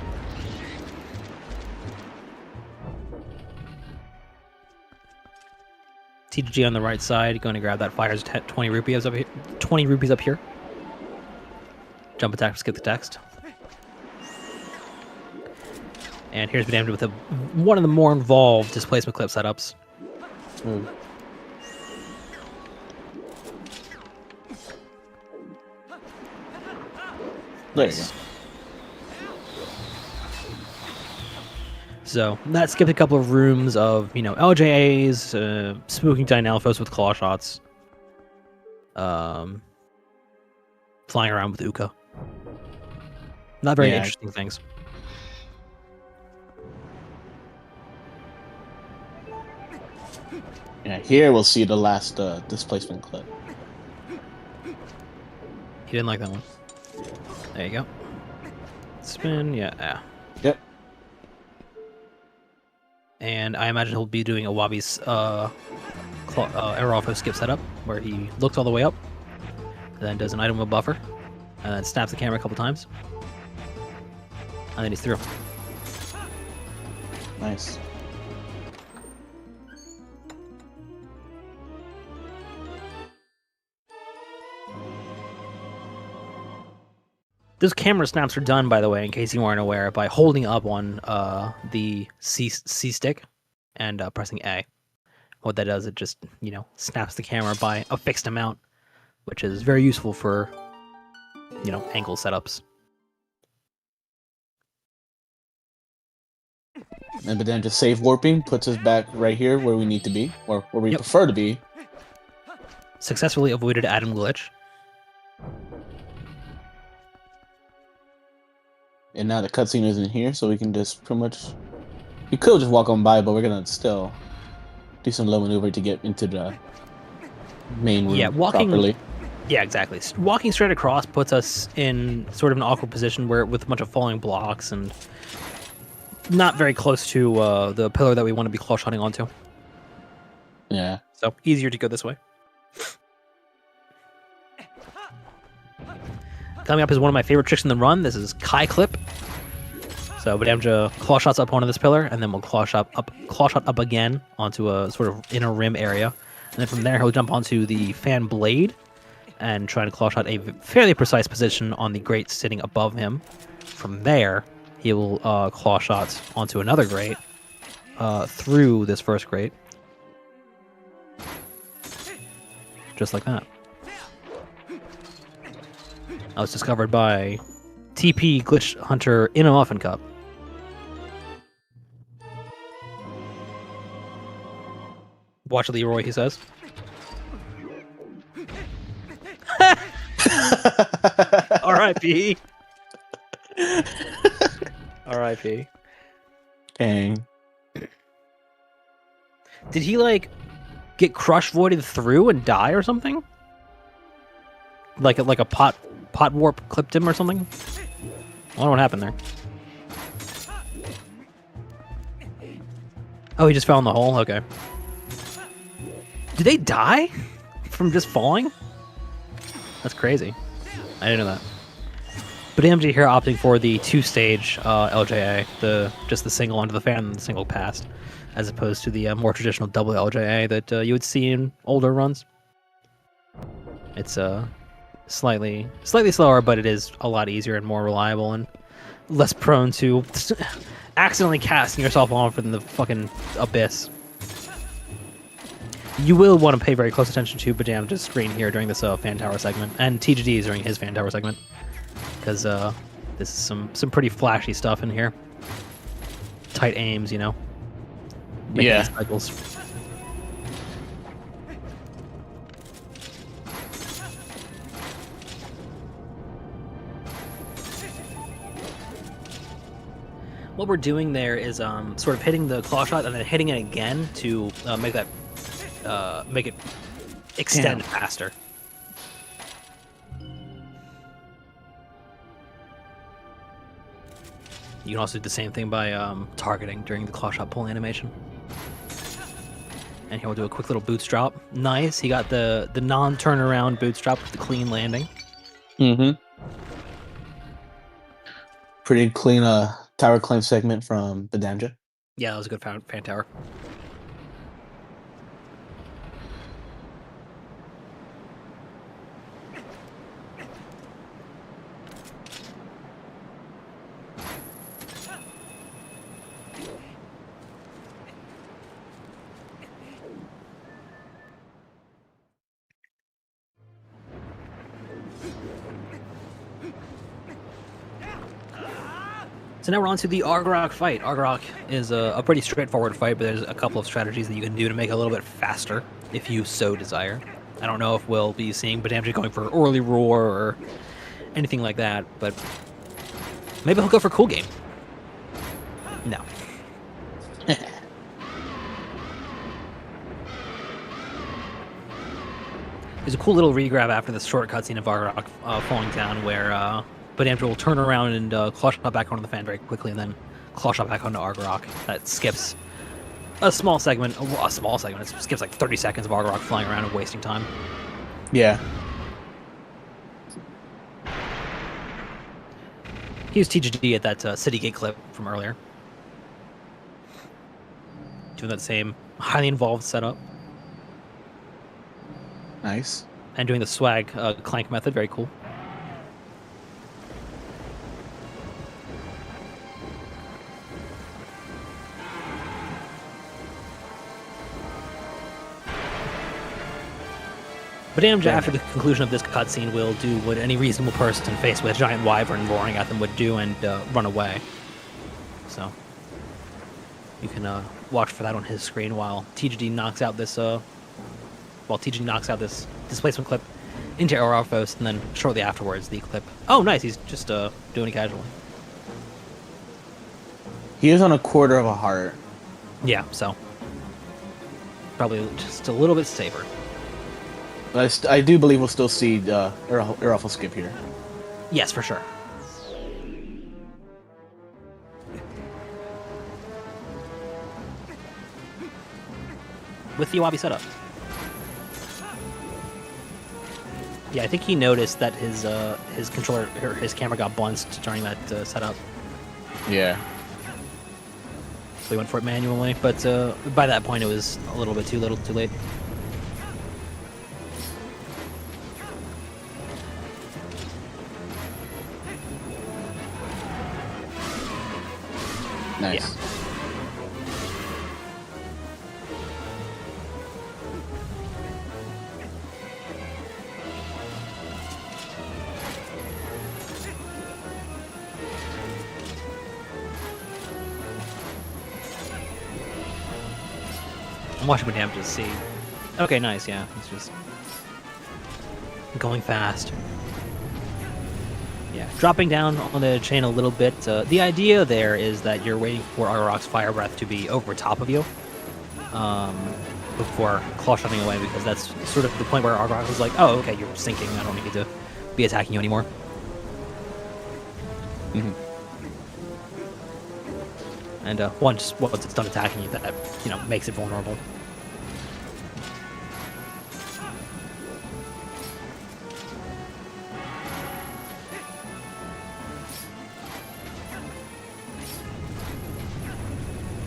TGG on the right side, going to grab that fire's 20 rupees up here. 20 rupees up here. Jump attack to skip the text. And here's bdamja with one of the more involved displacement clip setups. Ooh. There you go. So that skipped a couple of rooms of, LJAs, spooking Dynalphos with claw shots, flying around with Uka. Not very interesting things. Yeah, here we'll see the last displacement clip. He didn't like that one. There you go. Spin, yeah. Yep. And I imagine he'll be doing a Wabi's Aerofo skip setup, where he looks all the way up, then does an item with buffer, and then snaps the camera a couple times, and then he's through. Nice. Those camera snaps are done, by the way, in case you weren't aware, by holding up on the C stick and pressing A. What that does, it just, snaps the camera by a fixed amount, which is very useful for, angle setups. And but then just save warping puts us back right here where we need to be, or where we prefer to be. Successfully avoided Adam glitch. And now the cutscene isn't here, so we can just pretty much... We could just walk on by, but we're gonna still do some low maneuver to get into the main room properly. Yeah, exactly. Walking straight across puts us in sort of an awkward position where with a bunch of falling blocks and not very close to the pillar that we want to be claw shotting onto. Yeah. So easier to go this way. Coming up is one of my favorite tricks in the run. This is Kai Clip. So bdamja claw shots up onto this pillar, and then we'll claw shot up again onto a sort of inner rim area. And then from there, he'll jump onto the fan blade and try to claw shot a fairly precise position on the grate sitting above him. From there, he will claw shots onto another grate through this first grate. Just like that. I was discovered by TP Glitch Hunter in a muffin cup. Watch Leroy, he says. R.I.P. R.I.P. Dang. Did he, get crush voided through and die or something? Like a pot warp clipped him or something? I don't know what happened there. Oh, he just fell in the hole? Okay. Did they die from just falling? That's crazy. I didn't know that. But bdamja here opting for the two-stage LJA, just the single onto the fan and the single past, as opposed to the more traditional double LJA that you would see in older runs. It's slightly slower, but it is a lot easier and more reliable and less prone to accidentally casting yourself off in the fucking abyss. You will want to pay very close attention to bdamja's screen here during this fan tower segment, and TGD's during his fan tower segment, because this is some pretty flashy stuff in here. Tight aims, making cycles. What we're doing there is sort of hitting the claw shot and then hitting it again to make it extend faster. You can also do the same thing by targeting during the claw shot pull animation. And here we'll do a quick little boots drop. Nice, he got the non-turnaround boots drop with the clean landing. Mm-hmm. Pretty clean tower climb segment from bdamja. Yeah, that was a good fan tower. So now we're on to the Argrok fight. Argrok is a pretty straightforward fight, but there's a couple of strategies that you can do to make it a little bit faster, if you so desire. I don't know if we'll be seeing bdamja going for early roar or anything like that, but maybe he'll go for cool game. No. There's a cool little regrab after this short cutscene of Argrok falling down where bdamja will turn around and claw shot back onto the fan very quickly and then claw shot back onto Argrok. That skips a small segment. It skips like 30 seconds of Argrok flying around and wasting time. Yeah. He used TGD at that City Gate clip from earlier. Doing that same highly involved setup. Nice. And doing the swag clank method, very cool. bdamja, after the conclusion of this cutscene, will do what any reasonable person faced with a giant wyvern roaring at them would do and run away. So you can watch for that on his screen while TGD knocks out this displacement clip into Aerophos, and then shortly afterwards the clip. Oh, nice! He's just doing it casually. He is on a quarter of a heart. Yeah, so probably just a little bit safer. I do believe we'll still see Aerophos skip here. Yes, for sure. With the Wabi setup. Yeah, I think he noticed that his controller or his camera got bunched during that setup. Yeah. So he went for it manually, but by that point it was a little bit too late. Nice. Yeah. I'm watching bdamja to see. Okay, nice, yeah. It's just going fast. Yeah, dropping down on the chain a little bit. The idea there is that you're waiting for Argrok's fire breath to be over top of you before claw shotting away, because that's sort of the point where Argrok is like, oh, okay, you're sinking. I don't need to be attacking you anymore. Mm-hmm. And once it's done attacking you, that makes it vulnerable.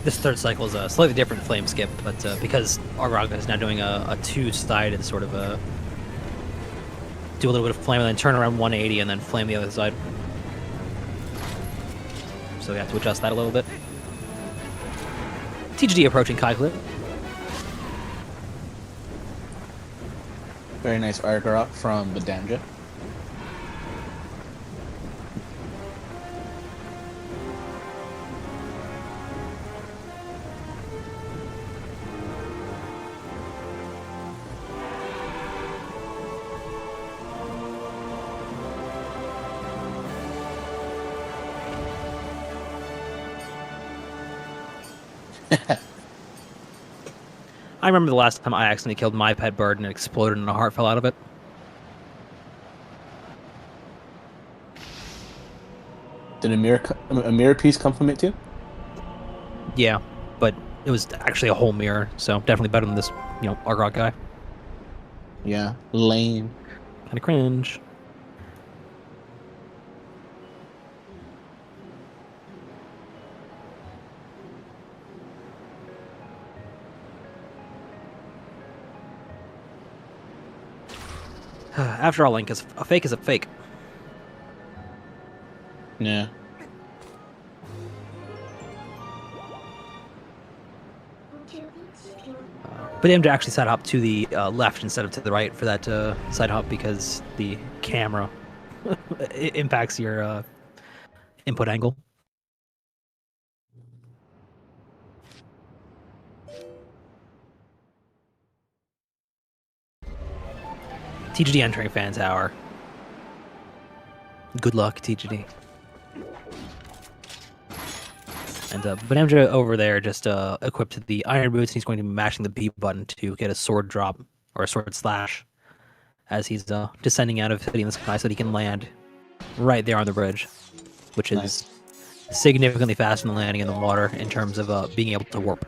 This third cycle is a slightly different flame skip, but because Argrok is now doing a two-sided sort of do a little bit of flame and then turn around 180 and then flame the other side. So we have to adjust that a little bit. TGD approaching Kai clip. Very nice Argrok from bdamja. I remember the last time I accidentally killed my pet bird and it exploded and a heart fell out of it. Did a mirror piece come from it too? Yeah, but it was actually a whole mirror, so definitely better than this, Argrok guy. Yeah, lame. Kind of cringe. After all, Link, a fake is a fake. Yeah. bdamja actually side hop to the left instead of to the right for that side hop because the camera it impacts your input angle. TGD entering fan tower. Good luck, TGD. And bdamja over there just equipped the iron boots. He's going to be mashing the B button to get a sword drop or a sword slash as he's descending out of hitting the sky so that he can land right there on the bridge, which is significantly faster than landing in the water in terms of being able to warp.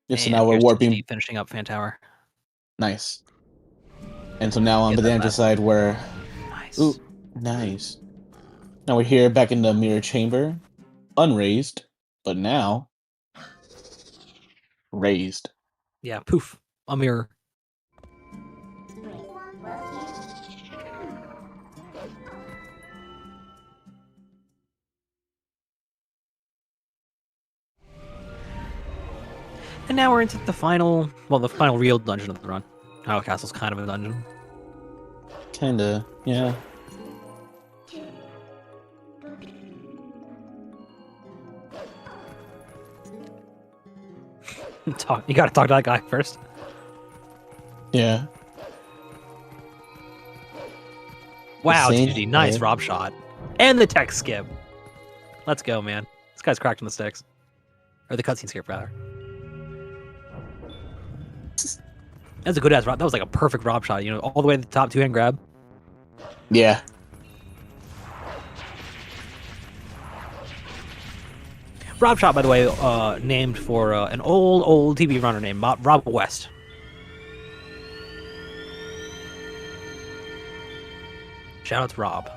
Yeah, so now we're warping. Finishing up fan tower. Nice. And so now on bdamja's side, we're... Nice. Ooh, nice. Now we're here back in the mirror chamber. Unraised, but now... raised. Yeah, poof. A mirror. And now we're into the final real dungeon of the run. Hyrule Castle's kind of a dungeon. Kinda, yeah. You gotta talk to that guy first. Yeah. Wow, TGD, nice Rob shot. And the tech skip. Let's go, man. This guy's cracked on the sticks. Or the cutscene skip, rather. That's a good ass Rob. That was like a perfect Rob shot, you know, all the way to the top, two-hand grab. Yeah. Rob shot, by the way, named for an old TV runner named Rob West. Shout out to Rob.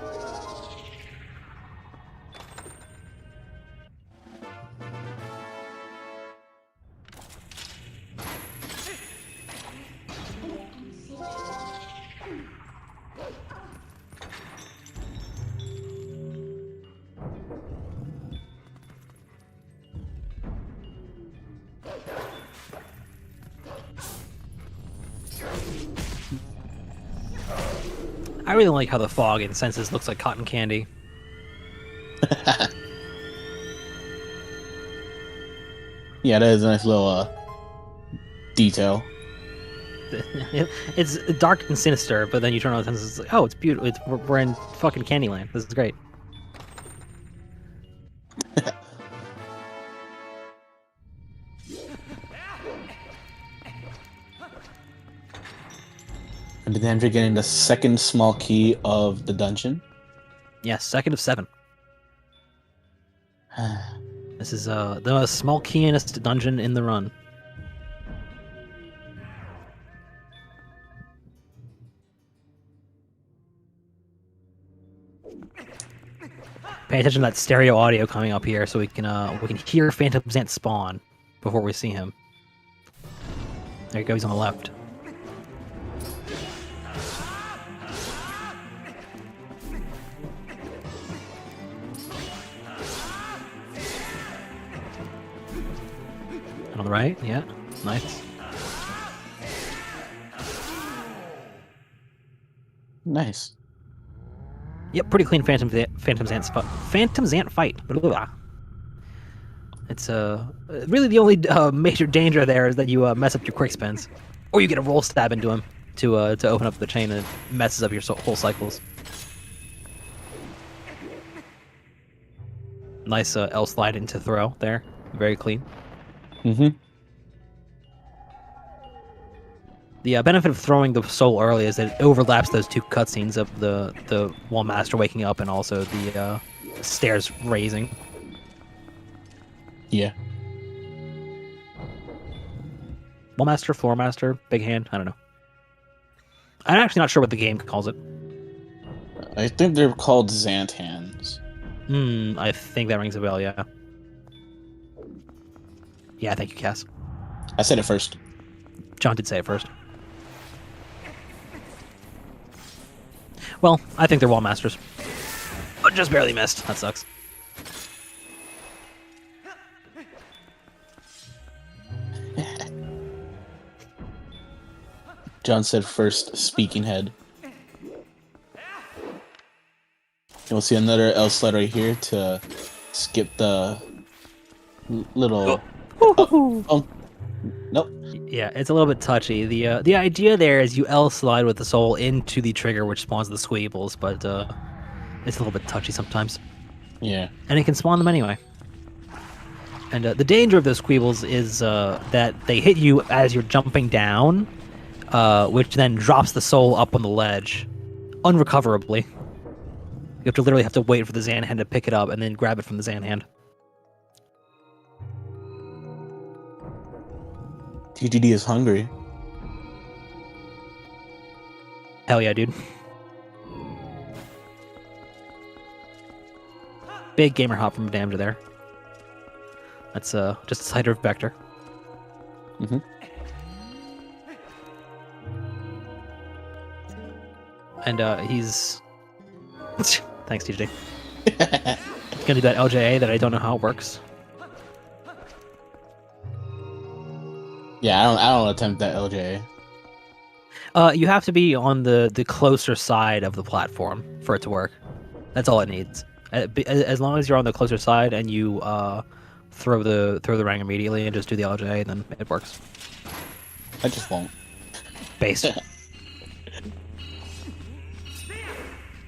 I really like how the fog in Senses looks like cotton candy. Yeah, that is a nice little detail. It's dark and sinister, but then you turn on the Senses, it's like, oh, it's beautiful. We're in fucking Candyland. This is great. And then we're getting the second small key of the dungeon. Yeah, second of 7. This is the small keyinest dungeon in the run. Pay attention to that stereo audio coming up here, so we can hear Phantom Zant spawn before we see him. There he goes, he's on the left. And on the right, yeah, nice. Nice. Yep, pretty clean Phantom Zant fight. Blah, blah, blah. It's really the only major danger there is that you mess up your quick spins, or you get a roll stab into him to open up the chain and it messes up your whole cycles. Nice L slide into throw there, very clean. Mm-hmm. The benefit of throwing the soul early is that it overlaps those two cutscenes of the Wall Master waking up and also the stairs raising. Yeah. Wall Master, Floor Master, Big Hand, I don't know. I'm actually not sure what the game calls it. I think they're called Zant hands. I think that rings a bell, yeah. Yeah, thank you, Cass. I said it first. John did say it first. Well, I think they're Wall Masters. But just barely missed. That sucks. John said first, speaking head. You'll see another L slide right here to skip the little... Oh, nope. Yeah, it's a little bit touchy. The idea there is you L slide with the soul into the trigger, which spawns the squeebles, but it's a little bit touchy sometimes. Yeah. And it can spawn them anyway. And the danger of those squeebles is that they hit you as you're jumping down, which then drops the soul up on the ledge, unrecoverably. You have to wait for the Zan hand to pick it up and then grab it from the Zan hand. TGD is hungry. Hell yeah, dude. Big gamer hop from bdamja there. That's just a slider of Vector. Mm-hmm. And he's... Thanks, TJ. Gonna do that LJA that I don't know how it works. Yeah, I don't attempt that LJ. You have to be on the closer side of the platform for it to work. That's all it needs. As long as you're on the closer side and you throw the rang immediately and just do the LJ, then it works. I just won't. Based.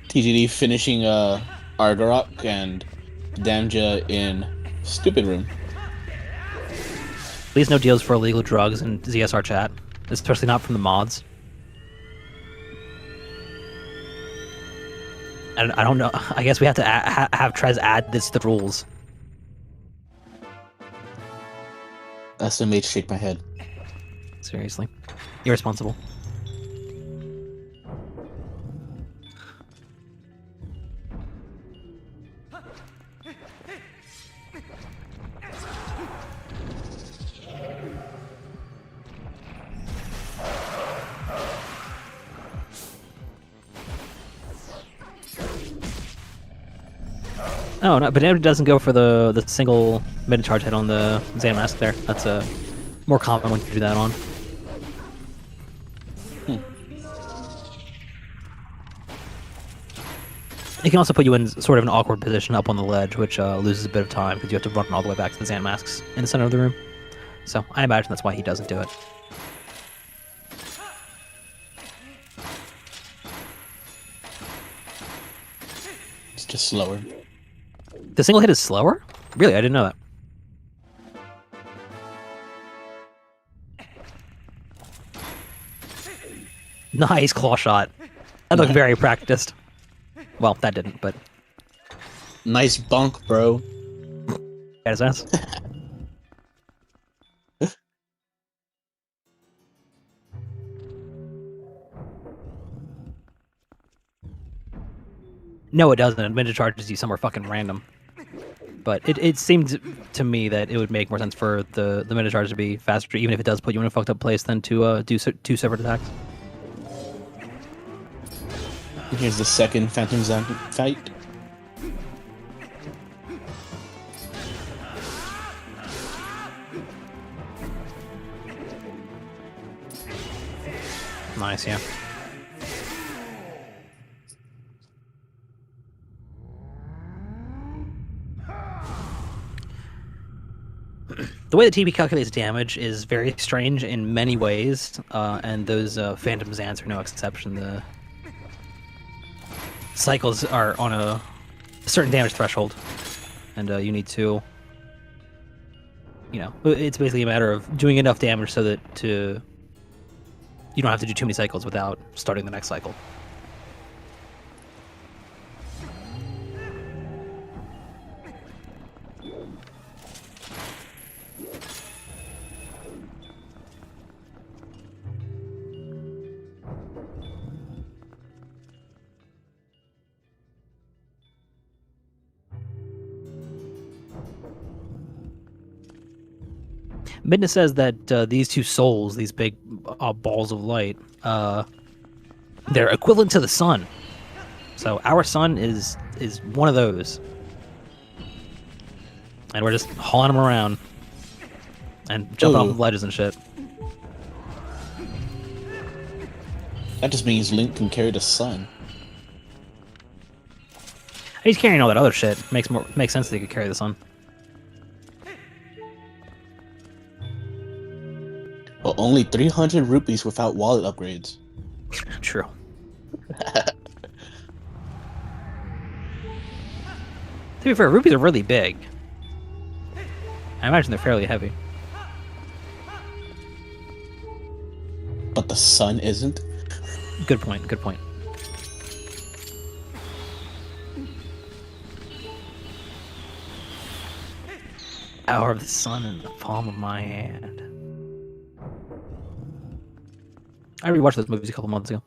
TGD finishing Argarok and bdamja in Stupid Room. Please no deals for illegal drugs in ZSR chat, especially not from the mods. And I don't know. I guess we have to have Trez add this to the rules. SMH shake my head. Seriously. Irresponsible. Oh, no, but it doesn't go for the single mid-charge hit on the Zan Mask there. That's a more common one to do that on. It can also put you in sort of an awkward position up on the ledge, which loses a bit of time because you have to run all the way back to the Zan Masks in the center of the room. So I imagine that's why he doesn't do it. It's just slower. The single hit is slower? Really? I didn't know that. Nice claw shot. That looked very practiced. Well, that didn't, but... Nice bunk, bro. Got his ass. No, it doesn't. Admitted charges you somewhere fucking random. But it seemed to me that it would make more sense for the minute charge to be faster, even if it does put you in a fucked up place, than to do two separate attacks. Here's the second Phantom Zan fight. Nice, yeah. The way that TP calculates damage is very strange in many ways, and those Phantom Zans are no exception. The cycles are on a certain damage threshold, and you need to, you know, it's basically a matter of doing enough damage so that you don't have to do too many cycles without starting the next cycle. Midna says that these two souls, these big balls of light, they're equivalent to the sun. So our sun is one of those. And we're just hauling them around and jumping off the ledges and shit. That just means Link can carry the sun. He's carrying all that other shit. Makes sense that he could carry the sun. Oh, only 300 rupees without wallet upgrades. True. To be fair, rupees are really big. I imagine they're fairly heavy. But the sun isn't. Good point, good point. Power of the sun in the palm of my hand. I rewatched those movies a couple months ago.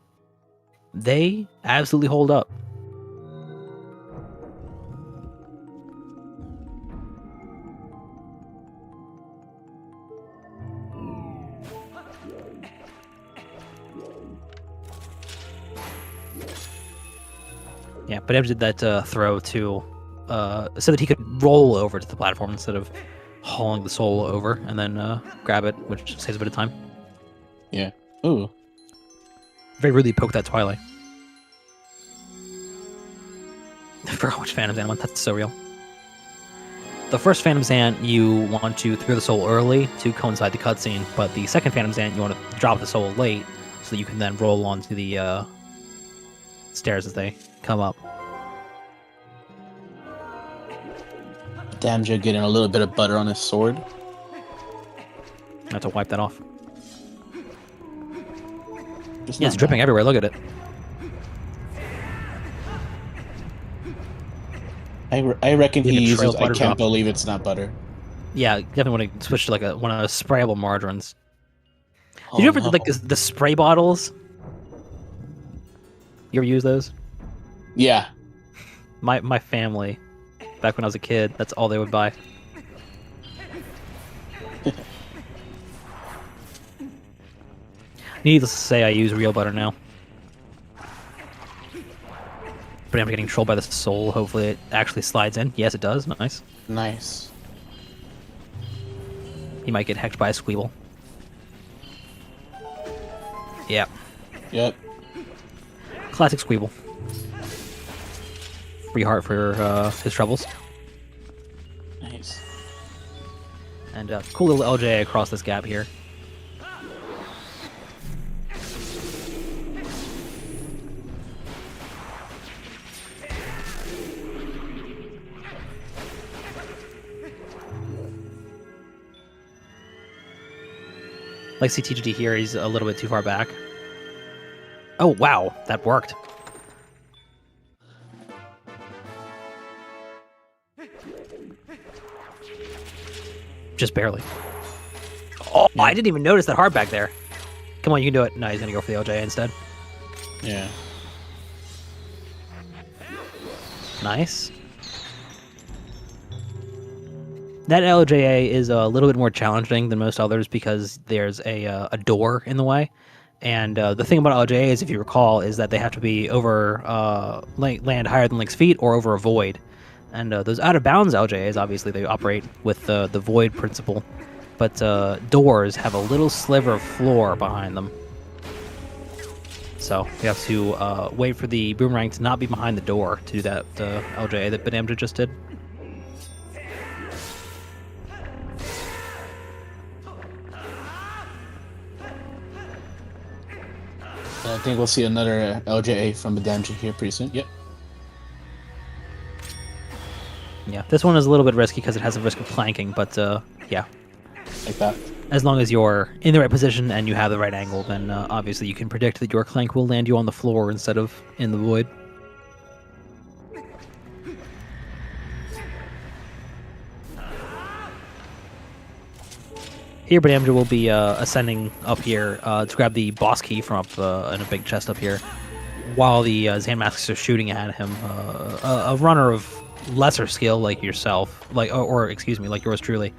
They absolutely hold up. Yeah, but Em did that throw to so that he could roll over to the platform instead of hauling the soul over and then grab it, which saves a bit of time. Yeah. Ooh. Very rudely poke that Twilight. I forgot which Phantom Zan I went. That's so real. The first Phantom Zan, you want to throw the soul early to coincide the cutscene, but the second Phantom Zan, you want to drop the soul late so that you can then roll onto the stairs as they come up. Bdamja getting a little bit of butter on his sword. I have to wipe that off. Just Yeah, it's not dripping everywhere. Look at it. I reckon Even he trail uses. I butter can't drop. believe it's not butter. Yeah, you definitely want to switch to like one of those sprayable margarines. Oh, Did you ever no. like the spray bottles? You ever use those? Yeah. My family, back when I was a kid, that's all they would buy. Needless to say, I use real butter now. But I'm getting trolled by the soul. Hopefully it actually slides in. Yes, it does. Nice. Nice. He might get hecked by a squeeble. Yeah. Yep. Classic squeeble. Free heart for his troubles. Nice. And cool little LJ across this gap here. Like CTGD here, he's a little bit too far back. Oh, wow, that worked. Just barely. Oh, Yeah. I didn't even notice that hard back there. Come on, you can do it. No, he's gonna go for the LJ instead. Yeah. Nice. That LJA is a little bit more challenging than most others because there's a door in the way. And the thing about LJAs, if you recall, is that they have to be over land higher than Link's feet or over a void. And those out-of-bounds LJAs, obviously, they operate with the void principle. But doors have a little sliver of floor behind them. So you have to wait for the boomerang to not be behind the door to do that LJA that bdamja just did. I think we'll see another LJA from bdamja here pretty soon. Yep. Yeah, this one is a little bit risky because it has a risk of planking, but yeah. Like that. As long as you're in the right position and you have the right angle, then obviously you can predict that your clank will land you on the floor instead of in the void. Here, bdamja will be ascending up here to grab the boss key from up in a big chest up here, while the Zan masks are shooting at him. A runner of lesser skill like yourself, or excuse me, like yours truly,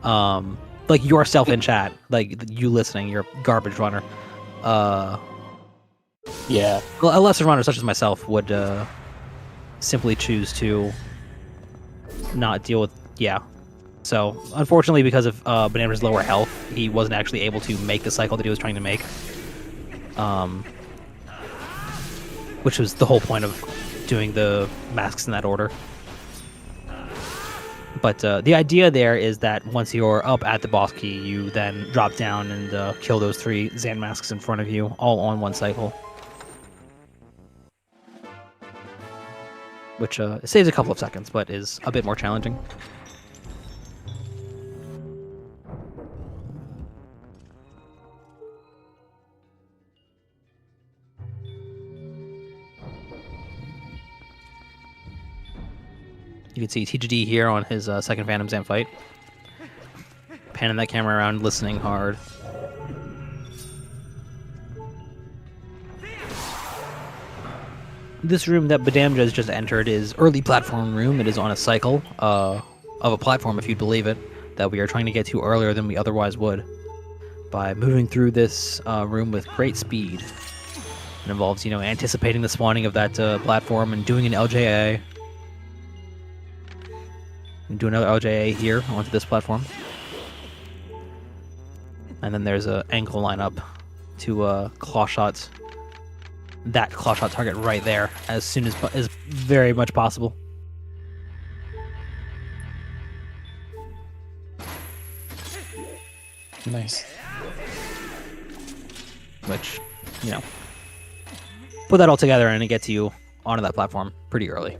like yourself in chat, like you listening, you're a garbage runner. Yeah. A lesser runner such as myself would simply choose to not deal with, yeah. So, unfortunately, because of bdamja's lower health, he wasn't actually able to make the cycle that he was trying to make. Which was the whole point of doing the masks in that order. But the idea there is that once you're up at the boss key, you then drop down and kill those 3 Zan masks in front of you, all on one cycle. Which saves a couple of seconds, but is a bit more challenging. You can see TGD here on his second Phantom Zan fight. Panning that camera around, listening hard. This room that bdamja has just entered is early platform room. It is on a cycle of a platform, if you'd believe it, that we are trying to get to earlier than we otherwise would by moving through this room with great speed. It involves, anticipating the spawning of that platform and doing an LJA. And do another LJA here onto this platform. And then there's an angle lineup to claw shots. That claw shot target right there as soon as very much possible. Nice. Which, put that all together and it gets you onto that platform pretty early.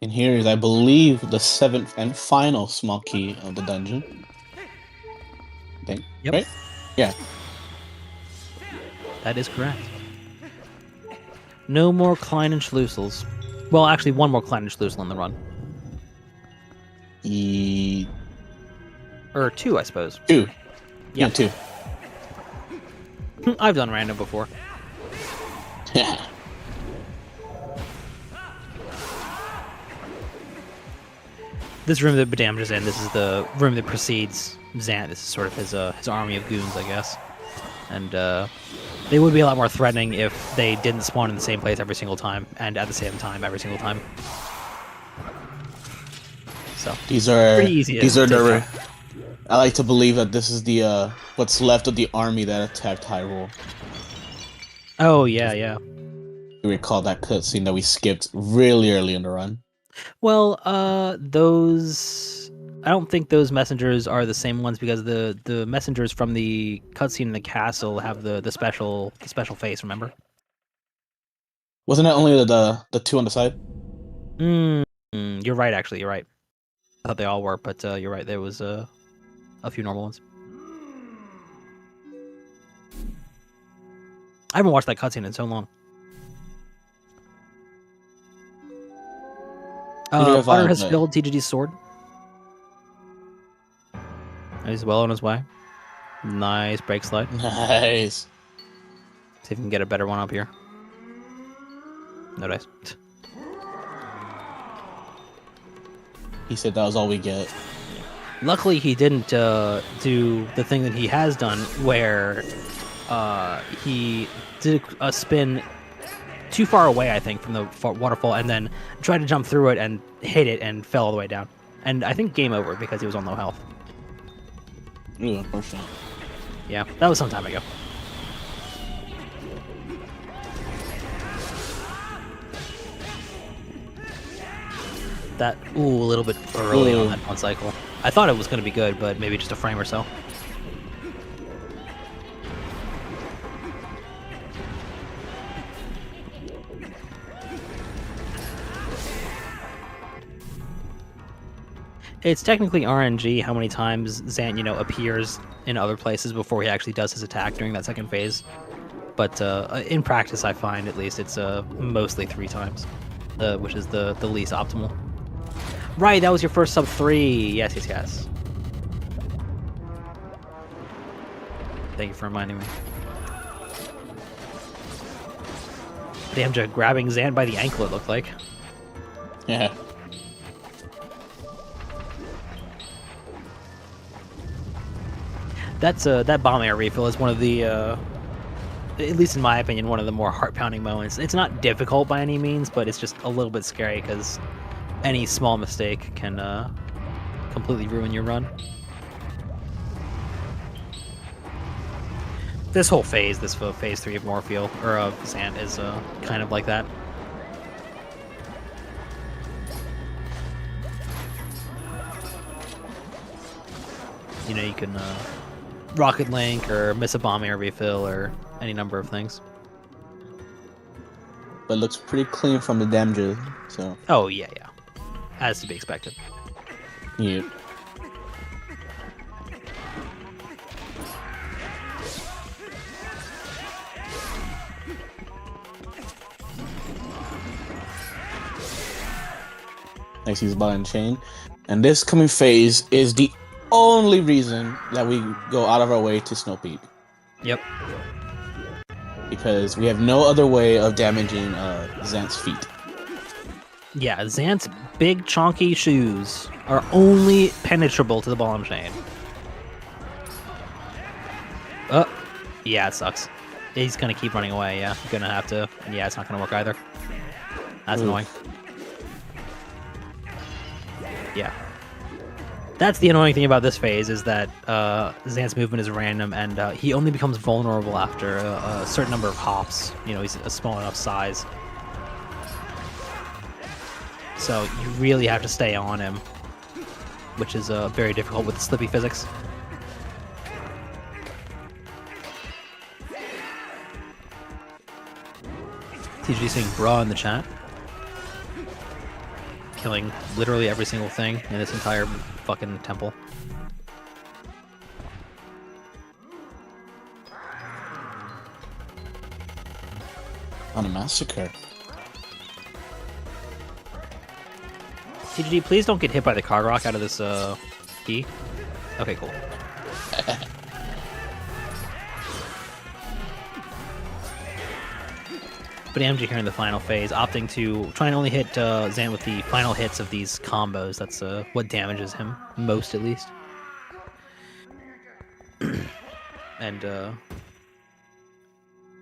And here is, I believe, the 7th and final small key of the dungeon. I think. Yep. Right? Yeah. That is correct. No more Klein and Schlussels. Well, actually, one more Klein and Schlussel in the run. Or 2, I suppose. 2. Yeah, 2. I've done random before. Yeah. This room that bdamja's in, this is the room that precedes Zan. This is sort of his army of goons, I guess. And they would be a lot more threatening if they didn't spawn in the same place every single time, and at the same time every single time. So These are pretty easy. I like to believe that this is the what's left of the army that attacked Hyrule. Oh yeah, yeah. You recall that cutscene that we skipped really early in the run? Well, those... I don't think those messengers are the same ones because the messengers from the cutscene in the castle have the special face, remember? Wasn't it only the 2 on the side? You're right, actually, you're right. I thought they all were, but you're right, there was a few normal ones. I haven't watched that cutscene in so long. Butter has filled TGG's sword. He's well on his way. Nice break slide. Nice. See if we can get a better one up here. No dice. He said that was all we get. Luckily, he didn't do the thing that he has done, where he did a spin too far away, I think, from the waterfall, and then tried to jump through it and hit it and fell all the way down. And I think game over because he was on low health. Ooh, unfortunate. Yeah, that was some time ago. That, a little bit early on that one cycle. I thought it was going to be good, but maybe just a frame or so. It's technically RNG how many times Zan, appears in other places before he actually does his attack during that second phase. But in practice, I find, at least, it's mostly 3 times, which is the least optimal. Right, that was your first sub 3. Yes, yes, yes. Thank you for reminding me. bdamja grabbing Zan by the ankle, it looked like. Yeah. That's that bomb air refill is one of the at least in my opinion, one of the more heart-pounding moments. It's not difficult by any means, but it's just a little bit scary because any small mistake can completely ruin your run. This whole phase, this phase 3 of Morpheal, or of Zant, is kind of like that. You know, you can Rocket Link or miss a bomb air refill or any number of things. But it looks pretty clean from the bdamja, so. Oh, yeah. As to be expected. Yeah. Next he's ball and chain. And this coming phase is the only reason that we go out of our way to Snow Peak. Yep. Because we have no other way of damaging Zant's feet. Yeah, Zant's big chonky shoes are only penetrable to the ball and chain. Yeah, it sucks. He's gonna keep running away, yeah. Gonna have to. Yeah, it's not gonna work either. That's annoying. Yeah. That's the annoying thing about this phase, is that Zant's movement is random, and he only becomes vulnerable after a certain number of hops. You know, he's a small enough size. So you really have to stay on him, which is very difficult with the slippy physics. TG saying bruh in the chat. Killing literally every single thing in this entire fucking temple. On a massacre. TGD, please don't get hit by the card rock out of this key. Okay, cool. bdamja here in the final phase, opting to try and only hit Zant with the final hits of these combos. That's what damages him most, at least. And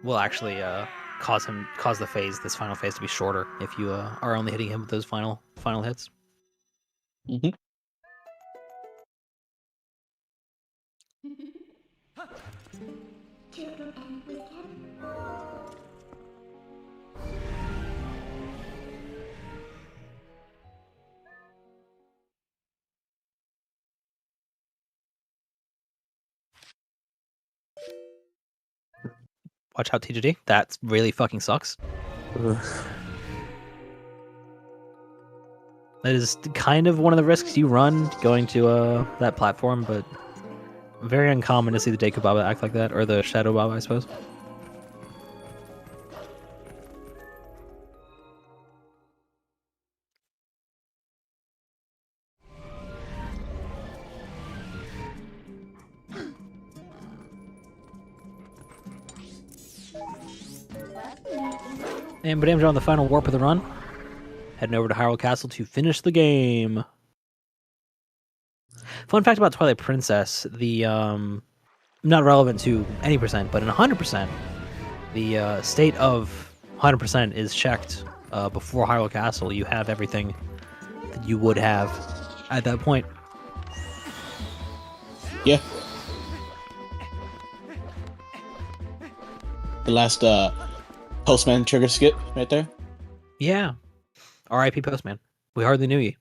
will actually cause this final phase to be shorter if you are only hitting him with those final hits. Mm-hmm. Watch out, TGD. That really fucking sucks. Ugh. That is kind of one of the risks you run going to that platform, but very uncommon to see the Deku Baba act like that, or the Shadow Baba, I suppose. And bdamja on the final warp of the run. Heading over to Hyrule Castle to finish the game. Fun fact about Twilight Princess, the not relevant to any percent, but in 100%, the state of 100% is checked before Hyrule Castle. You have everything that you would have at that point. Yeah. The last Postman trigger skip right there. Yeah. R.I.P. Postman. We hardly knew you.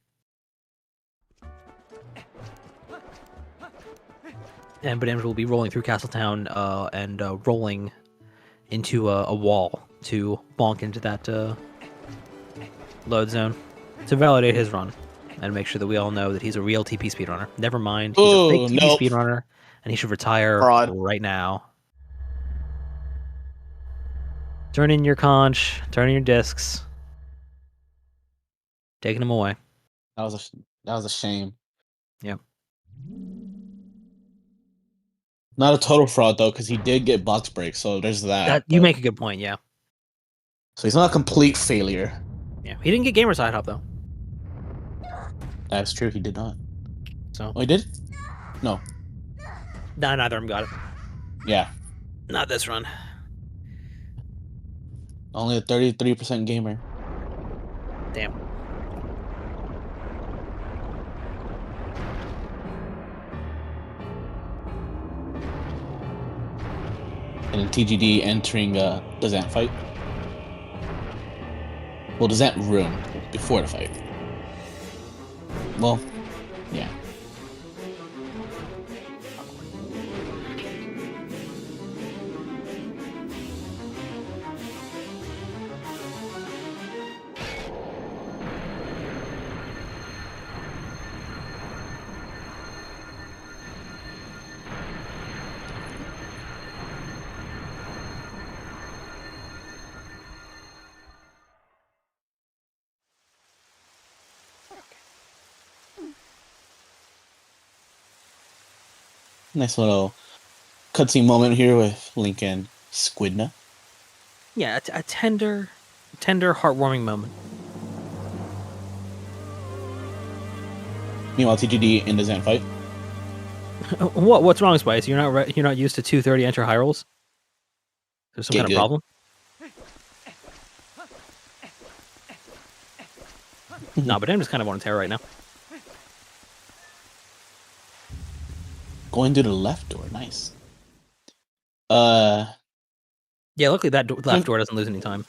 And bdamja will be rolling through Castletown and rolling into a wall to bonk into that load zone to validate his run and make sure that we all know that he's a real TP speedrunner. Never mind, he's a fake TP speedrunner, and he should retire right now. Turn in your conch, turn in your discs. Taking him away. That was a shame. Yep. Not a total fraud though, because he did get box break, so there's that. You make a good point, yeah. So he's not a complete failure. Yeah, he didn't get gamer side hop though. That's true, he did not. So. Oh, he did? No. Nah, neither of them got it. Yeah. Not this run. Only a 33% gamer. Damn. And then TGD entering the Zant fight. Well, the Zant room before the fight. Well, yeah. Nice little cutscene moment here with Link and Squidna. Yeah, a tender, heartwarming moment. Meanwhile, TGD in the Zant fight. What's wrong, Spice? You're not used to 230 enter high rolls? There's some Get kind good. of problem? No, but I'm just kind of on a tear right now. Going to the left door, nice. Yeah, luckily that left door doesn't lose any time.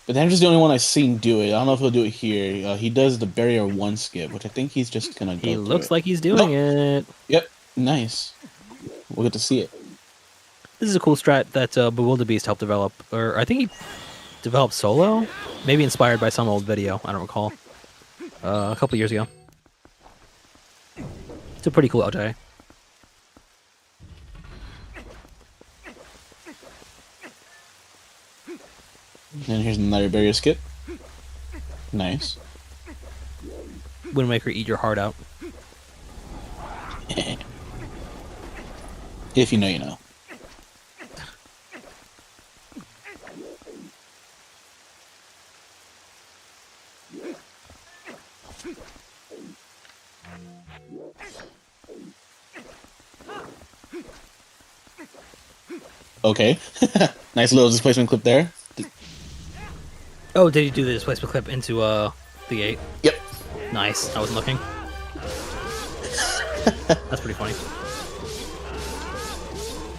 But I'm just the only one I've seen do it. I don't know if he'll do it here. He does the barrier 1 skip, which I think he's just gonna go He through looks it. like he's doing it. Yep, nice. We'll get to see it. This is a cool strat that Bewilderbeast helped develop, or I think he developed solo, maybe inspired by some old video. I don't recall. A couple years ago. It's a pretty cool LJ. And here's another barrier skip. Nice. Wind Waker, eat your heart out. If you know, you know. Okay. Nice little displacement clip there. Oh, did you do the displacement clip into the gate? Yep. Nice. I wasn't looking. That's pretty funny.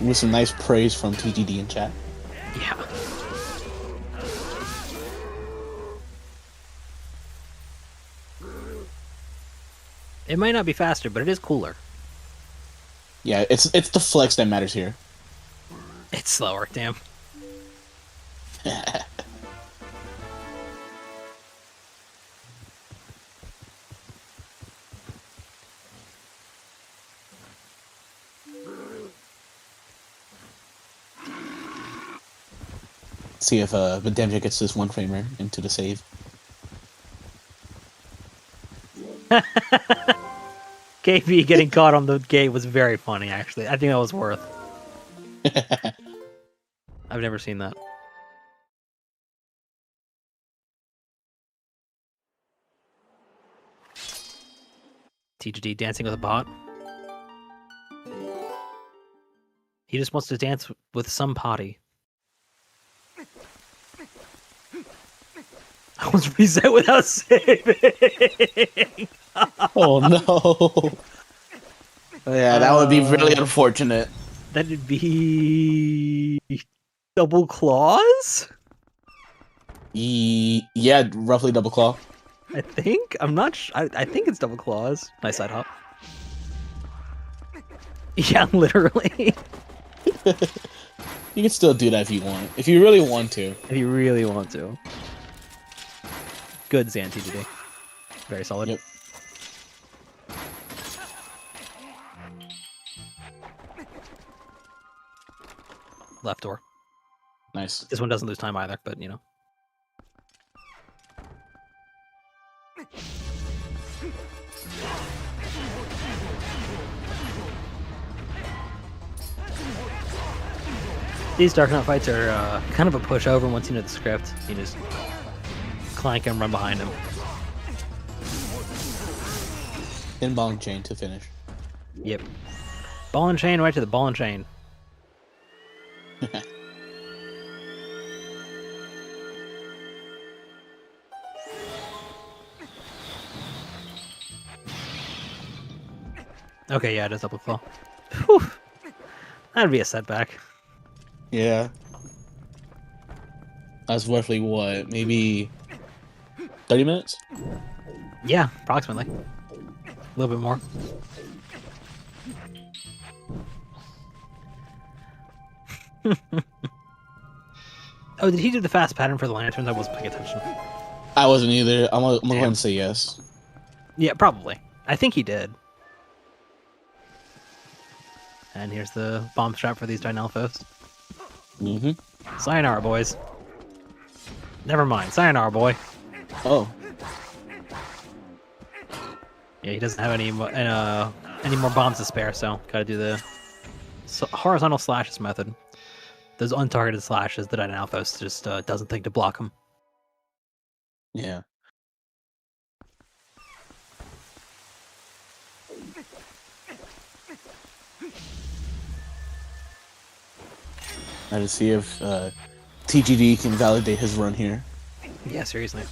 With some nice praise from TGD in chat. Yeah. It might not be faster, but it is cooler. Yeah, it's the flex that matters here. It's slower, damn. See if bdamja gets this one framer into the save. KB getting caught on the gate was very funny, actually. I think that was worth. I've never seen that. TGD dancing with a bot. He just wants to dance with some potty. I was reset without saving. Oh no. Yeah, that would be really unfortunate. That'd be double claws? Yeah, roughly double claw. I think. I'm not I think it's double claws. Nice side hop. Yeah, literally. You can still do that if you want. If you really want to. If you really want to. Good Zan TGD. Very solid. Yep. Left door. Nice. This one doesn't lose time either, but you know. These Dark Knight fights are kind of a pushover once you know the script. You just clank and run behind him. Inbound chain to finish. Yep. Ball and chain right to the ball and chain. Okay, yeah, it is double claw. Whew. That'd be a setback. Yeah. That's roughly what, maybe 30 minutes? Yeah, approximately. A little bit more. Oh, did he do the fast pattern for the lanterns? I wasn't paying attention. I wasn't either. I'm gonna go ahead Damn. and say yes. Yeah, probably. I think he did. And here's the bomb strap for these Dynalphos. Mm-hmm. Sayonara, boys. Never mind. Sayonara, boy. Oh. Yeah, he doesn't have any more bombs to spare, so gotta do the horizontal slashes method. Those untargeted slashes that Dynalphos just doesn't think to block them. Yeah. Now to see if TGD can validate his run here. Yeah, seriously.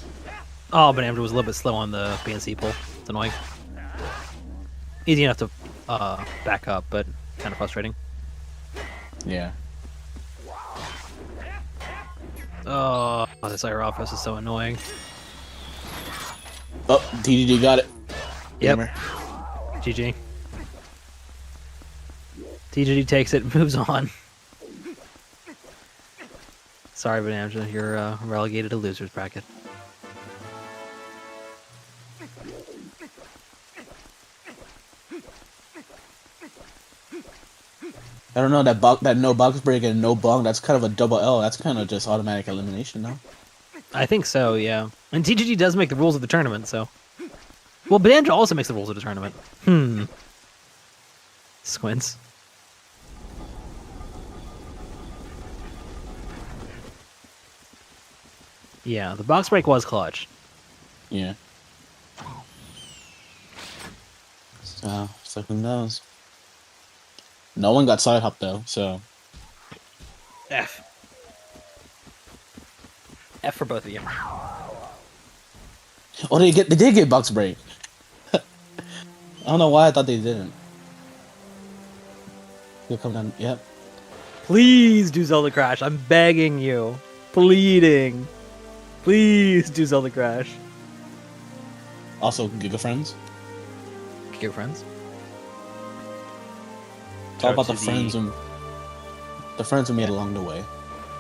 Oh, but Andrew was a little bit slow on the BNC pull. It's annoying. Easy enough to back up, but kind of frustrating. Yeah. Oh, this Aerophos is so annoying. Oh, TGD got it. Yep. Gamer. GG. TGD takes it, moves on. Sorry, bdamja, you're relegated to losers bracket. I don't know, that no box break and no bong, that's kind of a double L. That's kind of just automatic elimination now. I think so, yeah. And TGG does make the rules of the tournament, so. Well, bdamja also makes the rules of the tournament. Squints. Yeah, the box break was clutch. Yeah. So who knows? No one got side hop though, so. F. F for both of you. Oh, they did get box break. I don't know why I thought they didn't. He'll come down. Yep. Please do Zelda Crash. I'm begging you. Pleading. Please do Zelda Crash. Also, Giga Friends. Your friends. It's all about the friends who made along the way.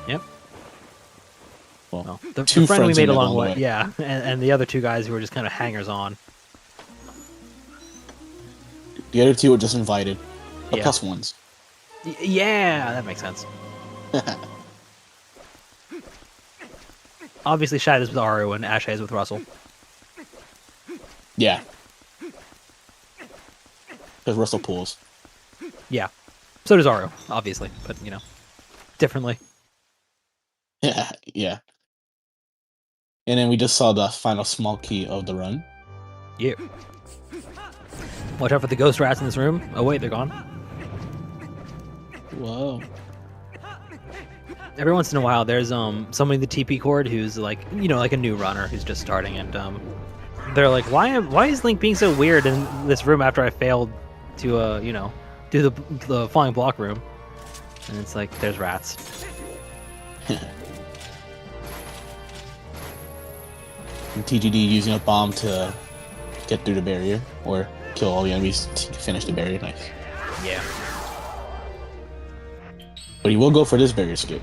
Yep. Well, The two friend we friends who made along the way. Yeah, and the other two guys who were just kind of hangers on. The other two were just invited. The Yeah. plus ones. Yeah, that makes sense. Obviously, Shad is with Aru and Ashe is with Russell. Yeah. Because Russell pulls. Yeah. So does Aru, obviously, but, you know, differently. Yeah, yeah. And then we just saw the final small key of the run. Yeah. Watch out for the ghost rats in this room. Oh, wait, they're gone. Whoa. Every once in a while, there's somebody in the TP cord who's like, you know, like a new runner who's just starting, and they're like, why is Link being so weird in this room after I failed to you know, do the flying block room? And it's like, there's rats. And TGD using a bomb to get through the barrier or kill all the enemies to finish the barrier. Nice. Yeah. But he will go for this barrier skip.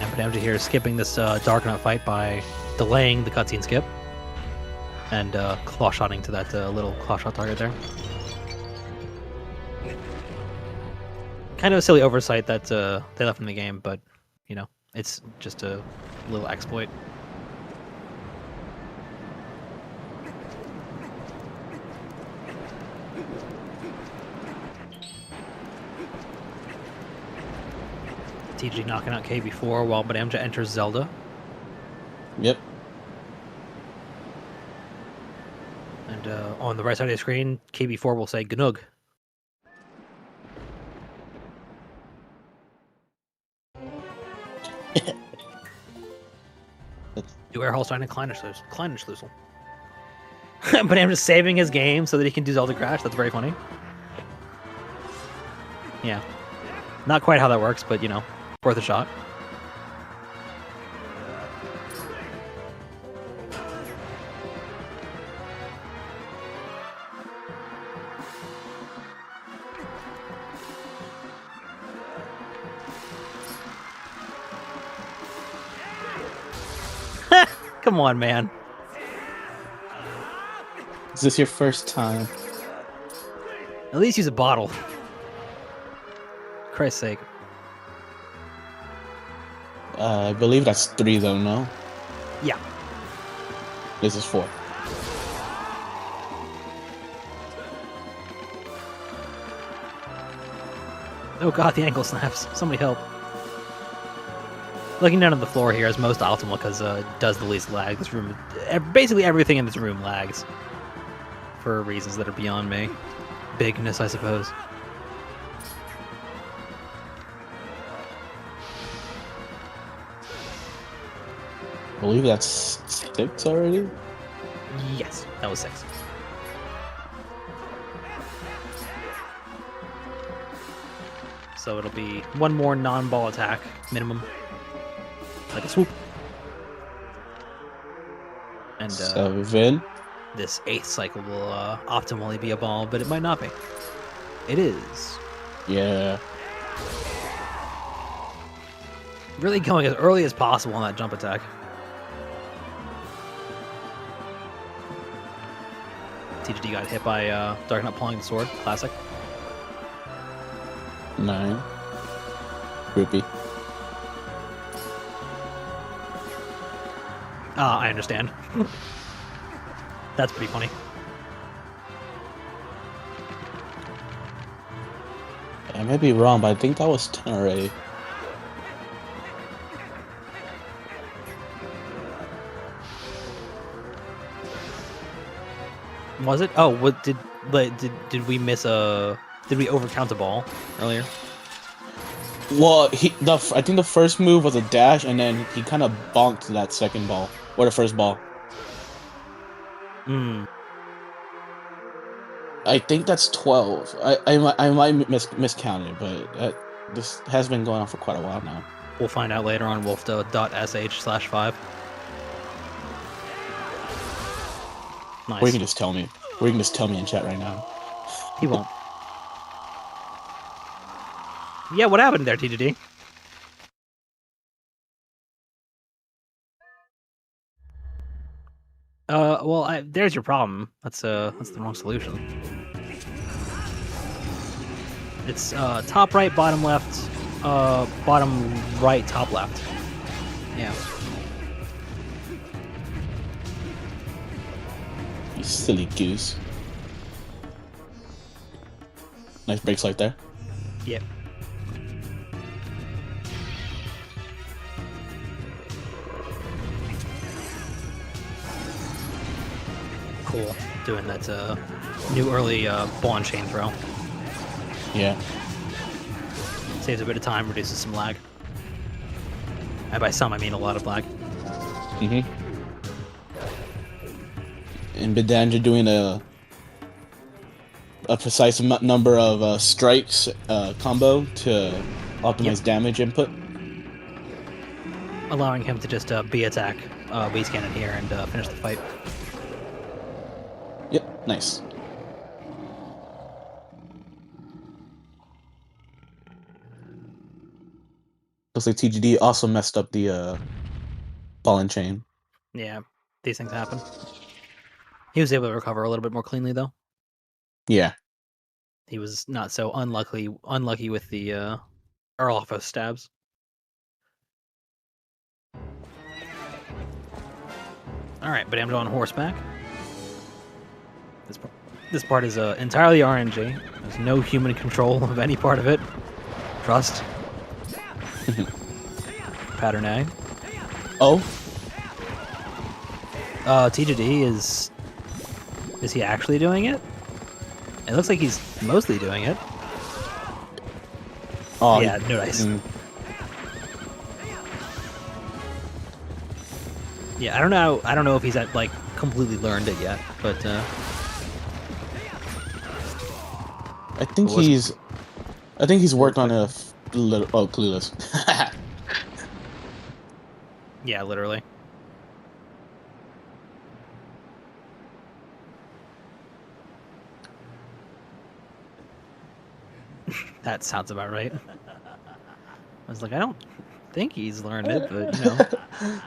And bdamja here is skipping this Dark Knight fight by delaying the cutscene skip and claw shotting to that little claw shot target there. Kind of a silly oversight that they left in the game, but you know, it's just a little exploit. TG knocking out KB4 while bdamja enters Zelda. Yep. And on the right side of the screen, KB4 will say Gnug. Do air holstein and Kleinschlüssel. But I'm just saving his game so that he can do Zelda Crash. That's very funny. Yeah. Not quite how that works, but you know, worth a shot. Come on, man. Is this your first time? At least use a bottle. Christ's sake. I believe that's 3 though, no? Yeah. This is 4. Oh god, the ankle snaps. Somebody help. Looking down at the floor here is most optimal because it does the least lag. This room, basically everything in this room lags. For reasons that are beyond me. Bigness, I suppose. I believe that's 6 already? Yes, that was 6. So it'll be one more non-ball attack, minimum. Like a swoop. And 7. this 8th cycle will optimally be a ball, but it might not be. It is. Yeah. Really going as early as possible on that jump attack. TGD got hit by Dark Knight pulling the sword. Classic. 9. Groupie. I understand. That's pretty funny. I may be wrong, but I think that was 10 already. Was it? Oh, what did we miss a? Did we overcount a ball earlier? Well, I think the first move was a dash, and then he kind of bonked that second ball or the first ball. Hmm. I think that's 12. I might miscount it, but this has been going on for quite a while now. We'll find out later on wolfda.sh/5. Nice. Or you can just tell me. Or you can just tell me in chat right now. He won't. Yeah, what happened there, TGD? Well, there's your problem. That's the wrong solution. It's top right, bottom left, bottom right, top left. Yeah. You silly goose. Nice breaks right there. Yep. Cool. Doing that new early ball and chain throw. Yeah. Saves a bit of time, reduces some lag. And by some, I mean a lot of lag. Mm-hmm. And bdamja doing a precise number of strikes combo to optimize damage input. Allowing him to just B attack, base cannon here and finish the fight. Yep, nice. Looks like TGD also messed up the ball and chain. Yeah, these things happen. He was able to recover a little bit more cleanly, though. Yeah. He was not so unlucky with the Erlofos stabs. All right, but I'm on horseback. This part is entirely RNG. There's no human control of any part of it. Trust. Pattern A. Oh. TGD is he actually doing it? It looks like he's mostly doing it. Oh yeah, no dice. Yeah, I don't know. I don't know if he's like completely learned it yet, but I think was- he's. I think he's worked on a little. Oh, clueless. yeah, literally. That sounds about right. I was like, I don't think he's learned it, but you know,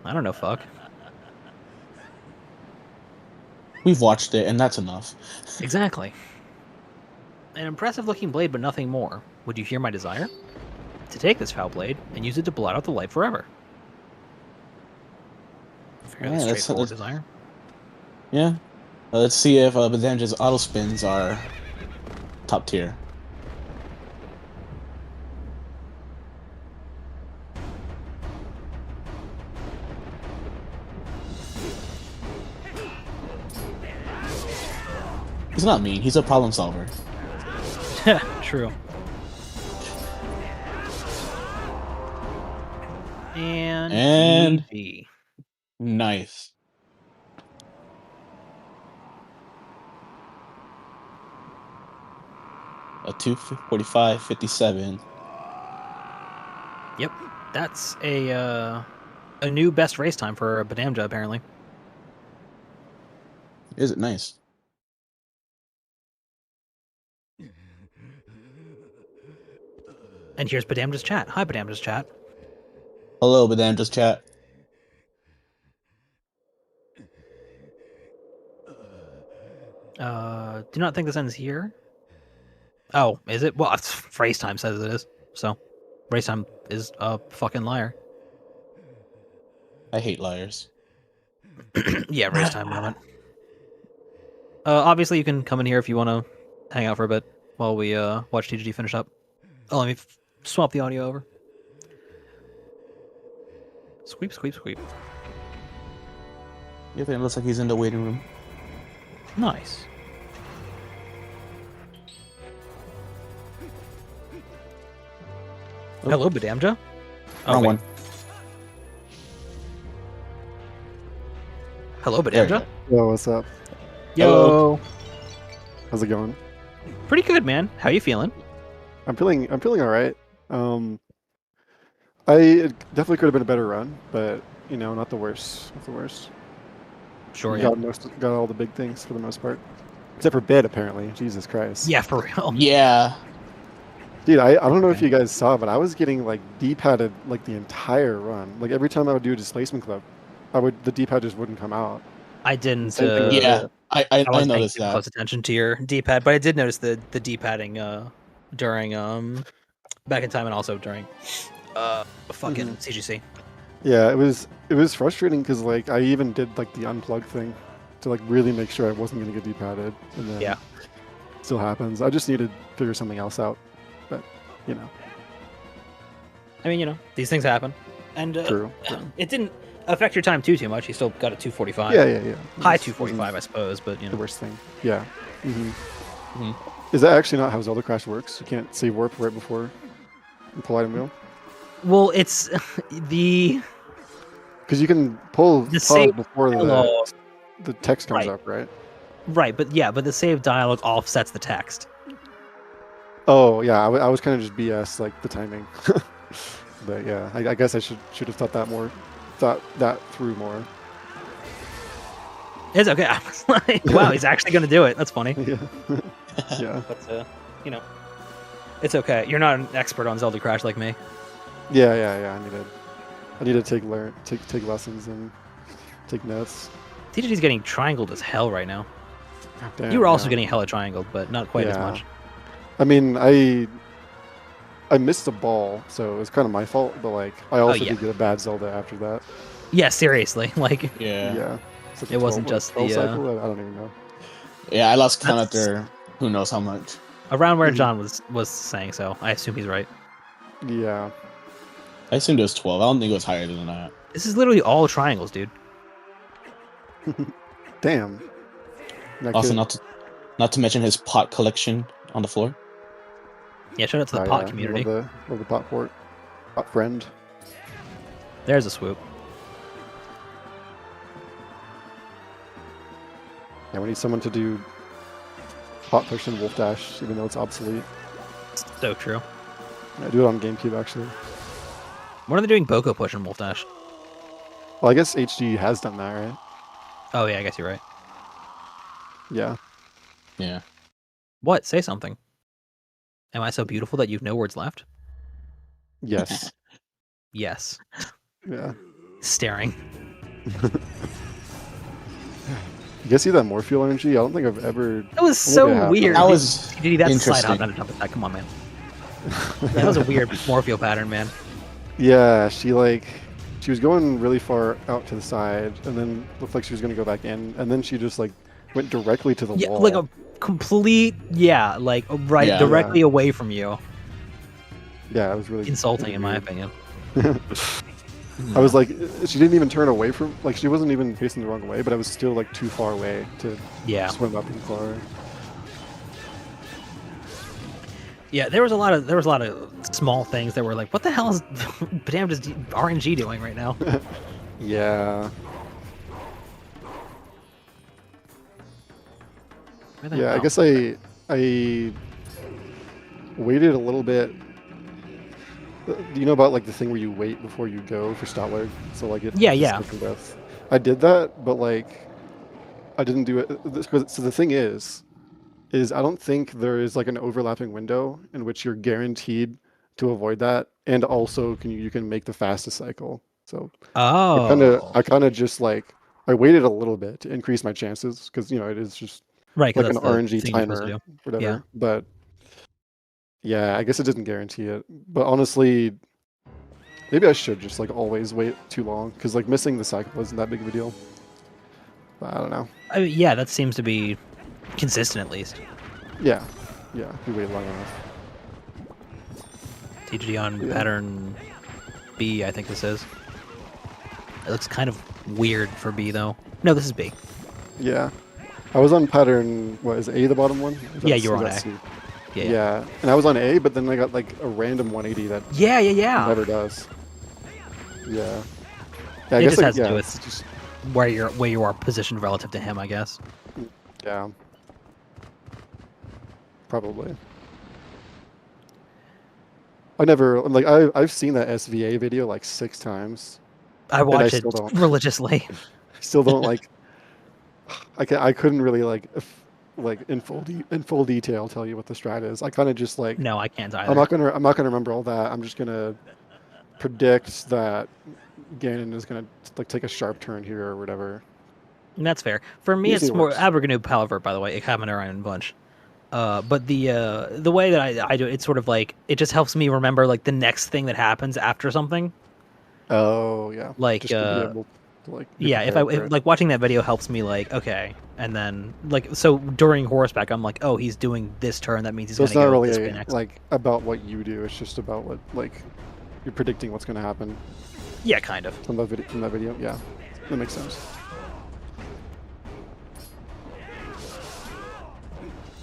I don't know. Fuck. We've watched it, and that's enough. Exactly. An impressive looking blade, but nothing more. Would you hear my desire? To take this foul blade and use it to blot out the light forever. Fairly Yeah, straightforward desire. Yeah. Let's see if bdamja's auto spins are top tier. He's not mean. He's a problem solver. True. And GG. Nice. A 2:45:57. Yep, that's a new best race time for bdamja apparently. Is it nice? And here's bdamja's chat. Hi, bdamja's chat. Hello, bdamja's chat. Do not think this ends here. Oh, is it? Well, race time says it is. So, race time is a fucking liar. I hate liars. Yeah, race time moment. Obviously, you can come in here if you want to hang out for a bit while we watch TGG finish up. Oh, let me swap the audio over. Sweep, sweep, sweep. Yeah, it looks like he's in the waiting room. Nice. Oh. Hello, bdamja. Wrong one. Hello, bdamja. Yo, what's up? Yo. Hello. How's it going? Pretty good, man. How you feeling? I'm feeling all right. It definitely could have been a better run, but you know, not the worst. Not the worst. Sure, yeah. Got all the big things for the most part, except for bid apparently. Jesus Christ. Yeah, for real. Yeah. Dude, I don't know if you guys saw, but I was getting like D-padded like the entire run. Like every time I would do a displacement clip, the D-pad just wouldn't come out. I didn't. Same thing with Yeah. it. I wasn't noticed paying that. close attention to your D-pad, but I did notice the D-padding during back in time and also during fucking CGC. Yeah, it was frustrating because like I even did like the unplug thing to like really make sure I wasn't gonna get D-padded, and then Yeah. it still happens. I just need to figure something else out, but you know. I mean, you know, these things happen, and True. it didn't affect your time too much. You still got a 245. Yeah. High It 245, wasn't I suppose, but you the know. worst thing. Yeah. Mhm. Is that actually not how Zelda Crash works? You can't save warp right before you pull item wheel? Well, it's the Because you can pull The pause save before dialogue. the text comes Right. up, right? right, but the save dialogue offsets the text. Oh yeah, I was kind of just BS like the timing, but yeah, I guess I should have thought that through more. It's okay. I was like, wow, he's actually going to do it. That's funny. Yeah, yeah, But you know, it's okay. You're not an expert on Zelda Crash like me. yeah. I need to take lessons and take notes. TGG's getting triangled as hell right now. Damn, You were also yeah. getting hella triangled, but not quite as Yeah. much. I mean, I missed the ball, so it was kind of my fault. But like, I also yeah. did get a bad Zelda after that. Yeah, seriously. Like, Yeah. Yeah. It's like It wasn't just 12 the, cycle. I don't even know. Yeah, I lost count That's- after who knows how much. around where Mhm. John was saying so. I assume he's right. Yeah. I assumed it was 12. I don't think it was higher than that. This is literally all triangles, dude. Damn. That Also, kid- not to mention his pot collection on the floor. Yeah, shout out to the Oh, pot yeah. community. Love the pot friend. There's a swoop. Yeah, we need someone to do hot push and Wolfdash, even though it's obsolete. So true. I do it on GameCube actually. What are they doing? Boko push and Wolfdash. Well, I guess HD has done that, right? Oh yeah, I guess you're right. Yeah. Yeah. What? Say something. Am I so beautiful that you've no words left? Yes. Yes. Yeah. Staring. You guys see that Morpheal energy? I don't think I've ever. That was so weird. That was Did he that's a slide out, interesting. not a jump attack. Come on, man. That was a weird Morpheal pattern, man. Yeah, she was going really far out to the side, and then looked like she was gonna go back in, and then she just like went directly to the Yeah, wall. like a complete right Yeah. directly away from you. Yeah, it was really Insulting, in my weird. opinion. I was like, she didn't even turn away from, like, she wasn't even facing the wrong way, but I was still like too far away to Yeah. swim up and far. Yeah, there was a lot of small things that were like, what the hell is bdamja's RNG doing right now? Yeah. Where the Yeah, I hell? guess I waited a little bit. Do you know about like the thing where you wait before you go for stop leg? So like it. Yeah. Second breath. I did that, but like I didn't do it. So the thing is I don't think there is like an overlapping window in which you're guaranteed to avoid that, and also you can make the fastest cycle. So Oh. I kind of just like I waited a little bit to increase my chances because it is just Right, like because an that's the RNG thing you're supposed to timer, do. whatever. Yeah. But yeah, I guess it doesn't guarantee it. But honestly, maybe I should just like always wait too long because like missing the cycle isn't that big of a deal. But I don't know. I mean, yeah, that seems to be consistent at least. Yeah, if you wait long enough. TGD on Yeah. pattern B, I think this is. It looks kind of weird for B though. No, this is B. Yeah, I was on pattern. What is A the bottom one? Is Yeah, that- you were is on that A. C? Yeah. Yeah, and I was on A, but then I got like a random 180 that Yeah. never does. Yeah. Yeah, I It guess just like, has to yeah, do it's with just where you are positioned relative to him, I guess. yeah. Probably. I've seen that SVA video like 6 times. I watch it still don't. religiously. Still don't like. I couldn't really like in full detail tell you what the strat is. I kind of just like No, I can't either. I'm not gonna remember all that. I'm just gonna predict that Ganon is gonna like take a sharp turn here or whatever. And that's fair. For me, Usually it's more works. Aberganu Palaver, by the way, Ikamanura and Bunch. But the way that I do it, it's sort of like it just helps me remember like the next thing that happens after something. Oh yeah. Like just to be able to like. be yeah, if prepared for it. like watching that video helps me like okay, and then like so during horseback I'm like oh he's doing this turn that means he's So it's gonna not go really this way next. like about what you do. It's just about what like you're predicting what's gonna happen Yeah, kind of. from that video. Yeah, that makes sense.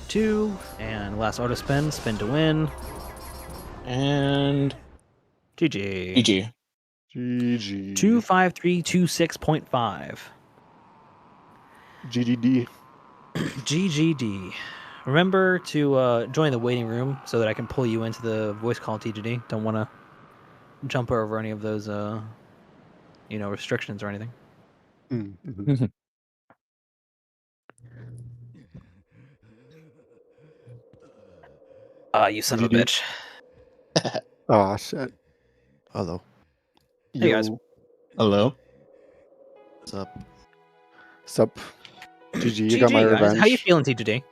2 and last auto spin to win. And GG. GG. GG. 25326.5. GGD. GGD. Remember to join the waiting room so that I can pull you into the voice call TGD. Don't want to jump over any of those, restrictions or anything. Mm-hmm. You son of a GGD. bitch. Ah, shit. Hello. Hey, guys. Yo. Hello. What's up? Sup? GG, you GG, got my guys. revenge. How you feeling, TGD?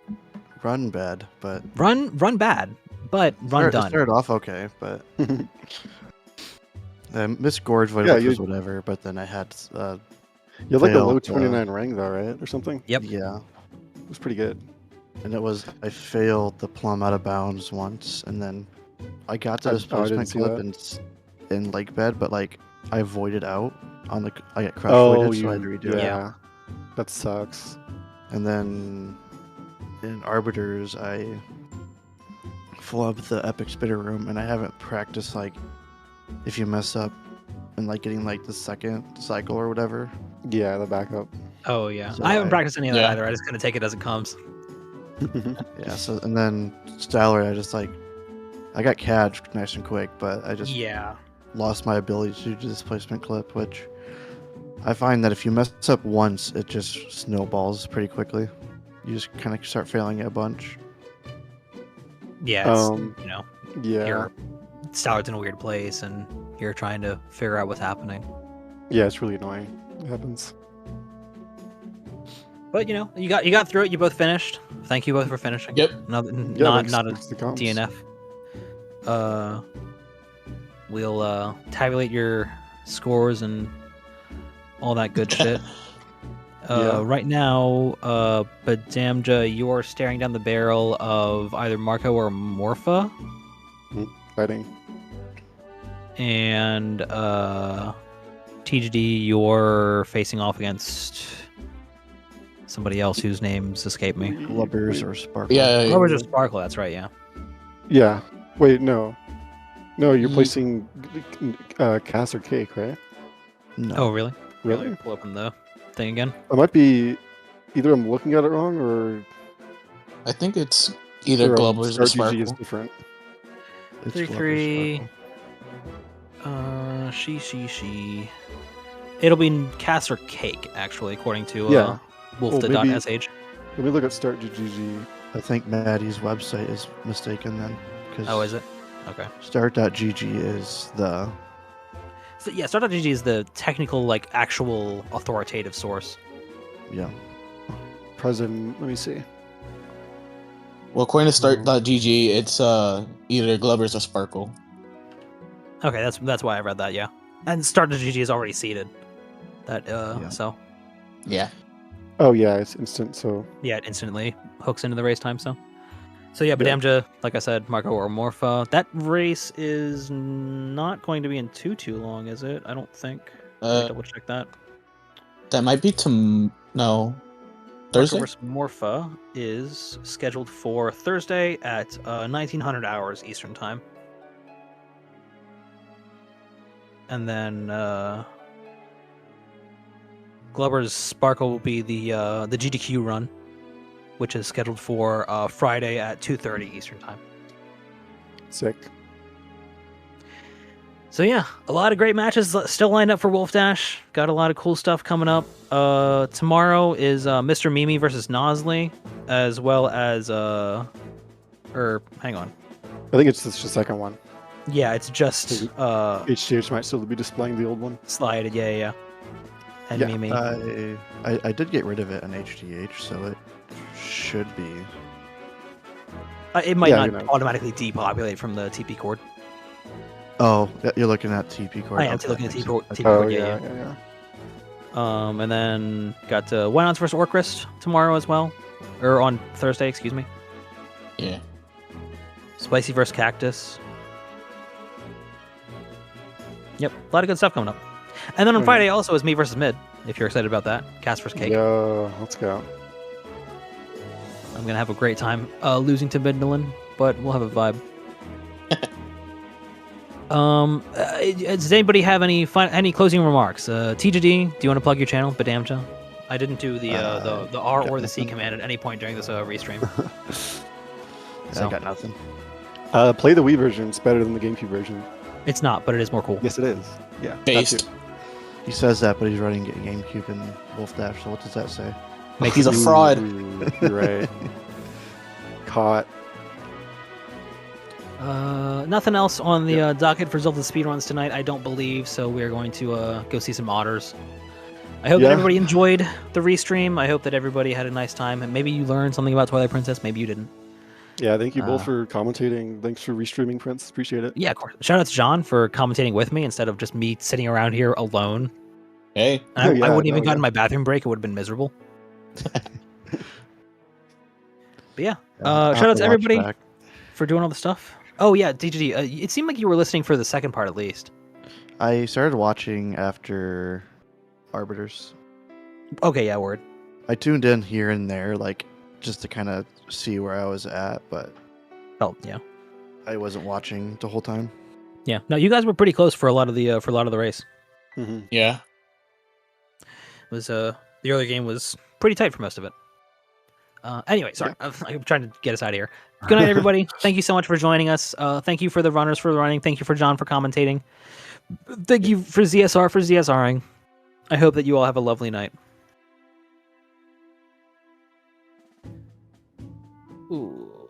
Run bad, but Run bad, but run it done. started off okay, but Miss Gorge was Yeah, you- whatever. But then I had You had like a low failed, 29 rank though, right? Or something? Yep. yeah, It was pretty good. and I failed the plumb out of bounds once, and then I got to I this didn't placement see clip that. in lake bed, but like I voided out on the I got crush Oh, voided, so I had to redo it. yeah. That sucks. And then in Arbiters, I flubbed the epic spitter room, and I haven't practiced like if you mess up and like getting like the second cycle or whatever. Yeah, the backup. Oh yeah, So I haven't I- practiced any of that Yeah. either. I just kind of take it as it comes. Yeah. So and then Styler, I got catched nice and quick, but I just Yeah. lost my ability to do displacement clip, which I find that if you mess up once, it just snowballs pretty quickly. You just kind of start failing it a bunch. Yeah. It's, Um, you know, Yeah. you're Styler's in a weird place, and you're trying to figure out what's happening. Yeah, it's really annoying. It happens. But you got through it. You both finished. Thank you both for finishing. Yep. Not Yeah, not a thanks to comms. DNF. We'll tabulate your scores and all that good shit. Yeah. Right now, bdamja, you're staring down the barrel of either Marco or Morpha, Fighting. and TGD, you're facing off against somebody else whose names escape me. Lubbers or Sparkle. Yeah. Or was it Sparkle? That's right. Yeah. Yeah. Wait, no. No, you're Ye- placing Cass or Cake, right? No. Oh, really? Really? Let me pull open the thing again. I might be either I'm looking at it wrong or I think it's either Glubbers or Start GG is Sparkle. different. It's 3-3. Lubbers, Sparkle. She. It'll be Cass or Cake, actually, according to Yeah. wolfda.sh. Let me look at Start GG. I think Maddie's website is mistaken then. Cause Oh, is it? Okay. Start.gg is the. So, yeah, start.gg is the technical, like, actual authoritative source. Yeah. Present. Let me see. Well, according to start.gg, it's either Glubbers or Sparkle. Okay, that's why I read that, yeah. And start.gg is already seeded. That, Yeah. so, Yeah. Oh yeah, it's instant. So yeah, it instantly hooks into the race time, so. So, yeah, Yeah. bdamja, like I said, Marco or Morpha. That race is not going to be in too long, is it? I don't think. Let me double check that. That might be no. Thursday? Marco vs. Morpha is scheduled for Thursday at 1900 hours Eastern Time. And then Glubber's Sparkle will be the GDQ run, which is scheduled for Friday at 2:30 Eastern Time. sick. So yeah, a lot of great matches still lined up for Wolfdash. Got a lot of cool stuff coming up. Tomorrow is Mr. Mimi versus Nosley, as well as hang on. I think it's just the second one. Yeah, it's just HGH might still be displaying the old one. slided. Yeah. And Yeah, Mimi. I did get rid of it on HDH, so it should be. It might yeah, not you know. automatically depopulate from the TP cord. Oh, you're looking at TP cord. I am Okay, looking at makes TP sense. cord. Oh Yeah. yeah. And then got Wynons versus Orcrist tomorrow as well, or on Thursday, excuse me. Yeah. Spicy versus Cactus. Yep, a lot of good stuff coming up. And then on Oh, Friday also is me versus Mid. If you're excited about that, Cass versus Cake. Yeah, let's go. I'm gonna have a great time losing to Midland, but we'll have a vibe. Does anybody have any closing remarks? TGD, do you want to plug your channel, bdamja? I didn't do the R got or the C nothing. command at any point during this restream. Yeah, So- I got nothing. Play the Wii version. It's better than the GameCube version. It's not, but it is more cool. Yes, it is. Yeah. Based. He says that, but he's running GameCube and Wolfdash. So what does that say? He's a fraud. Ooh, you're right. Caught. Nothing else on the docket for Zelda speedruns tonight, I don't believe. So we are going to go see some otters. I hope that Yeah. everybody enjoyed the restream. I hope that everybody had a nice time, and maybe you learned something about Twilight Princess. Maybe you didn't. Yeah, thank you both Uh, for commentating. Thanks for restreaming, Prince. Appreciate it. Yeah, of course. Shout out to John for commentating with me instead of just me sitting around here alone. Hey. And I Yeah, wouldn't even no, gotten yeah. my bathroom break. It would have been miserable. But yeah, I'll shout have out to to watch everybody back. for doing all the stuff. Oh yeah, DGD. It seemed like you were listening for the second part at least. I started watching after Arbiters. Okay, yeah, word. I tuned in here and there, like just to kind of see where I was at, but Oh yeah, I wasn't watching the whole time. yeah. No, you guys were pretty close for a lot of the race. Mhm. Yeah. It The early game was pretty tight for most of it. Anyway, sorry, I'm trying to get us out of here. Good night, everybody. Thank you so much for joining us. Thank you for the runners for running. Thank you for John for commentating. Thank you for ZSR for ZSRing. I hope that you all have a lovely night. Ooh.